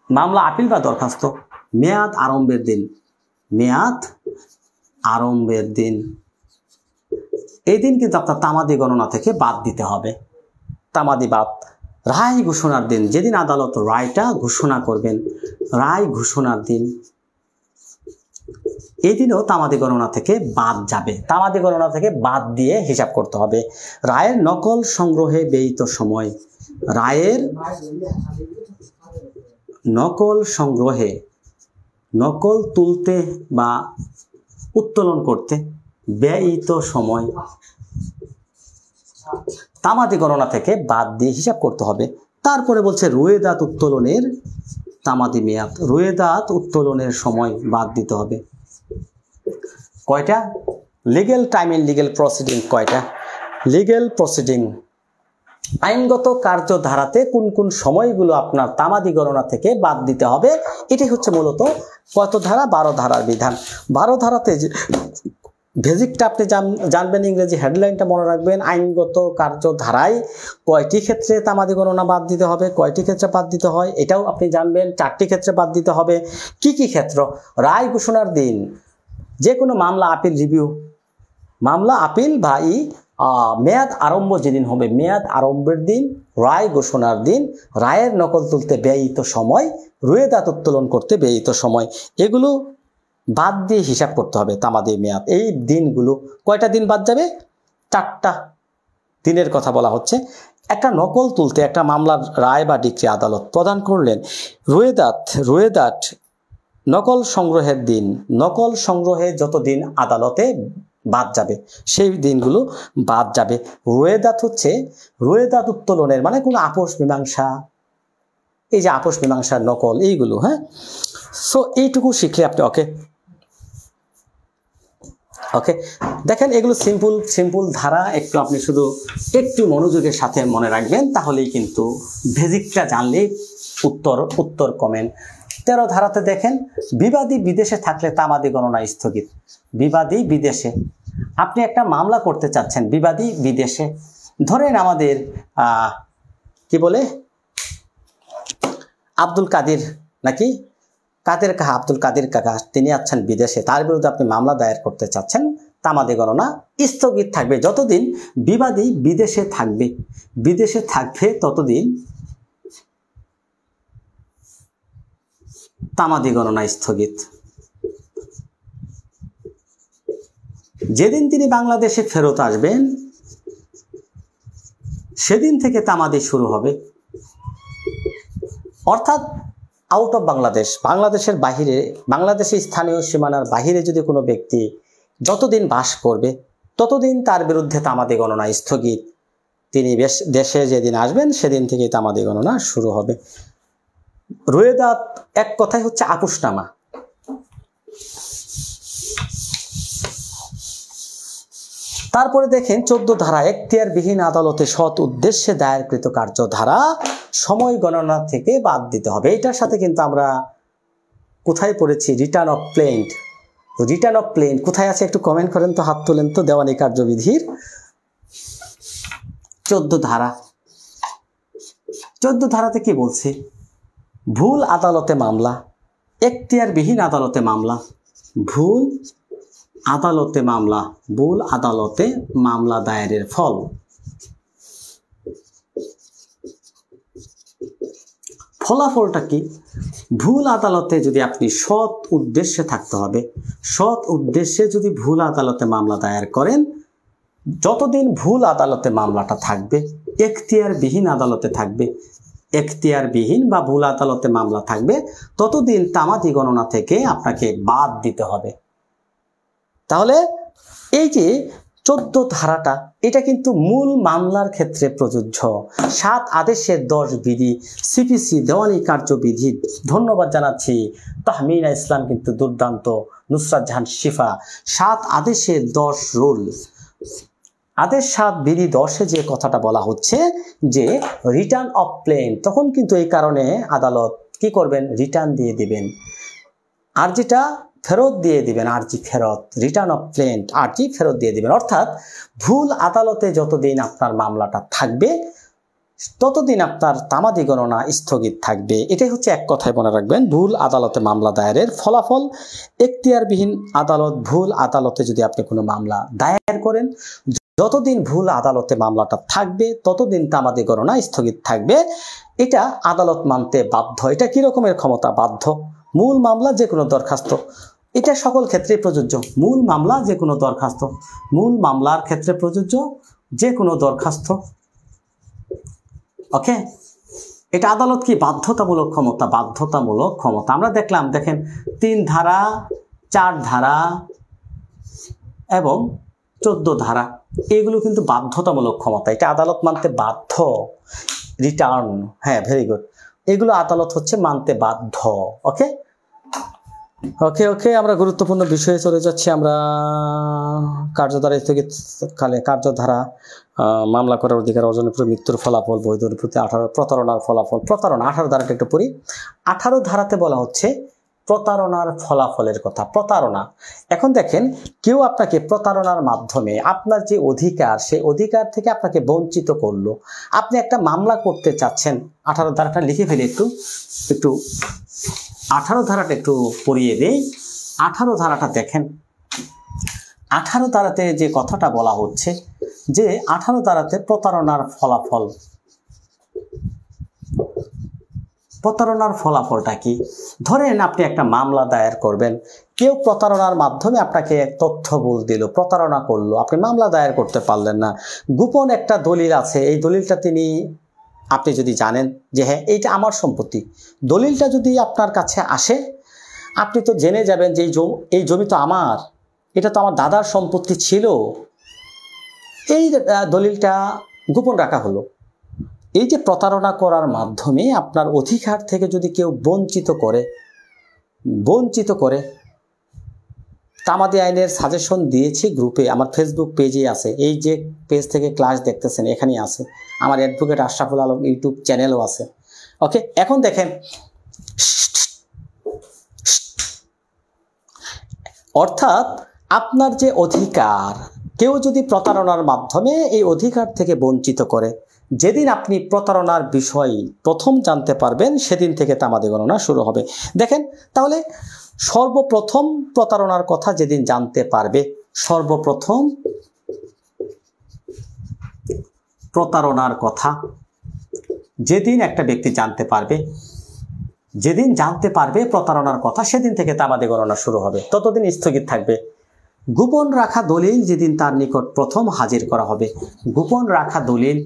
মামলা আপিল বা দরখাস্ত মেয়াদ আরম্ভের দিন, মেয়াদ আরম্ভের দিন, এই দিন কিন্তু আপনার তামাদি গণনা থেকে বাদ দিতে হবে। তামাদি বাদ। রায় ঘোষণার দিন, যেদিন আদালত রায়টা ঘোষণা করবেন, রায় ঘোষণার দিন, এই দিনও তামাদি গণনা থেকে বাদ যাবে। তামাদি গণনা থেকে বাদ দিয়ে হিসাব করতে হবে। রায়ের নকল সংগ্রহে ব্যয়িত সময়, রায়ের নকল সংগ্রহে, নকল তুলতে বা উত্তোলন করতে ব্যয়িত সময় তামাদি গণনা থেকে বাদ দিয়ে হিসাব করতে হবে। তারপরে বলছে রুয়েদাত উত্তোলনের তামাদি মেয়াদ, রুয়েদাত উত্তোলনের সময় বাদ দিতে হবে। কয়টা? Legal time in legal proceeding কয়টা? লিগ্যাল প্রসিডিং আইনগত কার্যধারাতে কোন কোন সময়গুলো আপনার তামাদি গণনা থেকে বাদ দিতে হবে, এটাই হচ্ছে মূলত কত ধারা? 12 ধারার বিধান। 12 ধারাতে বেসিকটা আপনি জানবেন, ইংরেজি হেডলাইনটা মনে রাখবেন। আইনগত কার্যধারায় কয়টি ক্ষেত্রে তামাদি গণনা বাদ দিতে হবে, কয়টি ক্ষেত্রে বাদ দিতে হয় এটাও আপনি জানবেন। 4টি ক্ষেত্রে বাদ দিতে হবে। কি কি ক্ষেত্র? রায় ঘোষণার দিন, যে কোনো মামলা আপিল রিভিউ, মামলা আপিল বা মেয়াদ আরম্ভ যেদিন হবে, মেয়াদ আরম্ভের দিন, রায় ঘোষণার দিন, রায়ের নকল তুলতে ব্যয়িত সময়, রুয়েদাত উত্তোলন করতে ব্যয়িত সময়, এগুলো বাদ দিয়ে হিসাব করতে হবে তামাদি মেয়াদ। এই দিনগুলো কয়টা দিন বাদ যাবে? 4টা দিনের কথা বলা হচ্ছে। একটা নকল তুলতে, একটা মামলার রায় বা ডিক্রি আদালত প্রদান করলেন, রুয়েদাত নকল সংগ্রহের দিন, নকল সংগ্রহে যত দিন আদালতে বাদ যাবে সেই দিনগুলো বাদ যাবে। রুয়েদাত হচ্ছে রুয়েদাত উত্তোলনের মানে কোনো আপোষ মীমাংসা, এই যে আপোষ মীমাংসার নকল, এইগুলো। হ্যাঁ, সো এইটুকু শিখলে আপনি ওকে দেখেন, এগুলো সিম্পল ধারা। একটু আপনি শুধু একটু মনোযোগের সাথে মনে রাখবেন, তাহলেই কিন্তু বেসিকটা জানলেই উত্তর কমেন্ট। 13 ধারাতে দেখেন, বিবাদী বিদেশে থাকলে তামাদি গণনা স্থগিত। বিবাদী বিদেশে, আপনি একটা মামলা করতে চাচ্ছেন, বিবাদী বিদেশে, ধরেন আমাদের কি বলে আব্দুল কাদের নাকি আব্দুল কাদের কাকা, তিনি আছেন বিদেশে, তার বিরুদ্ধে আপনি মামলা দায়ের করতে চাচ্ছেন, তামাদি গণনা স্থগিত থাকবে যতদিন বিবাদী বিদেশে থাকবে ততদিন তামাদি গণনা স্থগিত। যেদিন তিনি বাংলাদেশে ফেরত আসবেন সেদিন থেকে তামাদি শুরু হবে। অর্থাৎ আউট অফ বাংলাদেশ, বাংলাদেশের বাহিরে, বাংলাদেশের স্থানীয় সীমানার বাহিরে যদি কোনো ব্যক্তি যতদিন বাস করবে ততদিন তার বিরুদ্ধে তামাদি গণনা স্থগিত। তিনি দেশে যেদিন আসবেন সেদিন থেকে তামাদি গণনা শুরু হবে। রুয়েদাত এক কথায় হচ্ছে আপোষনামা। তারপরে দেখেন 14 ধারা, এখতিয়ারবিহীন আদালতে সৎ উদ্দেশ্যে দায়েরকৃত কার্যধারা সময় গণনা থেকে বাদ দিতে হবে। এটার সাথে কিন্তু আমরা কোথায় পড়েছি? Return of plant. Return of plant কোথায় আছে একটু কমেন্ট করেন তো, হাত তোলেন তো। দেওয়ানি কার্যবিধির 14 ধারা। 14 ধারাতে কি বলছে? ভুল আদালতে মামলা, এখতিয়ারবিহীন আদালতে মামলা, ভুল আদালতে মামলা, ভুল আদালতে মামলা দায়েরের ফল। ফলাফলটা কি? ভুল আদালতে যদি আপনি সৎ উদ্দেশ্যে থাকতে হবে, সৎ উদ্দেশ্যে যদি ভুল আদালতে মামলা দায়ের করেন, যতদিন ভুল আদালতে মামলাটা থাকবে, এখতিয়ারবিহীন আদালতে থাকবে, এখতিয়ারবিহীন বা ভুল আদালতে মামলা থাকবে, ততদিন তামাদি গণনা থেকে আপনাকে বাদ দিতে হবে। তাহলে এই যে 14 ধারাটা, এটা কিন্তু মূল মামলার ক্ষেত্রে প্রযোজ্য। 7 আদেশের 10 বিধি, সিপিসি দেওয়ানি কার্যবিধি। ধন্যবাদ জানাচ্ছি তাহমিনা ইসলাম, কিন্তু দুর্দান্ত। নুসরাত জাহান শিফা, 7 আদেশের 10 রুল। আদেশ 7 বিধি 10-এ যে কথাটা বলা হচ্ছে যে রিটার্ন অফ প্লেন্ট, তখন কিন্তু এই কারণে আদালত কি করবেন? রিটার্ন দিয়ে দিবেন, আর যেটা ফেরত দিয়ে দিবেন, আরজি ফেরত, রিটার্ন অফ প্লেন্ট, আরজি ফেরত দিয়ে দিবেন। অর্থাৎ ভুল আদালতে যতদিন আপনার মামলাটা থাকবে, ততদিন আপনার তামাদি গণনা স্থগিত থাকবে। এটাই হচ্ছে এক কথায় মনে রাখবেন ভুল আদালতে মামলা দায়েরের ফলাফল। এখতিয়ারবিহীন আদালত, ভুল আদালতে যদি আপনি কোনো মামলা দায়ের করেন, যতদিন ভুল আদালতে মামলাটা থাকবে, ততদিন তামাদি গণনা স্থগিত থাকবে। এটা আদালত মানতে বাধ্য। এটা কি রকমের ক্ষমতা? বাধ্য। মূল মামলা যে কোনো দরখাস্ত, এটা সকল ক্ষেত্রে প্রযোজ্য। মূল মামলা যে কোনো দরখাস্ত, মূল মামলার ক্ষেত্রে প্রযোজ্য যে কোনো দরখাস্ত। ওকে, এটা আদালত কি? বাধ্যতামূলক ক্ষমতা, বাধ্যতামূলক ক্ষমতা। আমরা দেখলাম, দেখেন 3 ধারা, 4 ধারা এবং 14 ধারা, এগুলো কিন্তু বাধ্যতামূলক ক্ষমতা। এটা আদালত মানতে বাধ্য। রিটার্ন, হ্যাঁ, ভেরি গুড। এগুলো আদালত হচ্ছে মানতে বাধ্য। ওকে ওকে ওকে আমরা গুরুত্বপূর্ণ বিষয়ে চলে যাচ্ছি। আমরা কার্যধারা স্থগিতকালে কার্যধারা, মামলা করার অধিকার অর্জনের প্রতি মৃত্যুর ফলাফল, বৈধের প্রতি 18, প্রতারণার ফলাফল। প্রতারণা 18 ধারাটা একটু পড়ি। 18 ধারাতে বলা হচ্ছে প্রতারণার ফলাফলের কথা। প্রতারণা, এখন দেখেন, কেউ আপনাকে প্রতারণার মাধ্যমে আপনার যে অধিকার, সেই অধিকার থেকে আপনাকে বঞ্চিত করলো। আপনি একটা মামলা করতে চাচ্ছেন, 18 ধারাটা লিখে ফেলি, একটু 18 ধারাটা একটু পড়িয়ে দেই। 18 ধারাটা দেখেন, 18 ধারাতে যে কথাটা বলা হচ্ছে যে 18 ধারাতে প্রতারণার ফলাফল। প্রতারণার ফলাফলটা কি? ধরেন আপনি একটা মামলা দায়ের করবেন, কেউ প্রতারণার মাধ্যমে আপনাকে তথ্য বল দিল, প্রতারণা করলো, আপনি মামলা দায়ের করতে পারলেন না। গোপন একটা দলিল আছে, এই দলিলটা আপনি যদি জানেন যে হ্যাঁ এইটা আমার সম্পত্তি, দলিলটা যদি আপনার কাছে আসে, আপনি তো জেনে যাবেন যে এই জমি তো আমার, এটা তো আমার দাদার সম্পত্তি ছিল। এই দলিলটা গোপন রাখা হলো। এই যে প্রতারণা করার মাধ্যমে আপনার অধিকার থেকে যদি কেউ বঞ্চিত করে, তামাদি আইনের সাজেশন দিয়েছি গ্রুপে, আমার ফেসবুক পেজে আছে। এই যে পেজ থেকে ক্লাস দেখতেছেন, এখানেই আছে। আমার অ্যাডভোকেট আশরাফুল আলম ইউটিউব চ্যানেলও আছে। ওকে, এখন দেখেন, অর্থাৎ আপনার যে অধিকার, কেউ যদি প্রতারণার মাধ্যমে এই অধিকার থেকে বঞ্চিত করে, যেদিন আপনি প্রতারণার বিষয় প্রথম জানতে পারবেন, সেদিন থেকে তামাদি গণনা শুরু হবে। দেখেন, তাহলে সর্বপ্রথম প্রতারণার কথা যেদিন জানতে পারবে, সর্বপ্রথম প্রতারণার কথা যেদিন একটা ব্যক্তি জানতে পারবে, যেদিন জানতে পারবে প্রতারণার কথা, সেদিন থেকে তামাদি গণনা শুরু হবে, ততদিন স্থগিত থাকবে। গোপন রাখা দলিল যেদিন তার নিকট প্রথম হাজির করা হবে, গোপন রাখা দলিল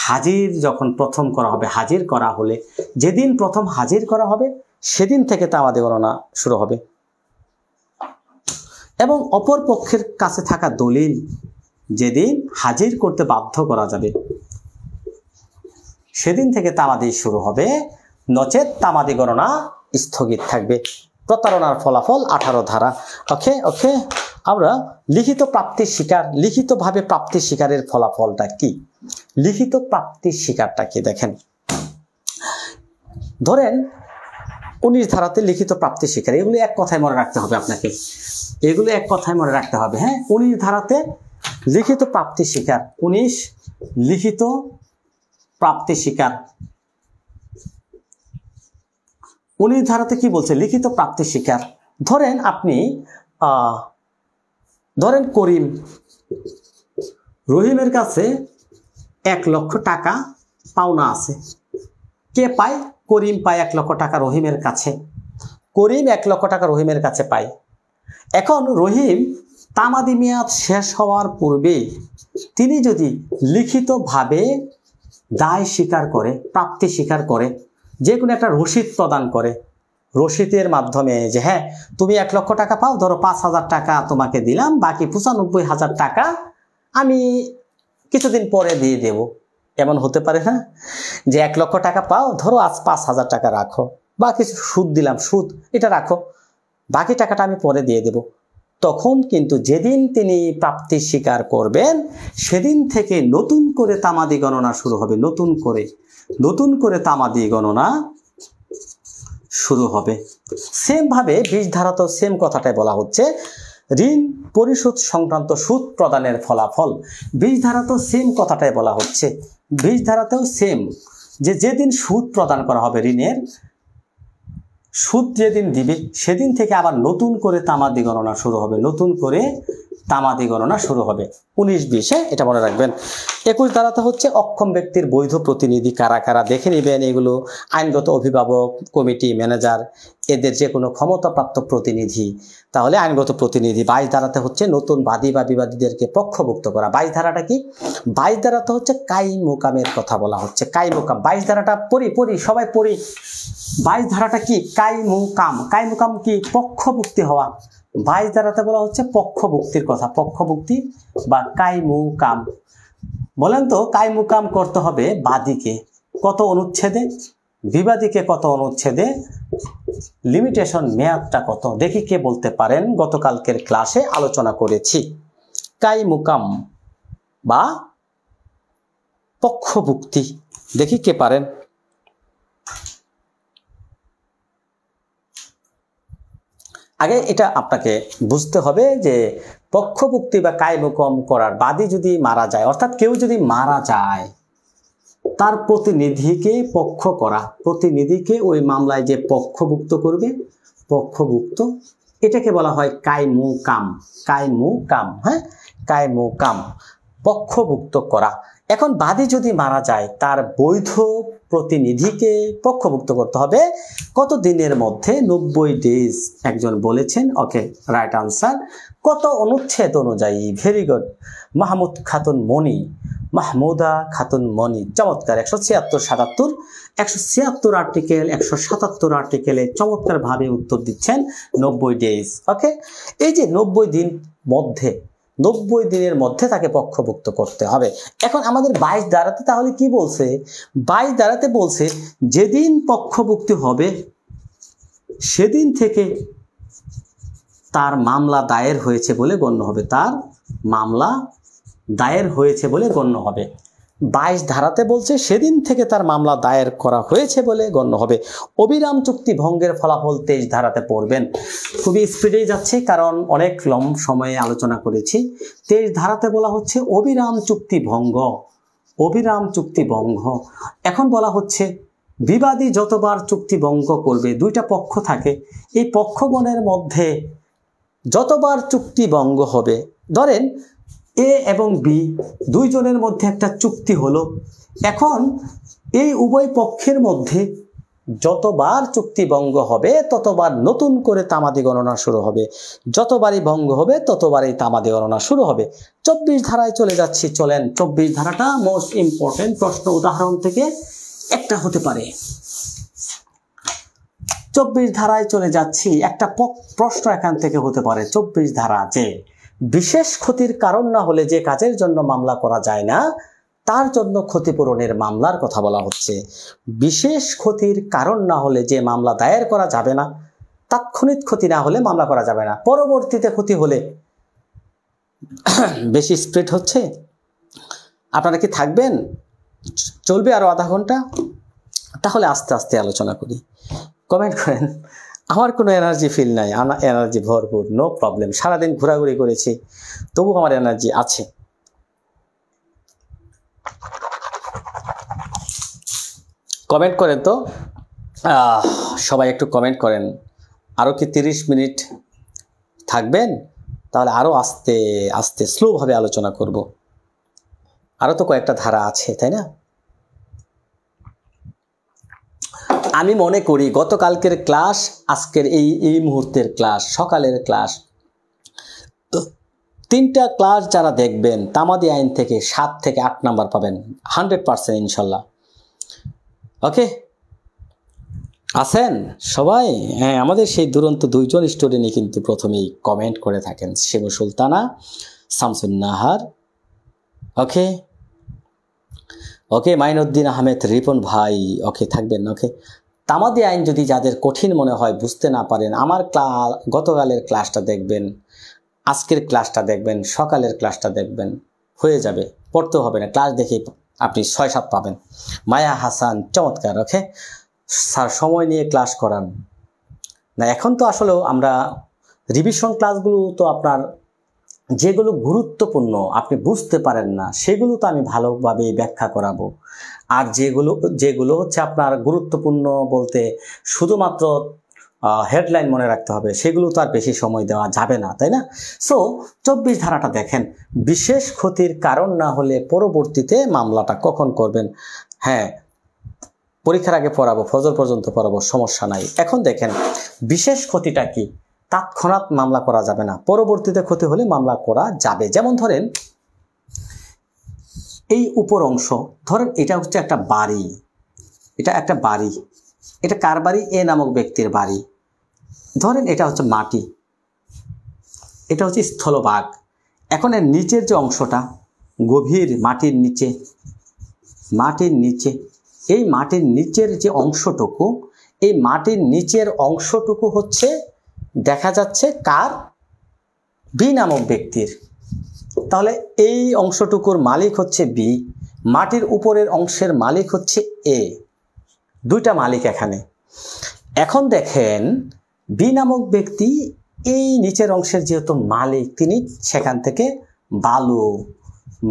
হাজির যখন প্রথম করা হবে, হাজির করা হলে যেদিন প্রথম হাজির করা হবে, সেদিন থেকে তামাদি গণনা শুরু হবে। এবং অপর পক্ষের কাছে থাকা দলিল যেদিন হাজির করতে বাধ্য করা যাবে, সেদিন থেকে তামাদি শুরু হবে, নচেত তামাদি গণনা স্থগিত থাকবে। প্রতারণার ফলাফল 18 ধারা। ওকে ওকে আমরা লিখিত প্রাপ্তির শিকার, লিখিতভাবে প্রাপ্তির শিকারের ফলাফলটা কি, লিখিত প্রাপ্তির শিকারটা কি দেখেন। ধরেন 19 ধারাতে লিখিত প্রাপ্তির শিকার, এগুলো এক কথায় মনে রাখতে হবে আপনাকে, এগুলো এক কথায় মনে রাখতে হবে। হ্যাঁ, 19 ধারাতে লিখিত প্রাপ্তির শিকার, 19 লিখিত প্রাপ্তি শিকার। 19 ধারাতে কি বলছে? লিখিত প্রাপ্তি শিকার। ধরেন আপনি ধরেন করিম, রহিমের কাছে 1 লক্ষ টাকা পাওনা আছে। কে পায়? করিম পায় 1 লক্ষ টাকা রহিমের কাছে। করিম 1 লক্ষ টাকা রহিমের কাছে পায়। এখন রহিম তামাদি মেয়াদ শেষ হওয়ার পূর্বে তিনি যদি লিখিতভাবে দায় স্বীকার করে, প্রাপ্তি স্বীকার করে, যে কোনো একটা রসিদ প্রদান করে, রসিদের মাধ্যমে যে হ্যাঁ তুমি 1 লক্ষ টাকা পাও, ধরো 5,000 টাকা তোমাকে দিলাম, বাকি 95,000 টাকা আমি কিছুদিন পরে দিয়ে দেব। এমন হতে পারে না যে 1 লক্ষ টাকা পাও, ধরো আজ 5,000 টাকা রাখো, বা কিছু সুদ দিলাম, সুদ এটা রাখো, বাকি টাকাটা আমি পরে দিয়ে দেব। তখন কিন্তু যেদিন তিনি প্রাপ্তি স্বীকার করবেন সেদিন থেকে নতুন করে তামাদি গণনা শুরু হবে, নতুন করে তামাদি গণনা শুরু হবে। সেম ভাবে 20 ধারাতেও সেম কথাটাই বলা হচ্ছে, ঋণ পরিশোধ সংক্রান্ত সুদ প্রদানের ফলাফল। 20 ধারাতেও সেম কথাটাই বলা হচ্ছে, 20 ধারাতেও সেম, যে যেদিন সুদ প্রদান করা হবে, ঋণের সুদ যেদিন দিবে সেদিন থেকে আবার নতুন করে তামাদি গণনা শুরু হবে, নতুন করে তামাদি গণনা শুরু হবে। 19-20 এটা মনে রাখবেন। 21 ধারাতে হচ্ছে অক্ষম ব্যক্তির বৈধ প্রতিনিধি কারা কারা দেখে নেবেন। এগুলো আইনগত অভিভাবক, কমিটি, ম্যানেজার, এদের যে কোনো ক্ষমতাপ্রাপ্ত প্রতিনিধি, তাহলে আইনগত প্রতিনিধি। 22 ধারাতে হচ্ছে নতুন বাদী বা বিবাদীদেরকে পক্ষভুক্ত করা। 22 ধারাটা কি? 22 ধারাতে হচ্ছে কাইমুকামের কথা বলা হচ্ছে, কাইমুকাম। 22 ধারাটা সবাই পড়ি। 22 ধারাটা কি? কাইমুকাম। কাইমুকাম কি? পক্ষভুক্তি হওয়া। 22 ধারাতে বলা হচ্ছে পক্ষভুক্তির কথা, পক্ষভুক্তি বা কাইমুকাম। বলেন তো কাইমুকাম করতে হবে বাদীকে কত অনুচ্ছেদে, বিবাদীকে কত অনুচ্ছেদে, লিমিটেশন মেয়াদটা কত? দেখি কে বলতে পারেন, গতকালকের ক্লাসে আলোচনা করেছি। কাইমুকাম বা পক্ষভুক্তি, দেখি কে পারেন। আগে এটা আপনাকে বুঝতে হবে যে পক্ষভুক্তি বা কায়মুকম করার, বাদী যদি মারা যায়, অর্থাৎ কেউ যদি মারা যায়, তার প্রতিনিধিকে পক্ষ করা, প্রতিনিধিকে ওই মামলায় যে পক্ষভুক্ত করবে, পক্ষভুক্ত, এটাকে বলা হয় কায়মুকাম। কায়মুকাম, হ্যাঁ, কায়মুকাম, পক্ষভুক্ত করা। এখন বাদী যদি মারা যায়, তার বৈধ প্রতিনিধিকে পক্ষভুক্ত করতে হবে কত দিনের মধ্যে? 90 ডেজ। একজন বলেছেন, ওকে, রাইট আনসার। কত অনুচ্ছেদ অনুযায়ী? ভেরি গুড, মাহমুদা খাতুন মনি, চমৎকার। 176, 176 আর্টিকেল, 177 আর্টিকেলে চমৎকার ভাবে উত্তর দিচ্ছেন। 90 ডেজ, ওকে। এই যে 90 দিনের মধ্যে তাকে পক্ষভুক্ত করতে হবে। এখন আমাদের 22 ধারাতে তাহলে কি বলছে? 22 ধারাতে বলছে যেদিন পক্ষভুক্তি হবে সেদিন থেকে তার মামলা দায়ের হয়েছে বলে গণ্য হবে, তার মামলা দায়ের হয়েছে বলে গণ্য হবে। 22 ধারাতে বলছে সেদিন থেকে তার মামলা দায়ের করা হয়েছে বলে গণ্য হবে। অবিরাম চুক্তি ভঙ্গের ফলাফল 23 ধারাতে পড়বেন। খুবই স্পিডেই যাচ্ছে কারণ অনেক সময়ে আলোচনা করেছি। 23 ধারাতে বলা হচ্ছে অবিরাম চুক্তি ভঙ্গ, অবিরাম চুক্তি ভঙ্গ। এখন বলা হচ্ছে বিবাদী যতবার চুক্তি ভঙ্গ করবে, দুইটা পক্ষ থাকে, এই পক্ষগণের মধ্যে যতবার চুক্তি ভঙ্গ হবে, ধরেন এ এবং বি দুইজনের মধ্যে একটা চুক্তি হলো, এখন এই উভয় পক্ষের মধ্যে যতবার চুক্তি ভঙ্গ হবে ততবার নতুন করে তামাদি গণনা শুরু হবে, যতবারই ভঙ্গ হবে ততবারই তামাদি গণনা শুরু হবে। 24 ধারায় চলে যাচ্ছি, চলেন। 24 ধারাটা মোস্ট ইম্পর্টেন্ট, প্রশ্ন উদাহরণ থেকে একটা হতে পারে। 24 ধারায় চলে যাচ্ছি, একটা প্রশ্ন এখান থেকে হতে পারে। 24 ধারা, যে বিশেষ ক্ষতির কারণ না হলে যে কাজের জন্য মামলা করা যায় না তার জন্য ক্ষতিপূরণের মামলার কথা বলা হচ্ছে। বিশেষ ক্ষতির কারণ না হলে যে মামলা দায়ের করা যাবে না, তাৎক্ষণিক ক্ষতি না হলে মামলা করা যাবে না, পরবর্তীতে ক্ষতি হলে বেশি স্প্রেড হচ্ছে? আপনারা কি থাকবেন? চলবে আরো আধা ঘন্টা? তাহলে আস্তে আস্তে আলোচনা করি। কমেন্ট করেন। আমার কোনো এনার্জি ফিল নাই, আমার এনার্জি ভরপুর, নো প্রবলেম। সারাদিন ঘোরাঘুরি করেছি, তবু আমার এনার্জি আছে। কমেন্ট করেন তো, সবাই একটু কমেন্ট করেন। আরও কি 30 মিনিট থাকবেন? তাহলে আরও আস্তে আস্তে স্লোভাবে আলোচনা করব। আরও তো কয়েকটা ধারা আছে, তাই না? আমি মনে করি গতকালকের ক্লাস, আজকের এই মুহূর্তের ক্লাস, সকালের ক্লাস, 3টা ক্লাস যারা দেখবেন তামাদি আইন থেকে 7 থেকে 8 নাম্বার পাবেন 100% ইনশাল্লাহ। ওকে, আছেন সবাই? হ্যাঁ, আমাদের সেই দুরন্ত 2জন স্টুডেন্টই কিন্তু প্রথমেই কমেন্ট করে থাকেন, শিমু সুলতানা, শামসুন নাহার। ওকে ওকে, মাইনুদ্দিন আহমেদ, রিপন ভাই, ওকে থাকবেন। ওকে, তামাদি আইন যদি যাদের কঠিন মনে হয়, বুঝতে না পারেন, আমার গতকালের ক্লাসটা দেখবেন, আজকের ক্লাসটা দেখবেন, সকালের ক্লাসটা দেখবেন, হয়ে যাবে, পড়তে হবে না, ক্লাস দেখেই আপনি 6-7 পাবেন। মায়া হাসান, চমৎকার। ওকে স্যার, সময় নিয়ে ক্লাস করান না। এখন তো আসলেও আমরা রিভিশন ক্লাসগুলো তো আপনার যেগুলো গুরুত্বপূর্ণ আপনি বুঝতে পারেন না, সেগুলো তো আমি ভালোভাবে ব্যাখ্যা করাবো। আর যেগুলো হচ্ছে আপনার গুরুত্বপূর্ণ বলতে শুধুমাত্র হেডলাইন মনে রাখতে হবে, সেগুলো তো আর বেশি সময় দেওয়া যাবে না, তাই না? সো 24 ধারাটা দেখেন, বিশেষ ক্ষতির কারণ না হলে পরবর্তীতে মামলাটা কখন করবেন? হ্যাঁ, পরীক্ষার আগে পড়াবো, ফজর পর্যন্ত পড়াবো, সমস্যা নাই। এখন দেখেন বিশেষ ক্ষতিটা কি? তৎক্ষণাৎ মামলা করা যাবে না, পরবর্তীতে ক্ষতি হলে মামলা করা যাবে। যেমন ধরেন এই উপর অংশ, ধরেন এটা হচ্ছে একটা বাড়ি, এটা একটা বাড়ি, এটা কার বাড়ি? এ নামক ব্যক্তির বাড়ি। ধরেন এটা হচ্ছে মাটি, এটা হচ্ছে স্থলভাগ। এখন এর নিচের যে অংশটা, গভীর মাটির নিচে, এই মাটির নিচের যে অংশটুকু, এই মাটির নিচের অংশটুকু হচ্ছে দেখা যাচ্ছে কার? বি নামক ব্যক্তির। তাহলে এই অংশটুকুর মালিক হচ্ছে বি, মাটির উপরের অংশের মালিক হচ্ছে এ। 2টা মালিক এখানে। এখন দেখেন বি নামক ব্যক্তি এই নিচের অংশের যেহেতু মালিক, তিনি সেখান থেকে বালু,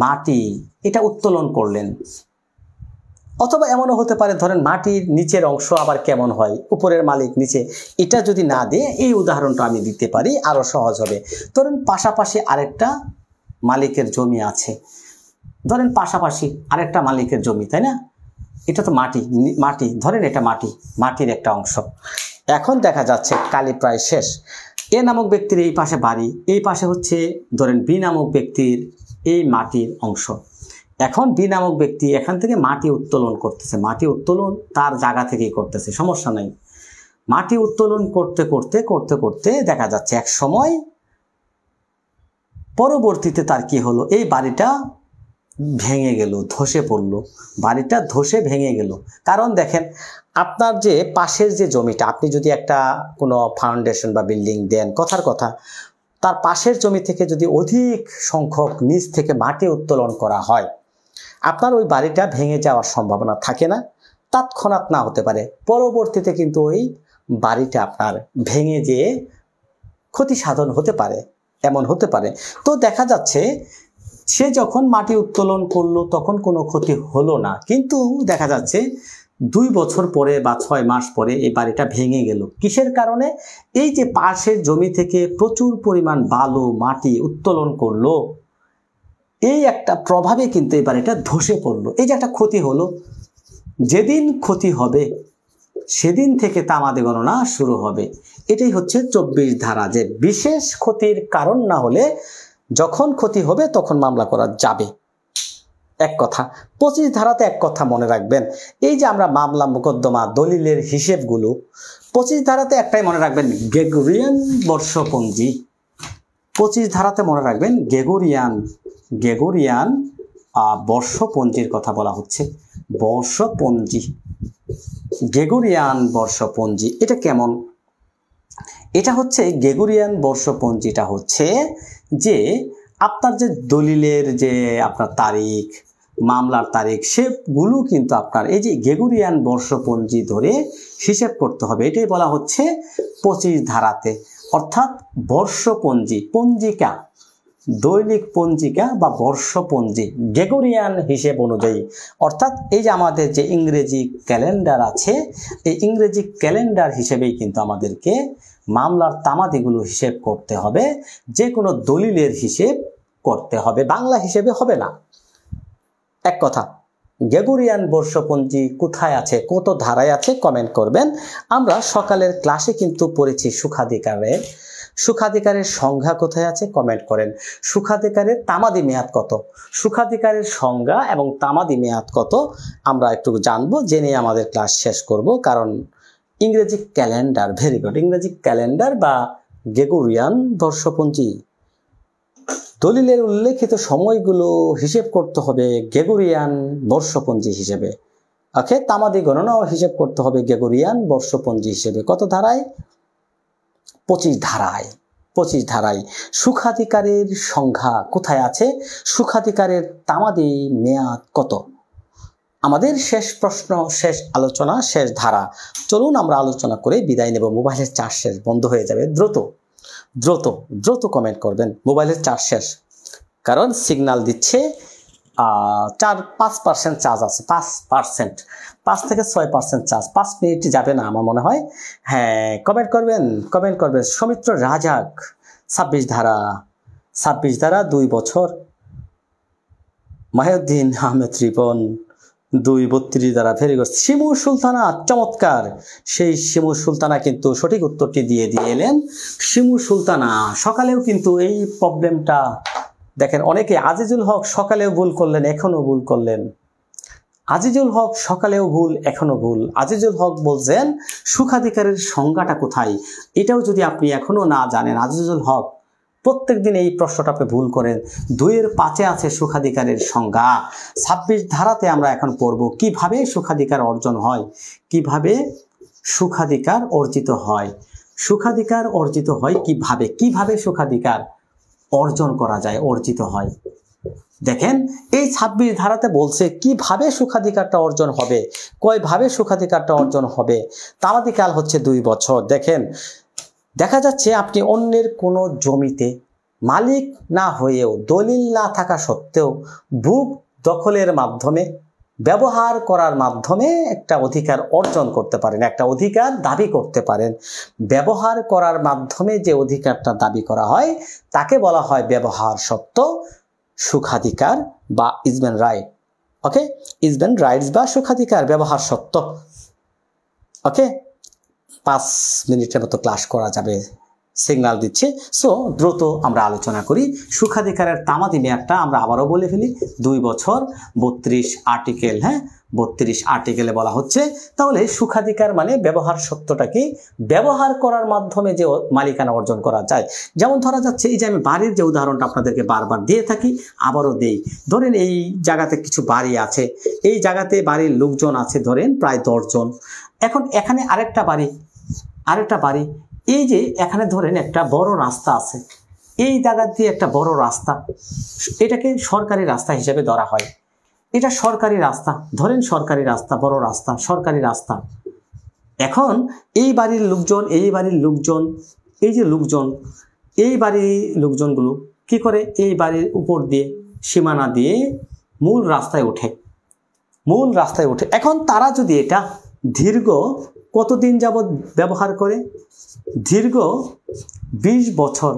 মাটি এটা উত্তোলন করলেন। অথবা এমনও হতে পারে, ধরেন মাটির নিচের অংশ আবার কেমন হয়, উপরের মালিক নিচে, এটা যদি না দিয়ে এই উদাহরণটা আমি দিতে পারি, আরো সহজ হবে। ধরেন পাশাপাশি আরেকটা মালিকের জমি আছে, ধরেন পাশাপাশি আরেকটা মালিকের জমি, তাই না? এটা তো মাটি, ধরেন এটা মাটির একটা অংশ। এখন দেখা যাচ্ছে কালি প্রায় শেষ। এ নামক ব্যক্তির এই পাশে বাড়ি, এই পাশে হচ্ছে ধরেন বি নামক ব্যক্তির এই মাটির অংশ। এখন বি নামক ব্যক্তি এখান থেকে মাটি উত্তোলন করতেছে, মাটি উত্তোলন তার জায়গা থেকেই করতেছে, সমস্যা নাই। মাটি উত্তোলন করতে দেখা যাচ্ছে এক সময় পরবর্তীতে তার কি হলো, এই বাড়িটা ভেঙে গেল, ধসে পড়লো, বাড়িটা ধসে ভেঙে গেল। কারণ দেখেন আপনার যে পাশের যে জমিটা, আপনি যদি একটা কোনো ফাউন্ডেশন বা বিল্ডিং দেন, কথার কথা, তার পাশের জমি থেকে যদি অধিক সংখ্যক নিচ থেকে মাটি উত্তোলন করা হয়, আপনার ওই বাড়িটা ভেঙে যাওয়ার সম্ভাবনা থাকে না? তৎক্ষণাৎ না হতে পারে, পরবর্তীতে কিন্তু ওই বাড়িটা আপনার ভেঙে যেয়ে ক্ষতি সাধন হতে পারে, এমন হতে পারে। তো দেখা যাচ্ছে সে যখন মাটি উত্তোলন করলো তখন কোনো ক্ষতি হলো না, কিন্তু দেখা যাচ্ছে 2 বছর পরে বা 6 মাস পরে এই বাড়িটা ভেঙে গেল। কিসের কারণে? এই যে পাশের জমি থেকে প্রচুর পরিমাণ বালু, মাটি উত্তোলন করলো, এই একটা প্রভাবে কিন্তু এই বাড়িটা ধসে পড়লো। এই যে একটা ক্ষতি হলো, যেদিন ক্ষতি হবে সেদিন থেকে তামাদি গণনা শুরু হবে। এটাই হচ্ছে 24 ধারা, যে বিশেষ ক্ষতির কারণ না হলে যখন ক্ষতি হবে তখন মামলা করা যাবে। এক কথা। 25 ধারাতে এক কথা মনে রাখবেন, এই যে আমরা মামলা মোকদ্দমা দলিলের হিসেবগুলো, 25 ধারাতে একটাই মনে রাখবেন, গ্রেগরিয়ান বর্ষপঞ্জি। 25 ধারাতে মনে রাখবেন গ্রেগরিয়ান বর্ষপঞ্জির কথা বলা হচ্ছে। বর্ষপঞ্জি, গ্রেগরিয়ান বর্ষপঞ্জি এটা কেমন? এটা হচ্ছে গ্রেগরিয়ান বর্ষপঞ্জিটা হচ্ছে যে আপনার যে দলিলের যে আপনার তারিখ, মামলার তারিখ, সেগুলো কিন্তু আপনার এই যে গ্রেগরিয়ান বর্ষপঞ্জি ধরে হিসেব করতে হবে। এটাই বলা হচ্ছে 25 ধারাতে, অর্থাৎ বর্ষপঞ্জি, পঞ্জিকা, দৈনিক পঞ্জিকা বা বর্ষপঞ্জি গ্রেগরিয়ান হিসেব অনুযায়ী। অর্থাৎ এই যে আমাদের যে ইংরেজি ক্যালেন্ডার আছে, এই ইংরেজি ক্যালেন্ডার হিসেবেই কিন্তু আমাদেরকে মামলার তামাদিগুলো হিসেব করতে হবে, যে কোনো দলিলের হিসেব করতে হবে, বাংলা হিসেবে হবে না। এক কথা, গ্রেগরিয়ান বর্ষপঞ্জি কোথায় আছে, কত ধারায় আছে কমেন্ট করবেন। আমরা সকালের ক্লাসে কিন্তু পড়েছি সুখাধিকারের, সুখাধিকারের সংজ্ঞা কোথায় আছে কমেন্ট করেন। সুখাধিকারের তামাদি মেয়াদ কত, সুখাধিকারের সংজ্ঞা এবং তামাদি মেয়াদ কত আমরা একটু জানবো, জেনে আমাদের ক্লাস শেষ করব। কারণ ইংরেজি ক্যালেন্ডার, ভেরি গুড, ইংরেজি ক্যালেন্ডার বা গ্রেগরিয়ান বর্ষপঞ্জি, দলিলের উল্লেখিত সময়গুলো হিসেব করতে হবে গ্রেগরিয়ান বর্ষপঞ্জি হিসেবে। ওকে, তামাদি গণনাও হিসেব করতে হবে গ্রেগরিয়ান বর্ষপঞ্জি হিসেবে। কত ধারায়? 25 ধারায়, 25 ধারায়। সুখাধিকারের সংখ্যা কোথায় আছে, সুখাধিকারের তামাদি মেয়াদ কত? আমাদের শেষ প্রশ্ন, শেষ আলোচনা, শেষ ধারা। চলুন আমরা আলোচনা করে বিদায় নেব। মোবাইলের চার্জ শেষ, বন্ধ হয়ে যাবে। দ্রুত দ্রুত দ্রুত কমেন্ট করবেন, মোবাইলের চার্জ শেষ। কারণ সিগন্যাল দিচ্ছে 5% চার্জ আছে, 5%, 5 থেকে 6% চার্জ, 5 মিনিট যাবে না আমার মনে হয়। হ্যাঁ, কমেন্ট করবেন, কমেন্ট করবেন। সৌমিত্র রাজাক 26 ধারা, 26 ধারা 2 বছর। মাহিউদ্দিন আহমেদ রিপন 2-32 ধারা, ভেরি গুড। শিমু সুলতানা, চমৎকার। সেই শিমু সুলতানা কিন্তু সঠিক উত্তরটি দিয়ে এলেন। শিমু সুলতানা সকালেও কিন্তু এই প্রবলেমটা দেখেন, অনেকে আজিজুল হক সকালেও ভুল করলেন, এখনো ভুল করলেন। আজিজুল হক সকালেও ভুল, এখনো ভুল। আজিজুল হক বলছেন সুখাধিকারের সংজ্ঞাটা কোথায়, এটাও যদি আপনি এখনো না জানেন, আজিজুল হক প্রত্যেকদিন এই প্রশ্নটা আপনি ভুল করেন। 2-এর 5-এ আছে সুখাধিকারের সংজ্ঞা। 26 ধারাতে আমরা এখন পড়ব কিভাবে সুখাধিকার অর্জন হয়, কিভাবে সুখাধিকার অর্জিত হয়, সুখাধিকার অর্জিত হয় কিভাবে, কিভাবে সুখাধিকার অর্জন করা যায়, অর্জিত হয়। দেখেন এই 26 ধারাতে বলছে কিভাবে সুখাধিকারটা অর্জন হবে, কয়ভাবে সুখাধিকারটা অর্জন হবে। তামাদিকাল হচ্ছে 2 বছর। দেখেন, দেখা যাচ্ছে আপনি অন্যের কোনো জমিতে মালিক না হয়েও, দলিল না থাকা সত্ত্বেও ভূ দখলের মাধ্যমে, ব্যবহার করার মাধ্যমে একটা অধিকার অর্জন করতে পারেন, একটা অধিকার দাবি করতে পারেন। ব্যবহার করার মাধ্যমে যে অধিকারটা দাবি করা হয় তাকে বলা হয় ব্যবহার সত্ত্ব, সুখাধিকার বা ইজমেন রাইট। ওকে, ইজমেন রাইটস বা সুখাধিকার, ব্যবহার সত্ত্ব। ওকে, 5 মিনিটের মতো ক্লাস করা যাবে, সিগন্যাল দিচ্ছে। সো দ্রুত আমরা আলোচনা করি। সুখাধিকারের তামাদি মেয়াদটা আমরা আবারও বলে ফেলি, 2 বছর। 32 আর্টিকেল, হ্যাঁ 32 আর্টিকেলে বলা হচ্ছে। তাহলে সুখাধিকার মানে ব্যবহার সত্ত্বটাকে ব্যবহার করার মাধ্যমে যে মালিকানা অর্জন করা যায়। যেমন ধরা যাচ্ছে, এই যে আমি বাড়ির যে উদাহরণটা আপনাদেরকে বারবার দিয়ে থাকি, আবারও দেই। ধরেন এই জায়গাতে কিছু বাড়ি আছে, এই জায়গাতে বাড়ির লোকজন আছে ধরেন প্রায় 10 জন। এখন এখানে আরেকটা বাড়ি, এই যে এখানে ধরেন একটা বড় রাস্তা আছে, এই জায়গা দিয়ে একটা বড় রাস্তা, এটাকে সরকারি রাস্তা হিসেবে ধরা হয়। এটা সরকারি রাস্তা, ধরেন সরকারি রাস্তা, বড় রাস্তা, সরকারি রাস্তা। এখন এই বাড়ির লোকজন, এই বাড়ির লোকজন, এই যে লোকজন, এই বাড়ির লোকজনগুলো কি করে, এই বাড়ির উপর দিয়ে সীমানা দিয়ে মূল রাস্তায় ওঠে, মূল রাস্তায় ওঠে। এখন তারা যদি এটা দীর্ঘ কতদিন যাবৎ ব্যবহার করে, দীর্ঘ 20 বছর,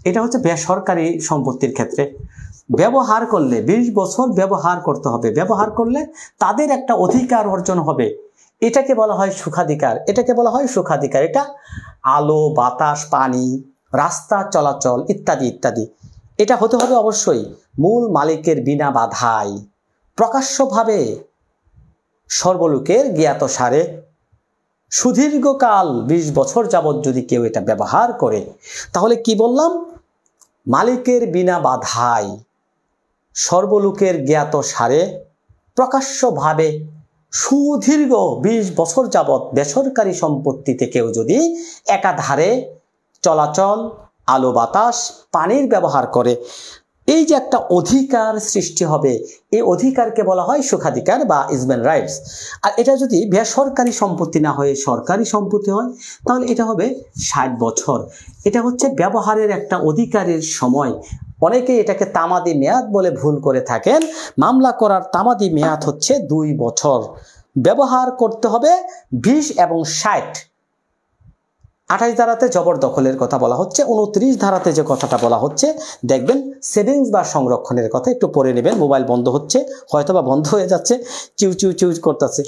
এটা হচ্ছে বেসরকারি সম্পত্তির ক্ষেত্রে ব্যবহার করলে 20 বছর ব্যবহার করতে হবে। ব্যবহার করলে তাদের একটা অধিকার অর্জন হবে, এটাকে বলা হয় সুখাধিকার, এটাকে বলা হয় সুখাধিকার। এটা আলো, বাতাস, পানি, রাস্তা চলাচল ইত্যাদি ইত্যাদি। এটা হতে হবে অবশ্যই মূল মালিকের বিনা বাধায়, প্রকাশ্যভাবে, সর্বলোকের জ্ঞাতসারে, সুদীর্ঘকাল 20 বছর যাবৎ যদি কেউ এটা ব্যবহার করে, তাহলে কি বললাম, মালিকের বিনা বাধায়, সর্বলোকের জ্ঞাতসারে, প্রকাশ্যভাবে সুদীর্ঘ 20 বছর যাবৎ বেসরকারি সম্পত্তিতে কেউ যদি একাধারে চলাচল, আলো বাতাস, পানির ব্যবহার করে, এই যে একটা অধিকার সৃষ্টি হবে, এই অধিকারকে বলা হয় সুখাধিকার বা ইজমেন রাইটস। আর এটা যদি বেসরকারি সম্পত্তি না হয়ে সরকারি সম্পত্তি হয় তাহলে এটা হবে 60 বছর। এটা হচ্ছে ব্যবহারের একটা অধিকারের সময়। অনেকে এটাকে তামাদি মেয়াদ বলে ভুল করে থাকেন। মামলা করার তামাদি মেয়াদ হচ্ছে 2 বছর। ব্যবহার করতে হবে 20 এবং 60। 28 ধারাতে জবরদখলের কথা বলা হচ্ছে, 29 ধারাতে যে কথাটা বলা হচ্ছে দেখবেন সেভিংস বা সংরক্ষণের কথা। একটু পড়ে নেবেন। মোবাইল বন্ধ হচ্ছে, হয়তোবা বন্ধ হয়ে যাচ্ছে, চিউ চিউ চিউ করতেছে।